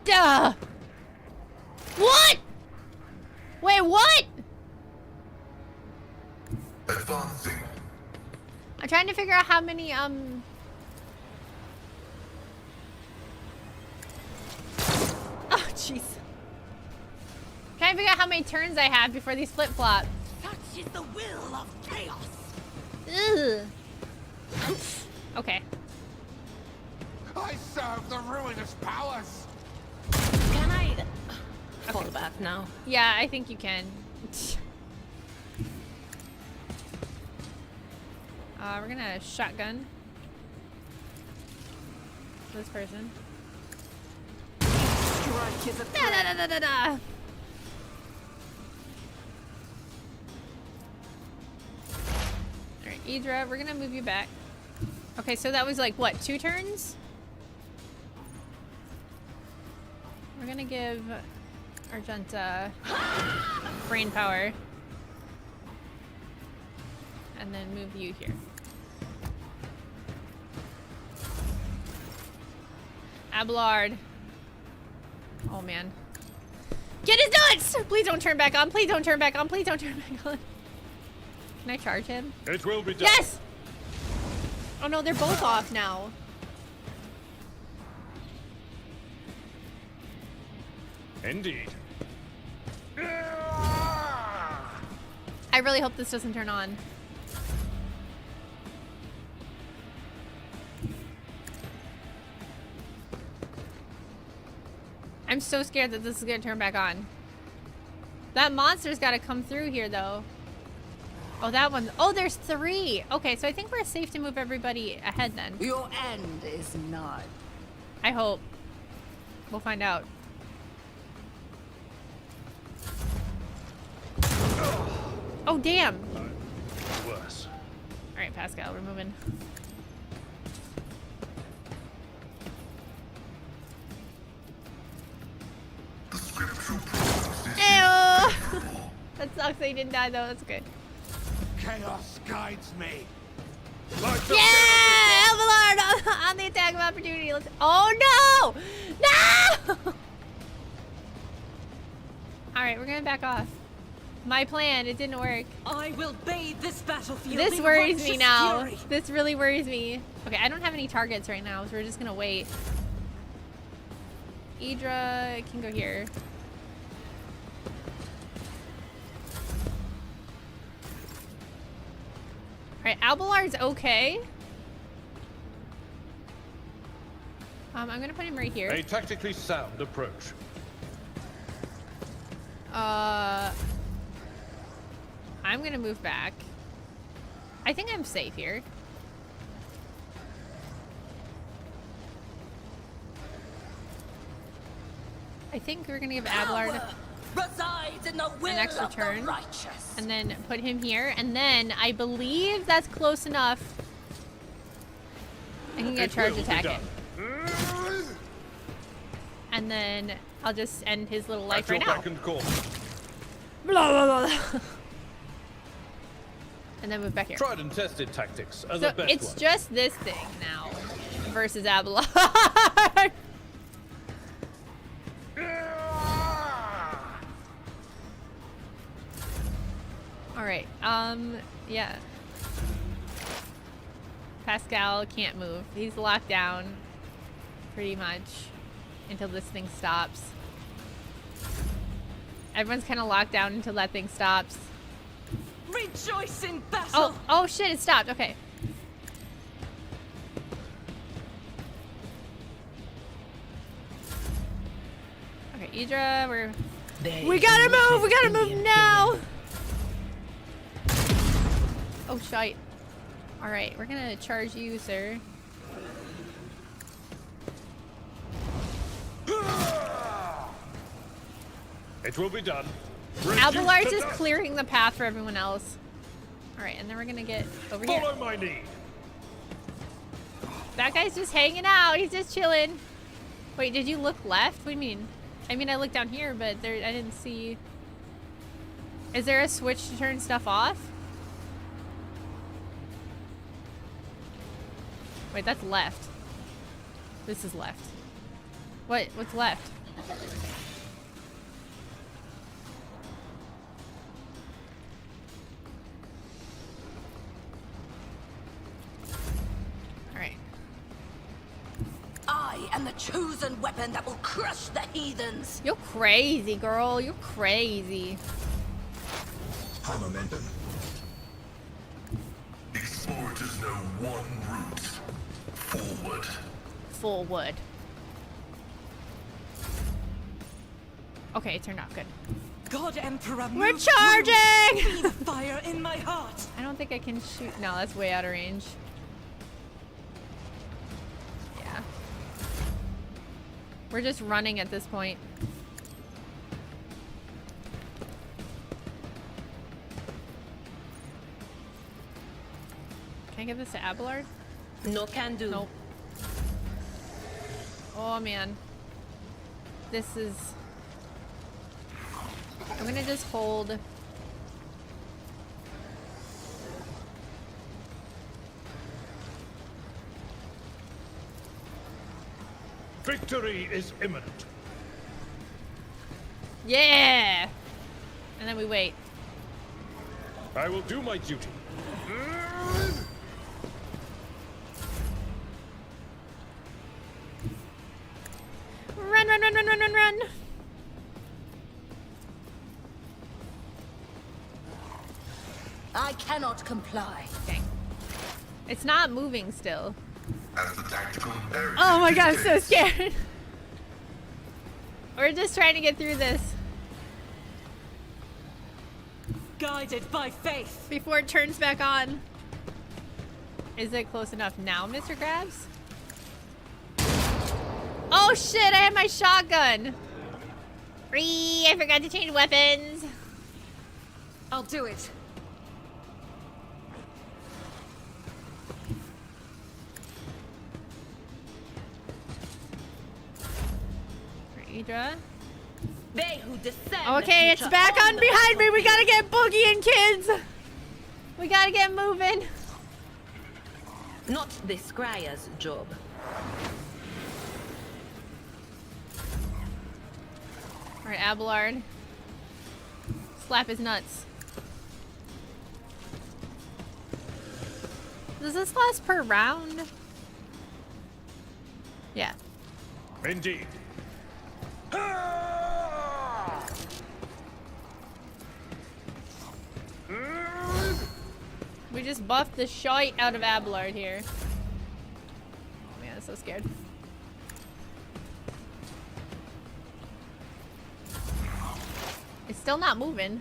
Duh! What? Wait, what? Advancing. I'm trying to figure out how many, Oh, jeez. Trying to figure out how many turns I have before these flip-flop. Such is the will of chaos. Ugh. Okay. I serve the ruinous powers. Can I fall back now? Yeah, I think you can. We're gonna shotgun this person. Strike is a Da, da, da, da, da, da. Alright, Idra, we're gonna move you back. Okay, so that was like, what, 2 turns? We're gonna give Argenta brain power. And then move you here. Abelard. Oh man. Get his nuts! Please don't turn back on. Please don't turn back on. Please don't turn back on. Can I charge him? It will be done. Yes! Oh no, they're both off now. Indeed. I really hope this doesn't turn on. I'm so scared that this is gonna turn back on. That monster's gotta come through here though. Oh, that one. Oh, there's 3. Okay, so I think we're safe to move everybody ahead then. Your end is nigh. I hope. We'll find out. Oh, damn. Worse. All right, Pascal, we're moving. The scriptural process is Ew. That sucks that he didn't die though. That's good. chaos guides me. Yeah, Abelard on the attack of opportunity. Let's. Oh no! No! All right, we're gonna back off. My plan, it didn't work. I will bathe this battlefield. This in worries me righteous now. fury. This really worries me. Okay, I don't have any targets right now, so we're just gonna wait. Idra can go here. Alright, Abelard's okay. I'm gonna put him right here. A tactically sound approach. I'm gonna move back. I think I'm safe here. I think we're gonna give Abelard Power resides in the will an extra of turn, the righteous. and then put him here, and then I believe that's close enough. I can get It charge will be attacking, done. and then I'll just end his little life At your right now. beck and call. Blah, blah, blah. And then move back here. Tried and tested tactics are So the best it's ones. just this thing now versus Abelard. Alright, yeah. Pascal can't move. He's locked down pretty much until this thing stops. Everyone's kind of locked down until that thing stops. Rejoice in battle! Oh shit, it stopped. Okay. Okay, Idra, we gotta move! We gotta move now! Oh, shite. Alright, we're gonna charge you, sir. It will be done. Abelard's just clearing the path for everyone else. Alright, and then we're gonna get over here. Follow my lead. That guy's just hanging out. He's just chilling. Wait, did you look left? What do you mean? I mean, I looked down here, but there I didn't see. Is there a switch to turn stuff off? Wait, that's left. This is left. What's left? Alright. I am the chosen weapon that will crush the heathens. You're crazy, girl. You're crazy. High momentum. Explorers know one route. Forward. Forward. Okay, it turned off. Good. God Emperor, We're move charging! through. Be the fire in my heart. I don't think I can shoot. No, that's way out of range. Yeah. We're just running at this point. Can I give this to Abelard? No can do. Nope. Oh man. This is... I'm gonna just hold... Victory is imminent. Yeah! And then we wait. I will do my duty. Run, run, run, run, run, run, run! I cannot comply. Dang. It's not moving still. As the tactical imperative Oh my god, I'm so dictates. scared. We're just trying to get through this Guided by faith. before it turns back on. Is it close enough now, Mr. Krabs? Oh shit, I had my shotgun. I forgot to change weapons. I'll do it. Idra. They who descend. Okay, it's back on behind me. We gotta get boogieing, kids. We gotta get moving. Not the scryer's job. Alright, Abelard. Slap his nuts. Does this last per round? Yeah. Indeed. We just buffed the shite out of Abelard here. Oh man, I'm so scared. It's still not moving.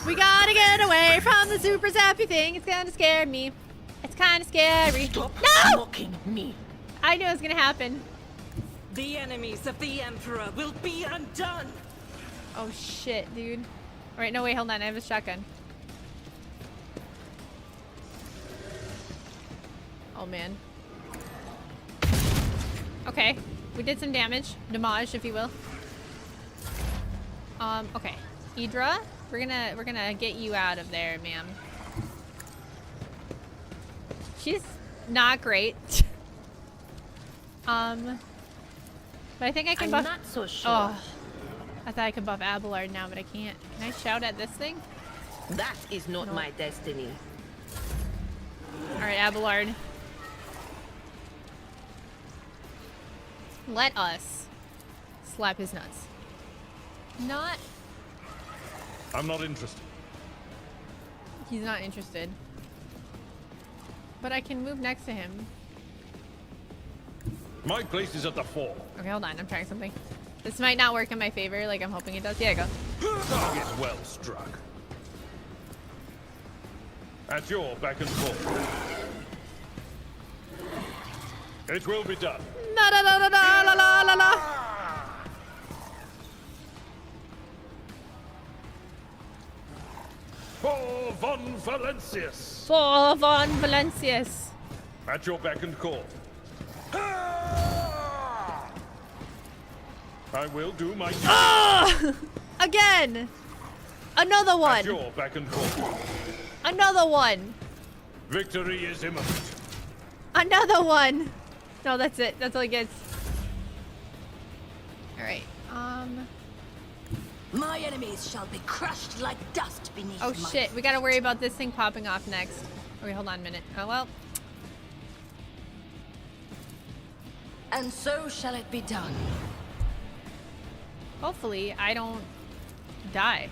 We gotta get away from the super zappy thing. It's gonna scare me. It's kinda scary. Stop No! mocking me. I knew it was gonna happen. The enemies of the Emperor will be undone. Oh shit, dude. Alright, no wait, hold on. I have a shotgun. Oh man. Okay. We did some damage. Damage, if you will. Okay. Idra, we're gonna get you out of there, ma'am. She's not great. But I think I can I'm buff. not so sure. Oh. I thought I could buff Abelard now, but I can't. Can I shout at this thing? That is not my destiny. Alright, Abelard. Let us slap his nuts. Not. I'm not interested. He's not interested. But I can move next to him. My place is at the fore. Okay, hold on. I'm trying something. This might not work in my favor like I'm hoping it does. Yeah, go. Target well struck. At your back and forth. It will be done. La la la la la la la la la. For von Valencius. For von Valencius. At your beck and call. I will do my Ah! Again. Another At one. your beck and call. Another one. Victory is imminent. Another one. No, that's it. That's all he gets. All right. My enemies shall be crushed like dust beneath Oh my shit. We gotta worry about this thing popping off next. Okay, hold on a minute. Oh well. And so shall it be done. Hopefully, I don't die.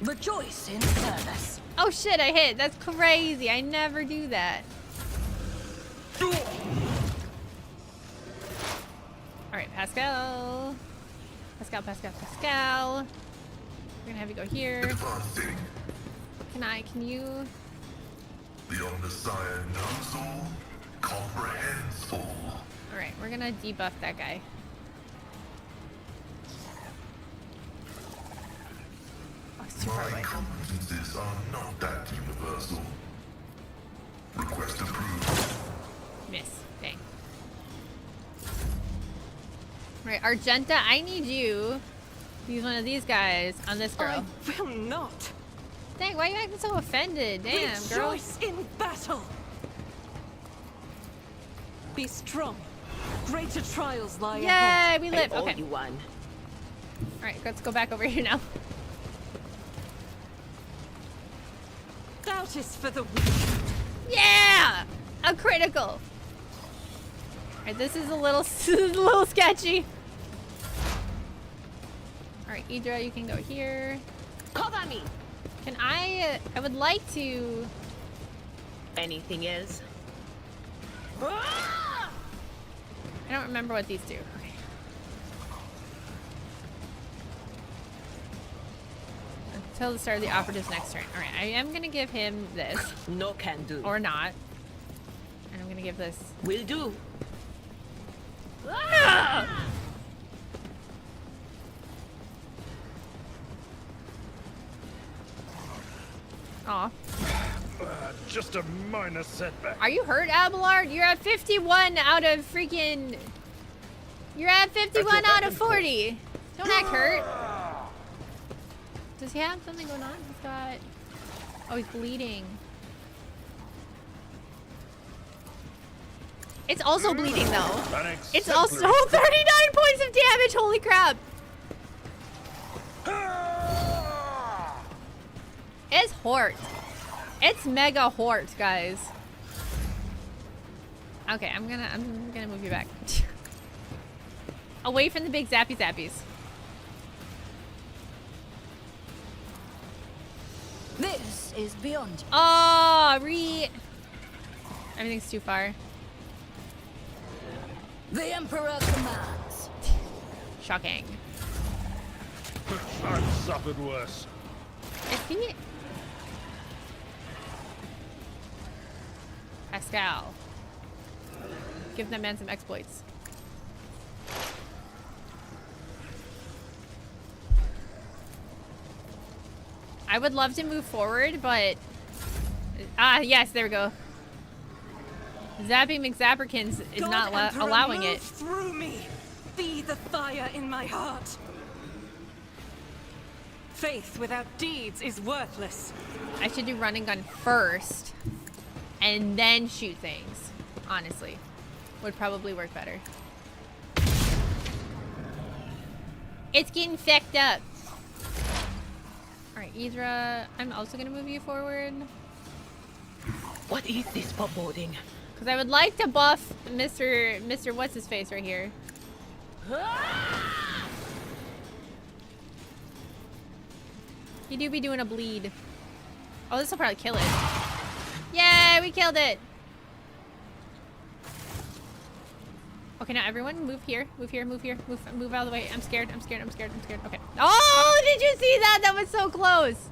Rejoice in service. Oh shit! I hit. That's crazy. I never do that. All right, Pascal. Pascal, Pascal, Pascal. We're gonna have you go here. Advancing. Can you? The Omnissiah knows all, comprehends all. All right, we're gonna debuff that guy. Oh, it's too far My away. competences are not that universal. Request approved. Miss. Dang. All right, Argenta, I need you to use one of these guys on this girl. I will not. Dang, why are you acting so offended? Damn, girl. Rejoice in battle. Be strong. Greater trials lie ahead. Yay, we live. I owe Okay. you one. All right, let's go back over here now. Doubt is for the weak. Yeah! A critical. Alright, this is a little sketchy. Alright, Idra, you can go here. Cover me. Can I would like to... Anything else? I don't remember what these do. Okay. Until the start of the operative's next turn. Alright, I am gonna give him this. No can do. Or not. And I'm gonna give this... Will do. Ah! Aw. Just a minor setback. Are you hurt, Abelard? You're at 51 out of freaking... You're at 51 out of 40. Don't act hurt. Does he have something going on? He's got... Oh, he's bleeding. It's also bleeding, though. It's also 39 points of damage. Holy crap. It's hort. It's mega hort, guys. Okay, I'm gonna move you back. Away from the big zappy zappies. This is beyond. Oh, everything's too far. The Emperor commands. Shocking. I've suffered worse. Is he... Pascal. Give that man some exploits. I would love to move forward, but... Ah, yes, there we go. Zappy McZapperkins is God, not Emperor, allowing move it. through me. Be the fire in my heart. Faith without deeds is worthless. I should do run and gun first, and then shoot things. Honestly, would probably work better. It's getting fecked up. Alright, Idra, I'm also gonna move you forward. What is this foreboding? Because I would like to buff Mr. What's-his-face right here. You do be doing a bleed. Oh, this will probably kill it. Yay, we killed it! Okay, now everyone move here, move here, move here, move out of the way. I'm scared, I'm scared, I'm scared, I'm scared. Okay. Oh, did you see that? That was so close.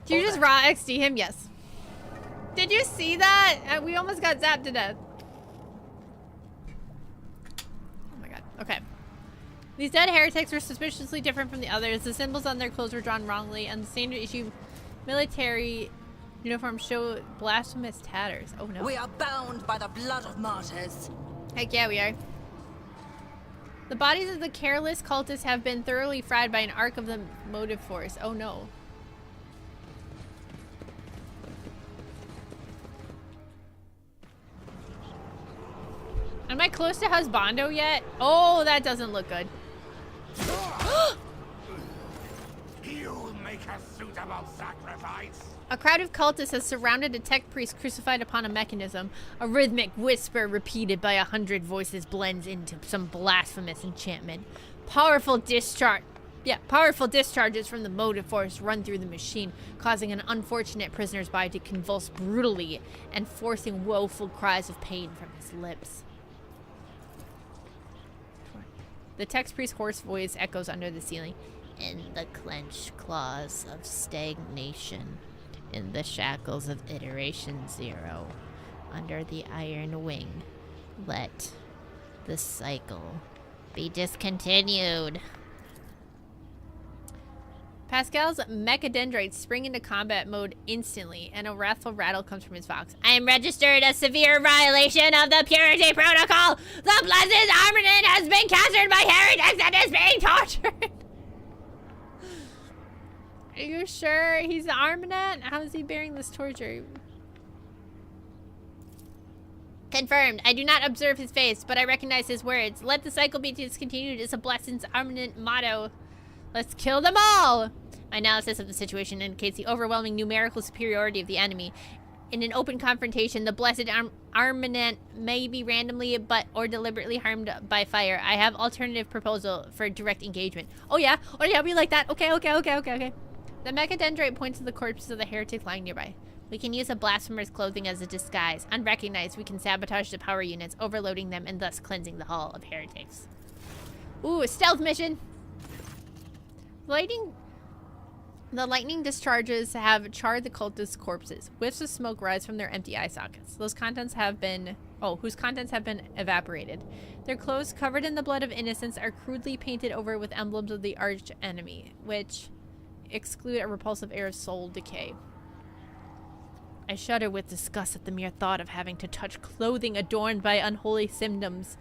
Did you just raw XD him? Yes. Did you see that? We almost got zapped to death. Oh my god. Okay. These dead heretics were suspiciously different from the others. The symbols on their clothes were drawn wrongly, and the standard issue military uniforms show blasphemous tatters. Oh no. We are bound by the blood of martyrs. Heck yeah, we are. The bodies of the careless cultists have been thoroughly fried by an arc of the motive force. Oh no. Am I close to husbando yet? Oh, that doesn't look good. You'll make a suitable sacrifice. A crowd of cultists has surrounded a tech priest crucified upon a mechanism. A rhythmic whisper repeated by 100 voices blends into some blasphemous enchantment. Powerful discharges from the motive force run through the machine, causing an unfortunate prisoner's body to convulse brutally and forcing woeful cries of pain from his lips. The tech priest's hoarse voice echoes under the ceiling. In the clenched claws of stagnation, in the shackles of iteration 0, under the iron wing, let the cycle be discontinued. Pascal's mechadendrites spring into combat mode instantly, and a wrathful rattle comes from his vox. I am registered a severe violation of the purity protocol. The blessed armament has been captured by heretics and is being tortured. Are you sure he's the armament? How is he bearing this torture? Confirmed. I do not observe his face, but I recognize his words. Let the cycle be discontinued is a blessed armament motto. Let's kill them all! My analysis of the situation indicates the overwhelming numerical superiority of the enemy. In an open confrontation, the blessed armament may be randomly or deliberately harmed by fire. I have alternative proposal for direct engagement. Oh yeah, we like that. Okay. The mechadendrite points to the corpses of the heretics lying nearby. We can use a blasphemer's clothing as a disguise. Unrecognized, we can sabotage the power units, overloading them and thus cleansing the hall of heretics. Ooh, a stealth mission! The lightning discharges have charred the cultists' corpses. Whiffs of smoke rise from their empty eye sockets. Whose contents have been evaporated. Their clothes, covered in the blood of innocents, are crudely painted over with emblems of the arch enemy, which exclude a repulsive air of soul decay. I shudder with disgust at the mere thought of having to touch clothing adorned by unholy symbols,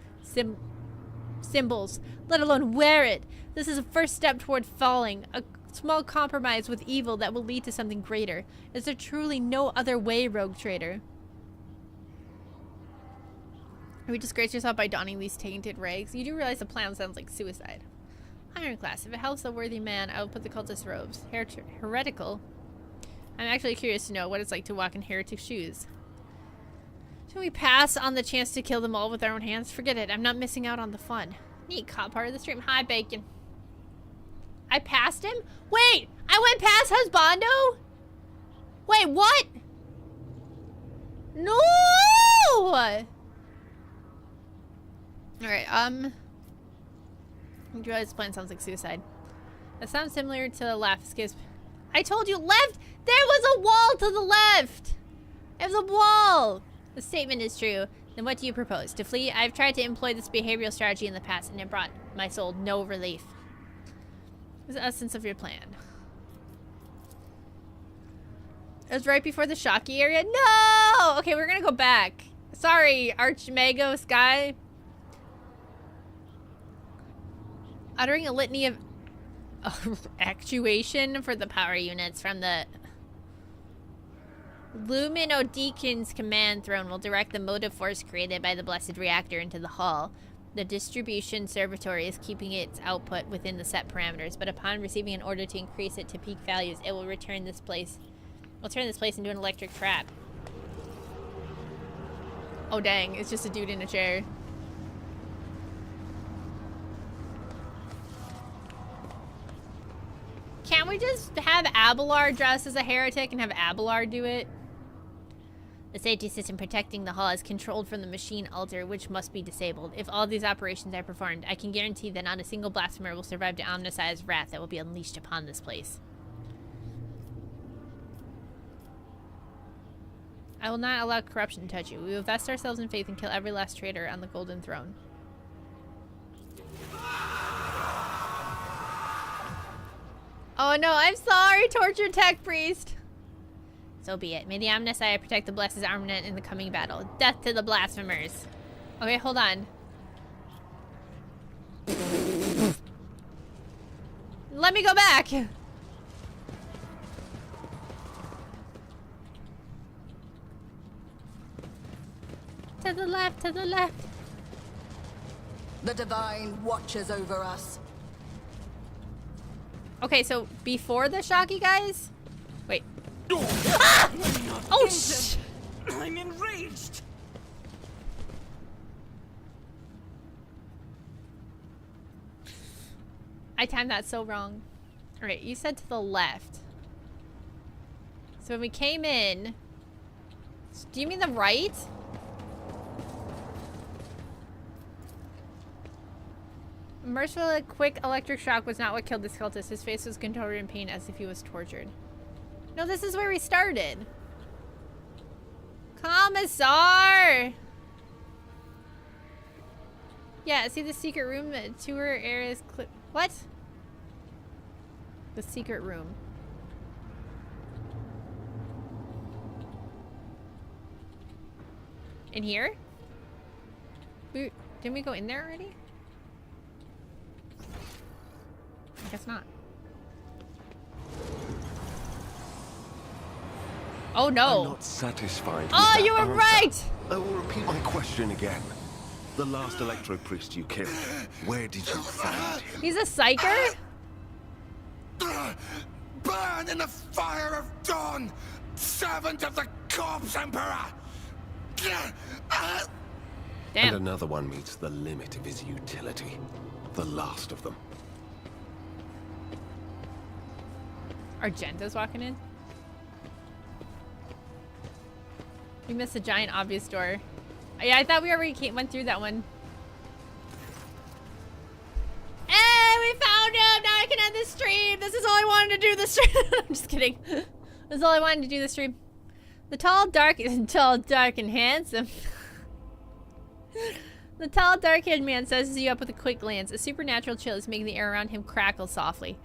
let alone wear it. This is a first step toward falling, a small compromise with evil that will lead to something greater. Is there truly no other way, rogue trader? Have you disgraced yourself by donning these tainted rags? You do realize the plan sounds like suicide. Iron class. If it helps a worthy man, I will put the cultist robes. Heretical? I'm actually curious to know what it's like to walk in heretic shoes. Should we pass on the chance to kill them all with our own hands? Forget it. I'm not missing out on the fun. Neat caught part of the stream. Hi, Bacon. I passed him? Wait! I went past husbando? Wait, what? No! Alright, I realize this plan sounds like suicide. That sounds similar to the laugh escapes. I told you, left! There was a wall to the left! It was a wall! The statement is true. Then what do you propose? To flee? I've tried to employ this behavioral strategy in the past, and it brought my soul no relief. What's the essence of your plan? It was right before the Shocky area? No! Okay, we're gonna go back. Sorry, Archmagos guy. Uttering a litany of actuation for the power units from the Luminodeacon's command throne will direct the motive force created by the blessed reactor into the hall. The distribution servatory is keeping its output within the set parameters, but upon receiving an order to increase it to peak values, it will turn this place into an electric trap. Oh dang, it's just a dude in a chair. Can't we just have Abelard dress as a heretic and have Abelard do it? The safety system protecting the hall is controlled from the machine altar, which must be disabled. If all these operations are performed, I can guarantee that not a single blasphemer will survive to Omnissiah's wrath that will be unleashed upon this place. I will not allow corruption to touch you. We will vest ourselves in faith and kill every last traitor on the golden throne. Oh no, I'm sorry, tortured tech priest. So be it. May the Omnissiah protect the Blessed armament in the coming battle. Death to the blasphemers. Okay, hold on. Let me go back. To the left, to the left. The Divine watches over us. Okay, so before the Shocky guys? Wait. Ah! Oh, shh! I'm enraged. I timed that so wrong. Alright, you said to the left. So when we came in... Do you mean the right? Mercifully quick electric shock was not what killed this cultist. His face was contorted in pain as if he was tortured. No, this is where we started. Commissar! Yeah, see the secret room? The tour areas. What? The secret room. In here? Didn't we go in there already? I guess not. Oh no. I'm not satisfied with Oh, that you were answer. right! I will repeat my question again. The last electro priest you killed, where did you find him? He's a psyker? Burn in the fire of dawn, servant of the corpse emperor. And Damn. another one meets the limit of his utility. The last of them. Argenta's walking in. We missed a giant obvious door. Yeah, I thought we already went through that one. Hey, we found him! Now I can end this stream! This is all I wanted to do this stream. I'm just kidding. This is all I wanted to do this stream. The tall, dark, and handsome. The tall, dark-haired man sizes you up with a quick glance. A supernatural chill is making the air around him crackle softly.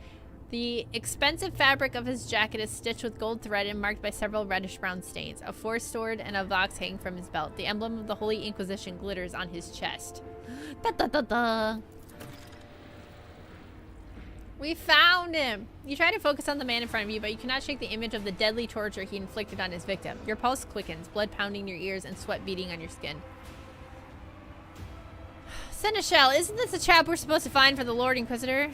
The expensive fabric of his jacket is stitched with gold thread and marked by several reddish-brown stains. A force sword and a vox hang from his belt. The emblem of the Holy Inquisition glitters on his chest. Da da da da. We found him! You try to focus on the man in front of you, but you cannot shake the image of the deadly torture he inflicted on his victim. Your pulse quickens, blood pounding in your ears and sweat beating on your skin. Seneschal, isn't this the chap we're supposed to find for the Lord Inquisitor?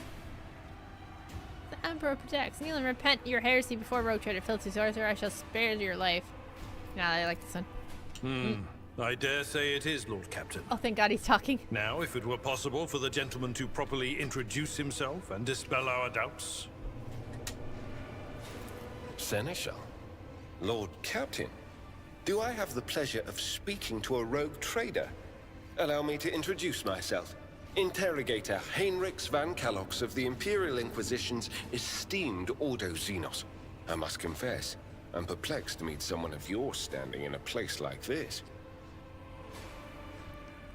The Emperor protects. Kneel and repent your heresy before Rogue Trader filthy source, or I shall spare your life. Nah, I like this one. I dare say it is, Lord Captain. Oh, thank God he's talking. Now, if it were possible for the gentleman to properly introduce himself and dispel our doubts. Seneschal? Lord Captain? Do I have the pleasure of speaking to a rogue trader? Allow me to introduce myself. Interrogator Heinrichs van Kallox of the Imperial Inquisition's esteemed Ordo Xenos. I must confess, I'm perplexed to meet someone of your standing in a place like this.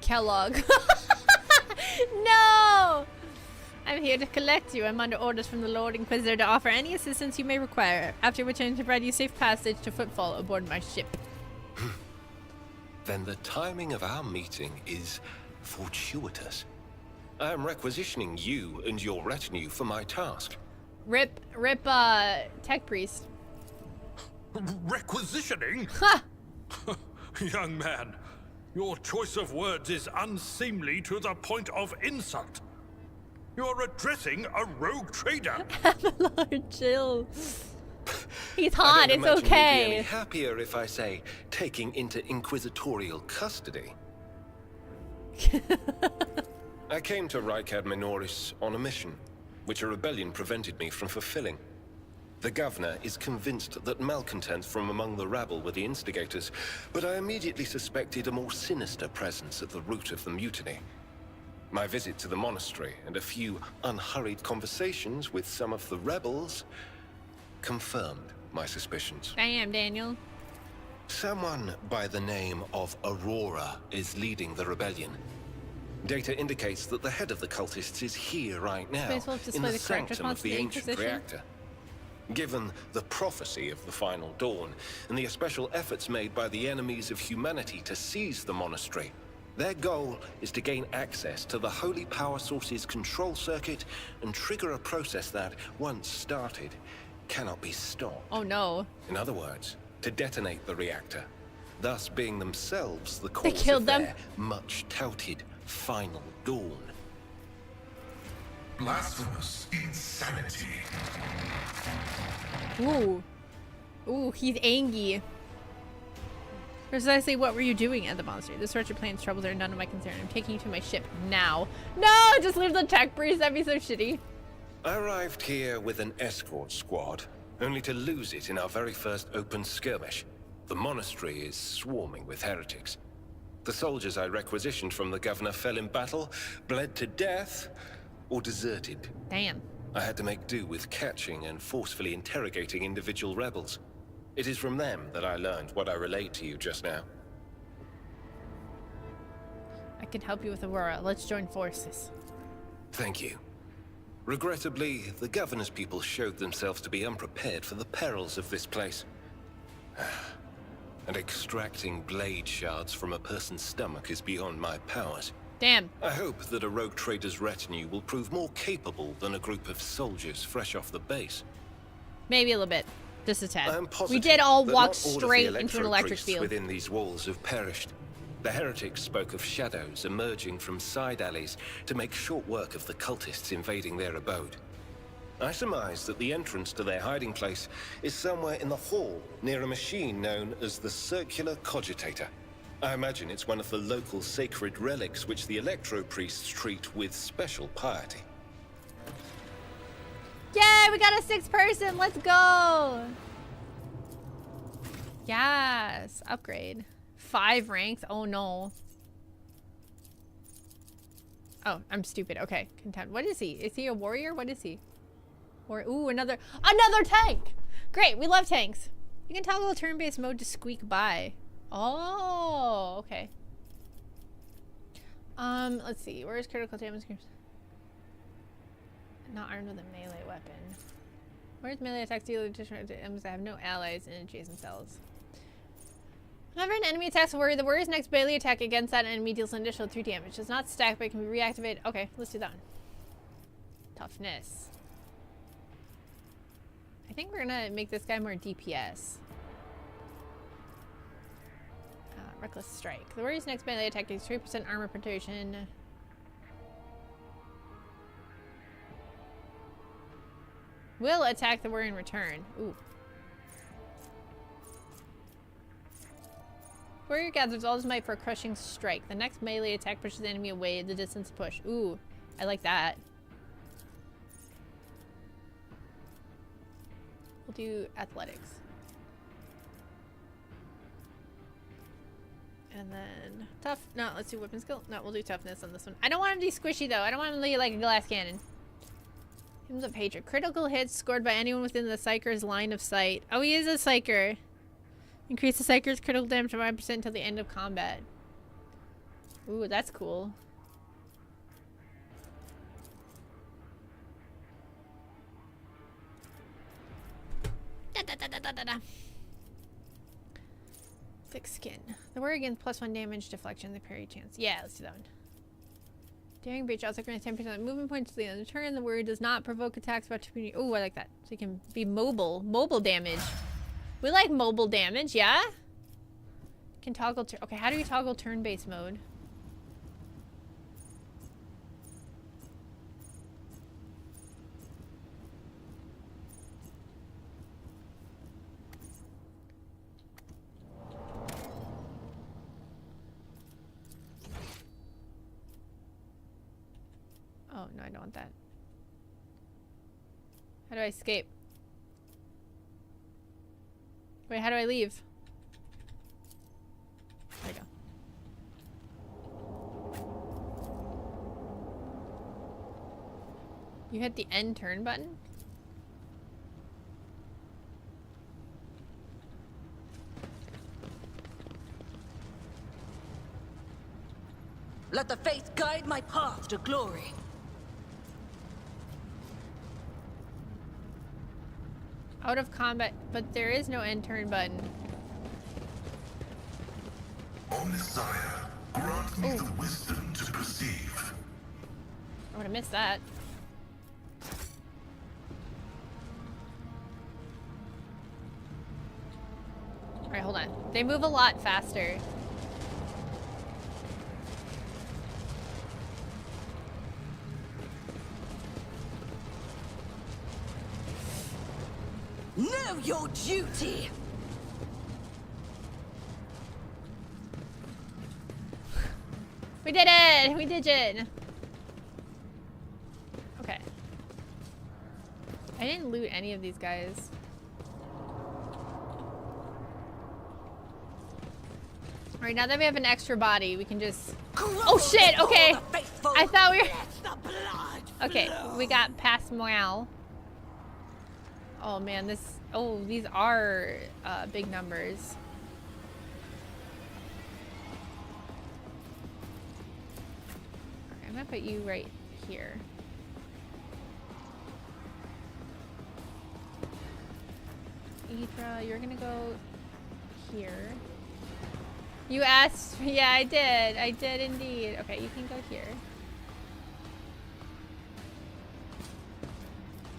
Kellogg. No! I'm here to collect you. I'm under orders from the Lord Inquisitor to offer any assistance you may require, after which I am to provide you safe passage to Footfall aboard my ship. Then the timing of our meeting is fortuitous. I am requisitioning you and your retinue for my task. Rip, tech priest. Requisitioning? Ha! Young man, Your choice of words is unseemly to the point of insult. You're addressing a rogue trader. Lord, chill. He's I hot, don't it's imagine you'd be any okay. happier if I say taking into inquisitorial custody. I came to Rykad Minoris on a mission, which a rebellion prevented me from fulfilling. The governor is convinced that malcontents from among the rabble were the instigators, but I immediately suspected a more sinister presence at the root of the mutiny. My visit to the monastery and a few unhurried conversations with some of the rebels confirmed my suspicions. Damn, Daniel. Someone by the name of Aurora is leading the rebellion. Data indicates that the head of the cultists is here right now, Space Wolf in display the the correct sanctum response of to the the ancient Inquisition? reactor. Given the prophecy of the final dawn, and the special efforts made by the enemies of humanity to seize the monastery, their goal is to gain access to the holy power source's control circuit and trigger a process that, once started, cannot be stopped. Oh no. In other words, to detonate the reactor, thus being themselves the cause killed of them. their much-touted final dawn. Blasphemous insanity. Ooh. Ooh, he's angry. Precisely what were you doing at the monastery? This wretched plan's troubles are none of my concern. I'm taking you to my ship now. No! Just leave the tech breeze. That'd be so shitty. I arrived here with an escort squad, only to lose it in our very first open skirmish. The monastery is swarming with heretics. The soldiers I requisitioned from the governor fell in battle, bled to death, or deserted. Damn. I had to make do with catching and forcefully interrogating individual rebels. It is from them that I learned what I relayed to you just now. I can help you with Aurora. Let's join forces. Thank you. Regrettably, the governor's people showed themselves to be unprepared for the perils of this place. And extracting blade shards from a person's stomach is beyond my powers. Damn. I hope that a rogue trader's retinue will prove more capable than a group of soldiers fresh off the base. Maybe a little bit. Just a I tad. am positive We did all that walk not all of the straight into an electro electric priests field. within these walls have perished. The heretics spoke of shadows emerging from side alleys to make short work of the cultists invading their abode. I surmise that the entrance to their hiding place is somewhere in the hall near a machine known as the Circular Cogitator. I imagine it's one of the local sacred relics which the electro priests treat with special piety. Yay, we got a 6th person. Let's go. Yes, upgrade. 5 ranks. Oh no. Oh, I'm stupid. Okay, content. What is he? Is he a warrior? What is he? Or ooh, another tank. Great, we love tanks. You can toggle turn-based mode to squeak by. Oh, okay. Let's see. Where is critical damage? Not armed with a melee weapon. Where's melee attacks deal additional items that have no allies in adjacent cells? Whenever an enemy attacks a warrior, the warrior's next melee attack against that enemy deals an additional 3 damage. Does not stack, but it can be reactivated. Okay, let's do that one. Toughness. I think we're gonna make this guy more DPS. Reckless Strike. The warrior's next melee attack takes 3% armor penetration. Will attack the warrior in return. Ooh. Warrior gathers all his might for a crushing strike. The next melee attack pushes the enemy away the distance push. Ooh, I like that. We'll do athletics. And then tough. No, let's do weapon skill. No, we'll do toughness on this one. I don't want him to be squishy though. I don't want him to be like a glass cannon. Hymns of Hatred. Critical hits scored by anyone within the Psyker's line of sight. Oh, he is a Psyker. Increase the Psyker's critical damage by 5% until the end of combat. Ooh, that's cool. Thick skin. The warrior gains +1 damage deflection, the parry chance. Yeah, let's do that one. Daring breach also grants 10% movement points to the end of the turn. The warrior does not provoke attacks about 2. Oh, I like that. So he can be mobile. Mobile damage. We like mobile damage, yeah? Can toggle okay, how do we toggle turn-based mode? Oh, no, I don't want that. How do I escape? Wait, how do I leave? There we go. You hit the end turn button? Let the faith guide my path to glory. Out of combat, but there is no end turn button. O Messiah, grant me the wisdom to perceive. I would have missed that. Alright, hold on. They move a lot faster. Know your duty! We did it! We did it! Okay. I didn't loot any of these guys. Alright, now that we have an extra body, we can just... Oh shit! Okay! I thought we were... Okay, we got past morale. Oh man, this... Oh, these are big numbers. Okay, I'm gonna put you right here. Idra, you're gonna go here. You asked... Yeah, I did. I did indeed. Okay, you can go here.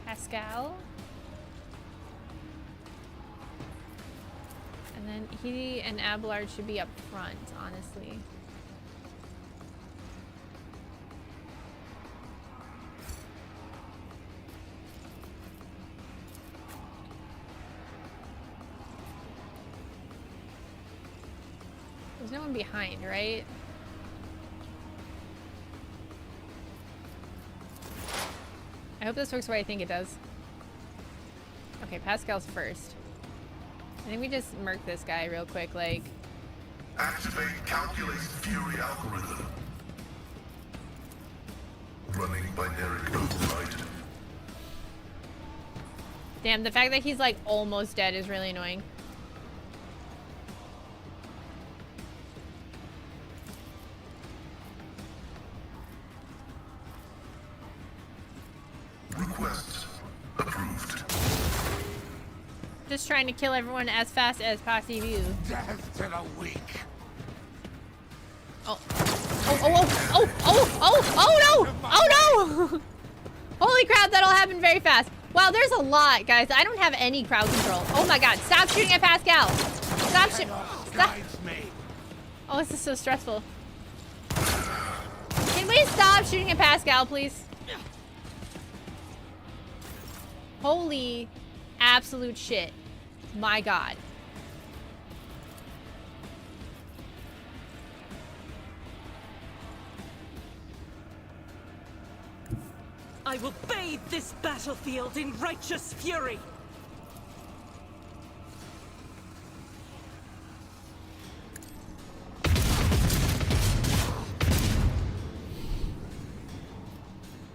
Pascal. And then he and Abelard should be up front, honestly. There's no one behind, right? I hope this works the way I think it does. Okay, Pascal's first. I think we just murk this guy real quick, like... Activate calculated fury algorithm. Running binary override. Damn, the fact that he's like almost dead is really annoying. Request approved. Just trying to kill everyone as fast as possible. Death to the weak. Oh. Oh no! Oh no! Holy crap, that'll happen very fast. Wow, there's a lot, guys. I don't have any crowd control. Oh my god, stop shooting at Pascal. Stop shooting. Stop. Oh, this is so stressful. Can we stop shooting at Pascal, please? Holy absolute shit. My god. I will bathe this battlefield in righteous fury.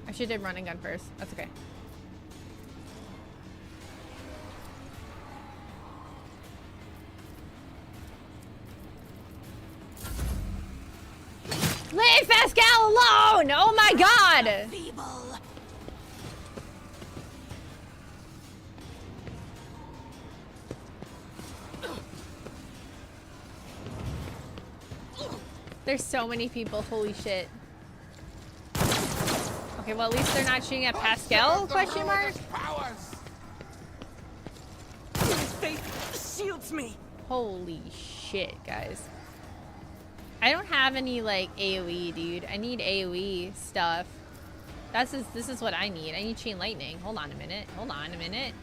I should have run and gun first. That's okay. Leave Pascal alone! Oh my god! Feeble. There's so many people, holy shit. Okay, well at least they're not shooting at Pascal, question mark? His faith shields me. Holy shit, guys. I don't have any like AoE, dude. I need AoE stuff. This is what I need. I need chain lightning. Hold on a minute. Hold on a minute.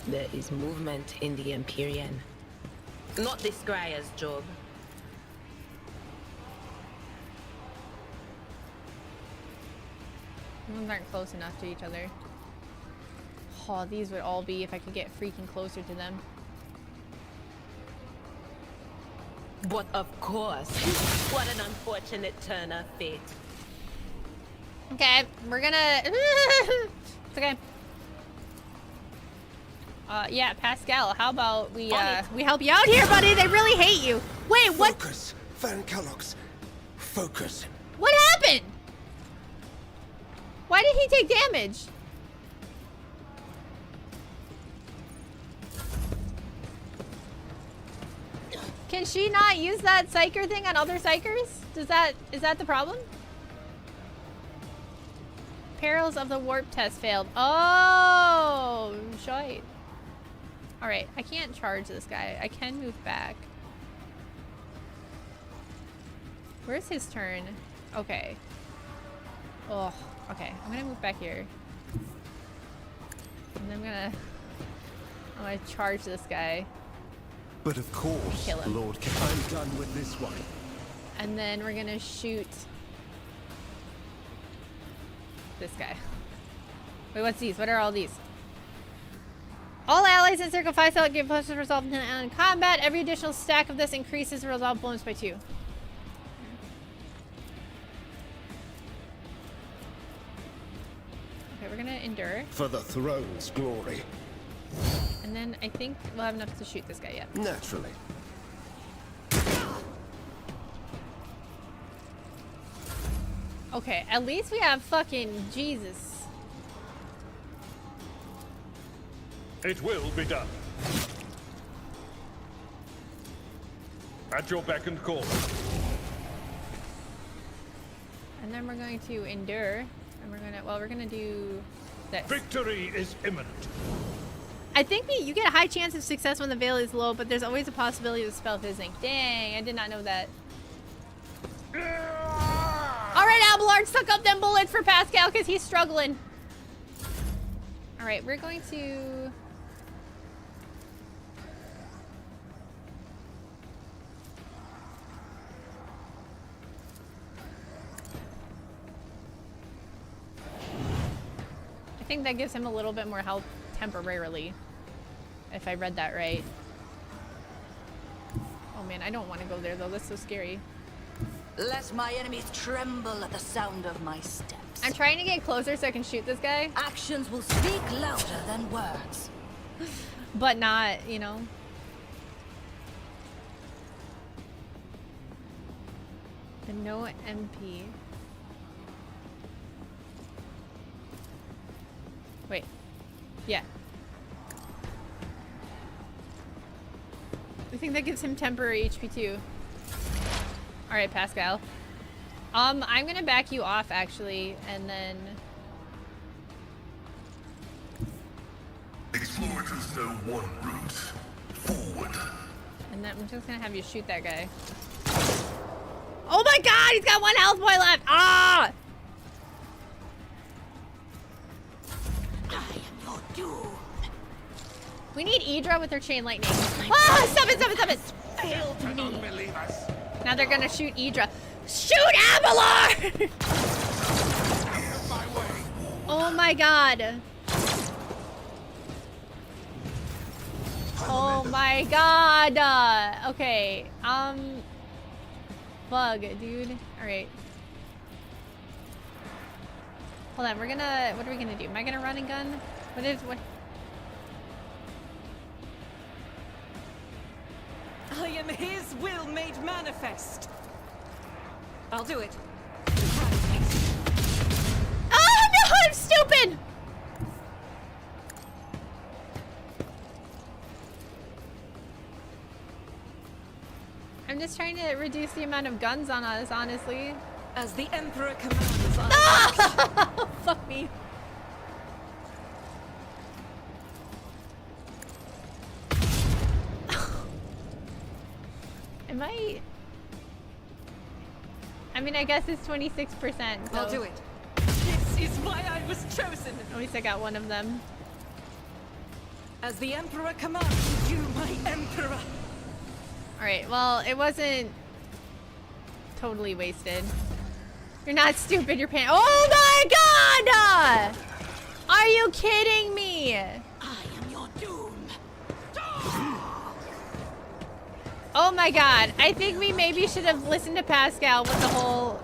There is movement in the Empyrean. Not this Scryer's job. Ones aren't close enough to each other. Oh, these would all be if I could get freaking closer to them. But of course. What an unfortunate turn of fate. Okay, we're gonna... It's okay. Yeah, Pascal, how about we help you out here, buddy? They really hate you. Wait, what? Focus, Van Kellogg's. Focus. What happened? Why did he take damage? Can she not use that psyker thing on other psykers? Is that the problem? Perils of the warp test failed. Oh, shite. All right, I can't charge this guy. I can move back. Where's his turn? Okay. Oh, okay. I'm gonna move back here. And I'm gonna charge this guy. But of course, Kill him. Lord, I'm done with this one. And then we're gonna shoot this guy. Wait, what's these? What are all these? All allies in Circle 5 cell give plus resolve in combat. Every additional stack of this increases the resolve bonus by 2. Okay, we're gonna endure. For the throne's glory. And then I think we'll have enough to shoot this guy, yeah. Naturally. Okay, at least we have fucking Jesus. It will be done. At your beck and call. And then we're going to endure. And we're gonna do this. Victory is imminent. I think you get a high chance of success when the veil is low, but there's always a possibility of the spell fizzing. Dang, I did not know that. Alright, Abelard, suck up them bullets for Pascal because he's struggling. Alright, we're going to... I think that gives him a little bit more health temporarily, if I read that right. Oh man, I don't want to go there though. That's so scary. Let my enemies tremble at the sound of my steps. I'm trying to get closer so I can shoot this guy, Actions will speak louder than words. but not, you know. The no MP. Wait. Yeah. I think that gives him temporary HP too. Alright, Pascal. I'm gonna back you off actually, and then... Explorers know one route. Forward. And then I'm just gonna have you shoot that guy. Oh my god, he's got 1 health point left! Ah! I am your doom. We need Idra with her chain lightning. Ah! Stop it, stop it, stop it! Failed me. Believe us. Now they're gonna shoot Idra. Shoot Abelard! Oh my god. Oh my god. Okay. Bug, dude. Alright. Hold on, what are we gonna do? Am I gonna run and gun? What? I am his will made manifest. I'll do it. Oh no, I'm stupid! I'm just trying to reduce the amount of guns on us, honestly. As the Emperor commands, I... Fuck me. Am I mean, I guess it's 26%. So I'll do it. This is why I was chosen. At least I got one of them. As the Emperor commands, you, my Emperor. Alright, well, it wasn't totally wasted. You're not stupid, you're paying. Oh my god! Are you kidding me? I am your doom. Oh my god, I think we maybe should have listened to Pascal with the whole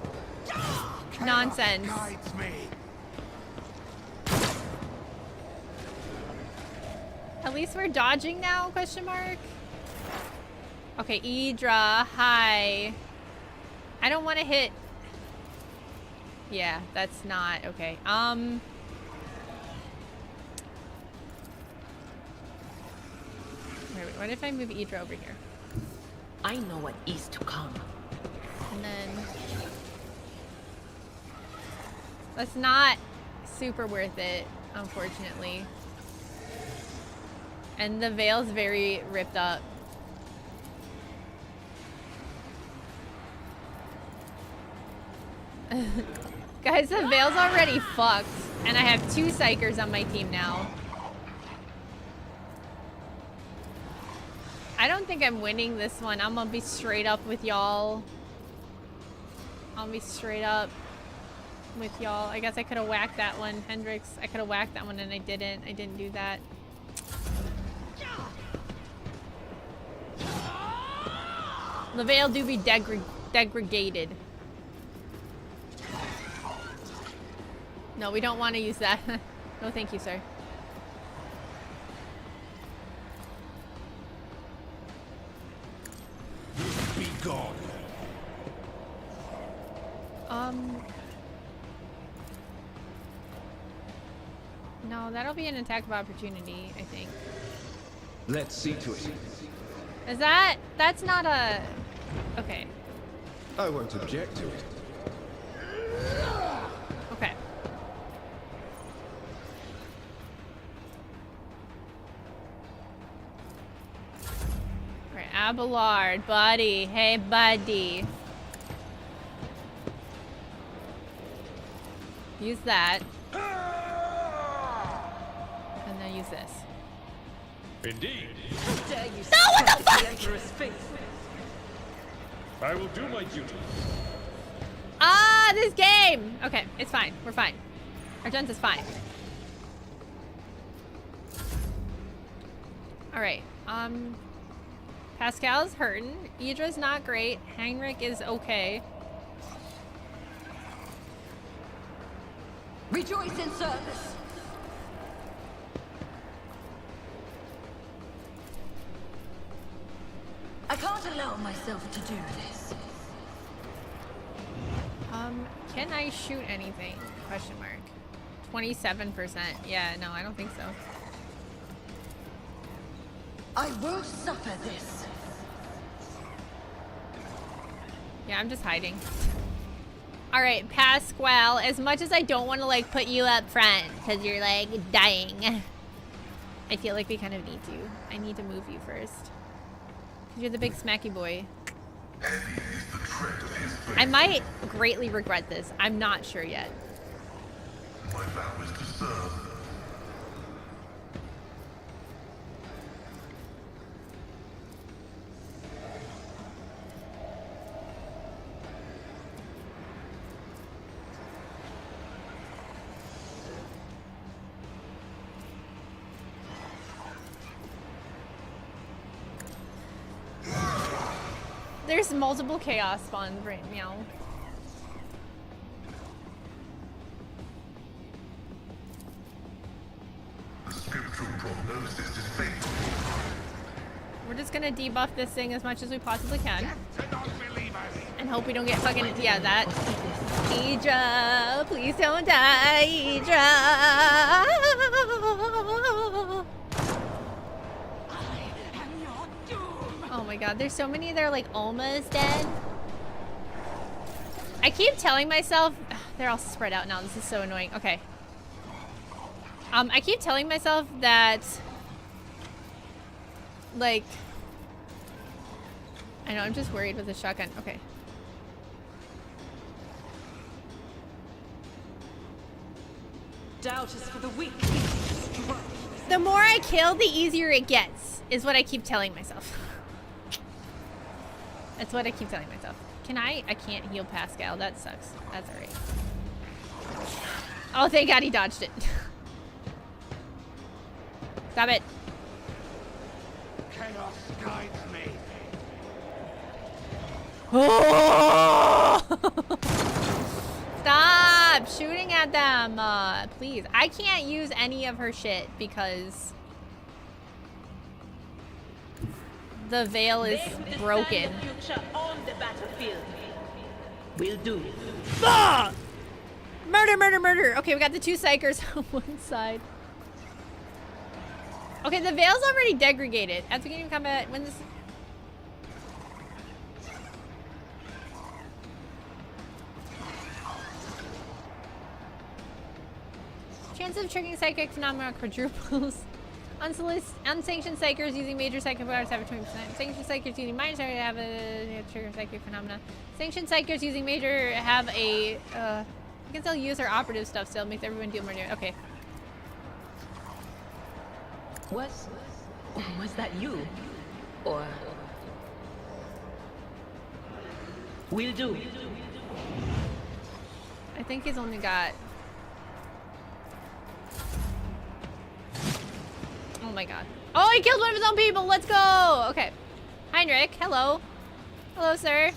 nonsense. Guides me. At least we're dodging now, question mark? Okay, Idra, hi. I don't want to hit. Yeah, that's not okay. Wait, what if I move Idra over here? I know what is to come. And then that's not super worth it, unfortunately. And the veil's very ripped up. Guys, the veil's already fucked. And I have 2 psychers on my team now. I don't think I'm winning this one. I'm gonna be straight up with y'all. I'll be straight up with y'all. I guess I could have whacked that one, Hendrix. I could have whacked that one and I didn't. I didn't do that. The veil do be degraded. No, we don't want to use that. No, thank you, sir. Be gone. No, that'll be an attack of opportunity, I think. Let's see to it. Is that... That's not a... Okay. I won't object to it. Okay. Alright, Abelard, buddy. Hey, buddy. Use that. And then use this. Indeed. Dare you No, what the strike fuck? the Emperor's face? I will do my duty. Ah, this game! Okay, it's fine. We're fine. Argente's fine. Alright, Pascal's hurting. Idra's not great. Heinrich is okay. Rejoice in service. I can't allow myself to do this. Can I shoot anything? Question mark. 27%. Yeah, no, I don't think so. I won't suffer this. Yeah, I'm just hiding. Alright, Pasquale, as much as I don't want to, like, put you up front, because you're, like, dying, I feel like we kind of need to. I need to move you first. Because you're the big smacky boy. I might greatly regret this. I'm not sure yet. My vow is to serve. There's multiple chaos spawns right now. The spiritual prognosis is faithful. We're just gonna debuff this thing as much as we possibly can. And hope we don't get fucking, yeah, that. Idra, please don't die, Idra. Oh my god, there's so many that are like almost dead. I keep telling myself, they're all spread out now, this is so annoying. Okay. I keep telling myself that, like, I know, I'm just worried with the shotgun. Okay. Doubt is for the weak. The more I kill, the easier it gets, is what I keep telling myself. That's what I keep telling myself. Can I can't heal Pascal. That sucks. That's alright. Oh, thank God he dodged it. Stop it. Chaos guides me. Oh! Stop shooting at them, please. I can't use any of her shit because the veil is broken. Future on the battlefield. Will do. Ah! Murder, murder, murder. Okay, we got the 2 psychers on one side. Okay, the veil's already degraded. At the beginning of combat, when this... Chance of triggering psychic phenomena quadruples. Unsanctioned psychers using major psychic powers have a 20%. Sanctioned psychers using minor psychic have a trigger psychic phenomena. Sanctioned psychers using major have a... I guess they'll use their operative stuff still. Makes everyone deal more damage. Okay. Was that you? Or... Will do. I think he's only got... Oh my God. Oh, he killed one of his own people. Let's go. Okay. Heinrich, hello. Hello, sir.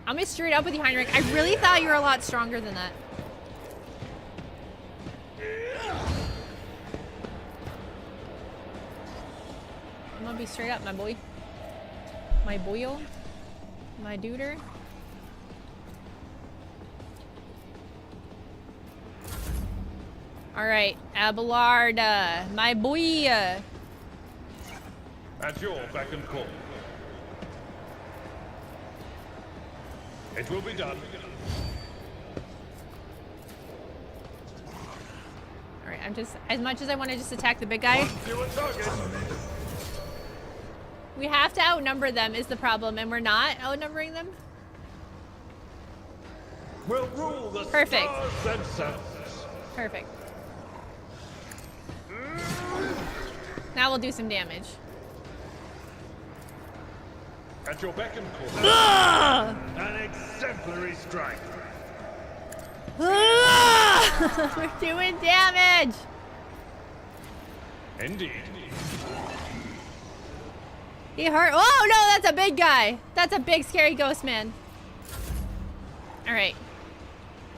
I'm gonna straight up with you, Heinrich. I really thought you were a lot stronger than that. I'm gonna be straight up, my boy. My boyo. My duder. All right, Abelard, my boy. At your beck and call. It will be done. All right, I'm just, as much as I want to just attack the big guy, we have to outnumber them is the problem, and we're not outnumbering them. We'll rule the Perfect. stars and suns. Perfect. Now we'll do some damage. At your beck and call. An exemplary strike. We're doing damage. Indeed. He hurt. Oh no, that's a big guy. That's a big scary ghost man. All right.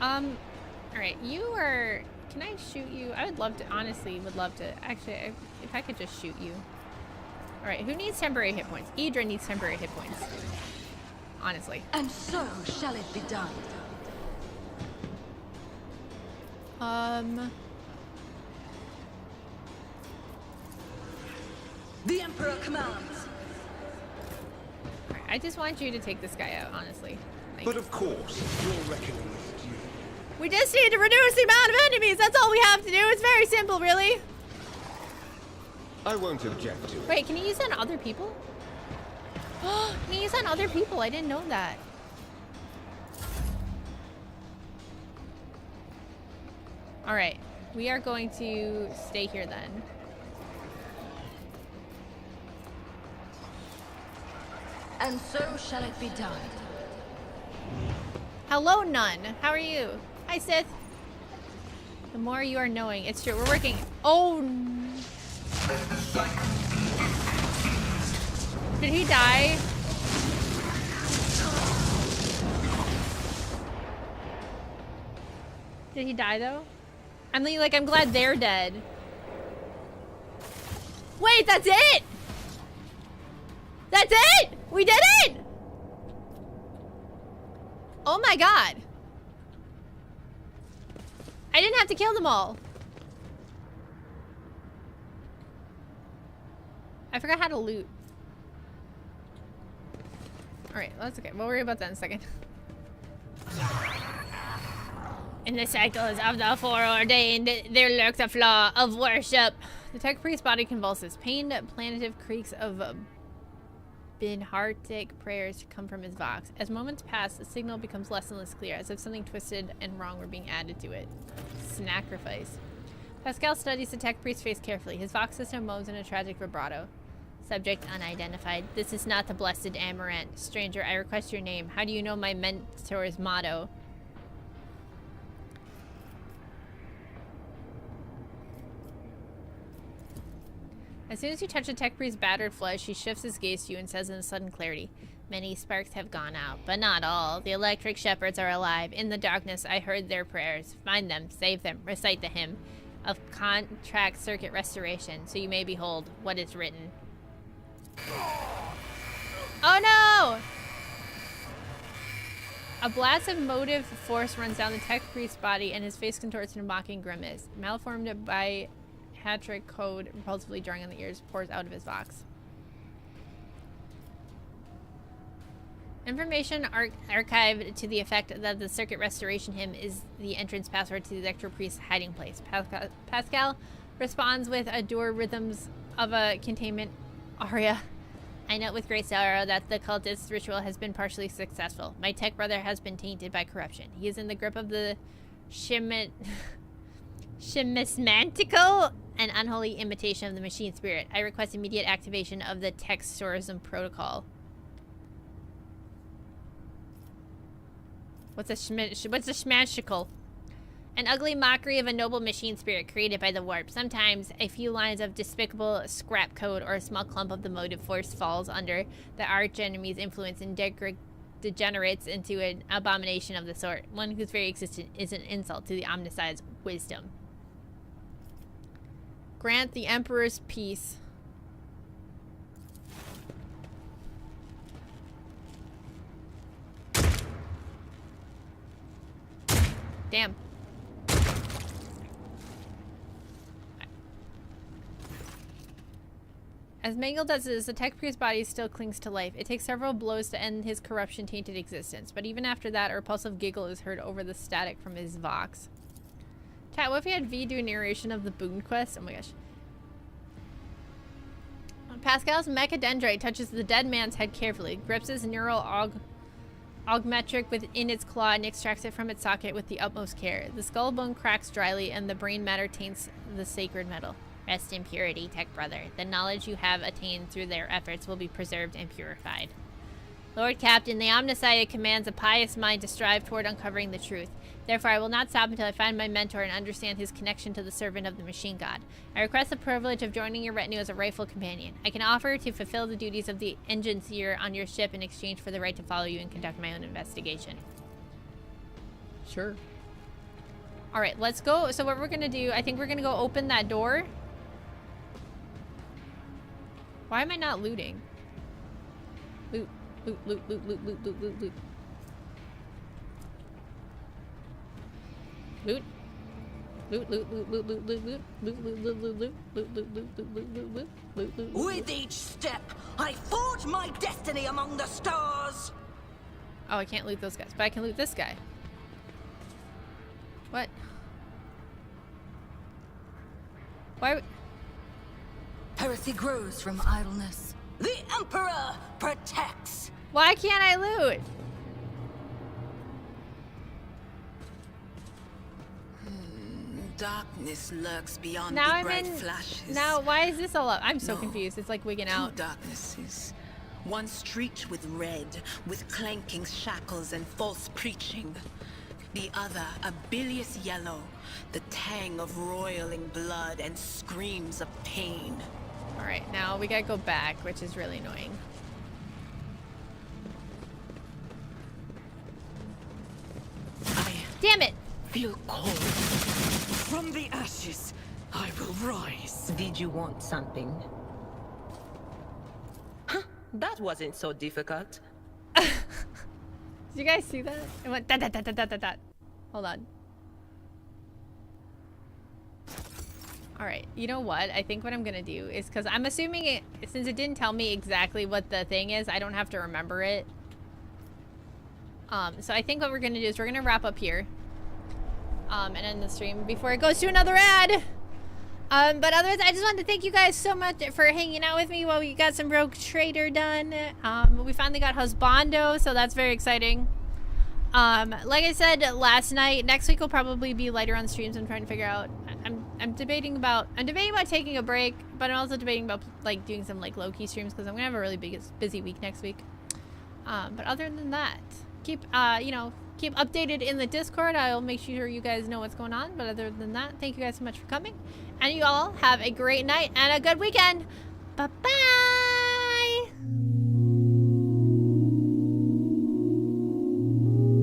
All right. You are. Can I shoot you? I would love to. Honestly, would love to. Actually, if I could just shoot you. All right. Who needs temporary hit points? Idra needs temporary hit points. Honestly. And so shall it be done. The Emperor commands. All right, I just want you to take this guy out, honestly. Like, But of course, your reckoning is due. we just need to reduce the amount of enemies. That's all we have to do. It's very simple, really. I won't object to it. Wait, can you use that on other people? Can you use that on other people? I didn't know that. All right, we are going to stay here then. And so shall it be done. Hello, Nun. How are you? Hi, Sith. The more you are knowing. It's true. We're working. Oh. Did he die? Did he die, though? I'm like, I'm glad they're dead. Wait, that's it! That's it! We did it! Oh my God. I didn't have to kill them all. I forgot how to loot. All right, that's okay. We'll worry about that in a second. In the cycles of the foreordained, there lurks a flaw of worship. The tech priest's body convulses. Pained, plaintive creaks of Binhartic prayers come from his vox. As moments pass, the signal becomes less and less clear, as if something twisted and wrong were being added to it. Sacrifice. Pascal studies the tech priest's face carefully. His vox system moans in a tragic vibrato. Subject unidentified. This is not the blessed Amaranth. Stranger, I request your name. How do you know my mentor's motto? As soon as you touch the tech priest's battered flesh, he shifts his gaze to you and says in sudden clarity, "Many sparks have gone out, but not all. The electric shepherds are alive. In the darkness, I heard their prayers. Find them, save them, recite the hymn of contract circuit restoration, so you may behold what is written." Oh no! A blast of motive force runs down the tech priest's body, and his face contorts in a mocking grimace. Malformed by Hatric code, repulsively drawing on the ears, pours out of his vox. Information archived to the effect that the circuit restoration hymn is the entrance password to the Electro Priest's hiding place. Pascal responds with adore rhythms of a containment aria. I note with great sorrow that the cultist's ritual has been partially successful. My tech brother has been tainted by corruption. He is in the grip of the Chimismantical and unholy imitation of the machine spirit. I request immediate activation of the Textorism protocol. What's a schmashtical? An ugly mockery of a noble machine spirit created by the warp. Sometimes a few lines of despicable scrap code or a small clump of the motive force falls under the arch enemy's influence and degenerates into an abomination of the sort. One whose very existence is an insult to the Omnissiah's wisdom. Grant the Emperor's peace. Damn. As mangled as it is, the tech priest's body still clings to life. It takes several blows to end his corruption-tainted existence, but even after that, a repulsive giggle is heard over the static from his vox. Chat, what if we had V do a narration of the boon quest? Oh my gosh. Pascal's mechadendrite touches the dead man's head carefully, grips his neural augmetric within its claw and extracts it from its socket with the utmost care. The skull bone cracks dryly and the brain matter taints the sacred metal. Rest in purity, tech brother. The knowledge you have attained through their efforts will be preserved and purified. Lord Captain, the Omnissiah commands a pious mind to strive toward uncovering the truth. Therefore, I will not stop until I find my mentor and understand his connection to the servant of the machine god. I request the privilege of joining your retinue as a rightful companion. I can offer to fulfill the duties of the engine seer on your ship in exchange for the right to follow you and conduct my own investigation. Sure. Alright, let's go. So what we're going to do, I think we're going to go open that door. Why am I not looting? Loot, loot, loot, loot, loot, loot, loot, loot, loot. Loot. Loot, loot, loot, loot, loot, loot, loot, loot, loot, loot, loot, loot, loot, loot, loot, loot, loot, loot, loot, loot. With each step, I forge my destiny among the stars. Oh, I can't loot those guys, but I can loot this guy. What? Why? Heresy grows from idleness. The Emperor protects. Why can't I loot? Darkness lurks beyond Now the I'm bright in. flashes. Now, why is this all up? I'm so No. confused. It's like wigging Two out. darknesses. One streaked with red, with clanking shackles and false preaching. The other, a bilious yellow, the tang of roiling blood and screams of pain. Alright, now we gotta go back, which is really annoying. Damn it! Feel cold. From the ashes, I will rise. Did you want something? Huh, that wasn't so difficult. Did you guys see that? It went dot dot dot dot dot dot dot. Hold on. Alright, you know what? I think what I'm gonna do is, because I'm assuming it, since it didn't tell me exactly what the thing is, I don't have to remember it. So I think what we're gonna do is we're gonna wrap up here. and end the stream before it goes to another ad. But otherwise, I just wanted to thank you guys so much for hanging out with me while we got some Rogue Trader done. We finally got Husbando, so that's very exciting. Like I said last night, next week will probably be lighter on streams. I'm trying to figure out. I'm debating about taking a break, but I'm also debating about like doing some like low-key streams because I'm gonna have a really busy week next week. But other than that, keep updated in the Discord. I'll make sure you guys know what's going on. But other than that, thank you guys so much for coming, and you all have a great night and a good weekend. Bye bye.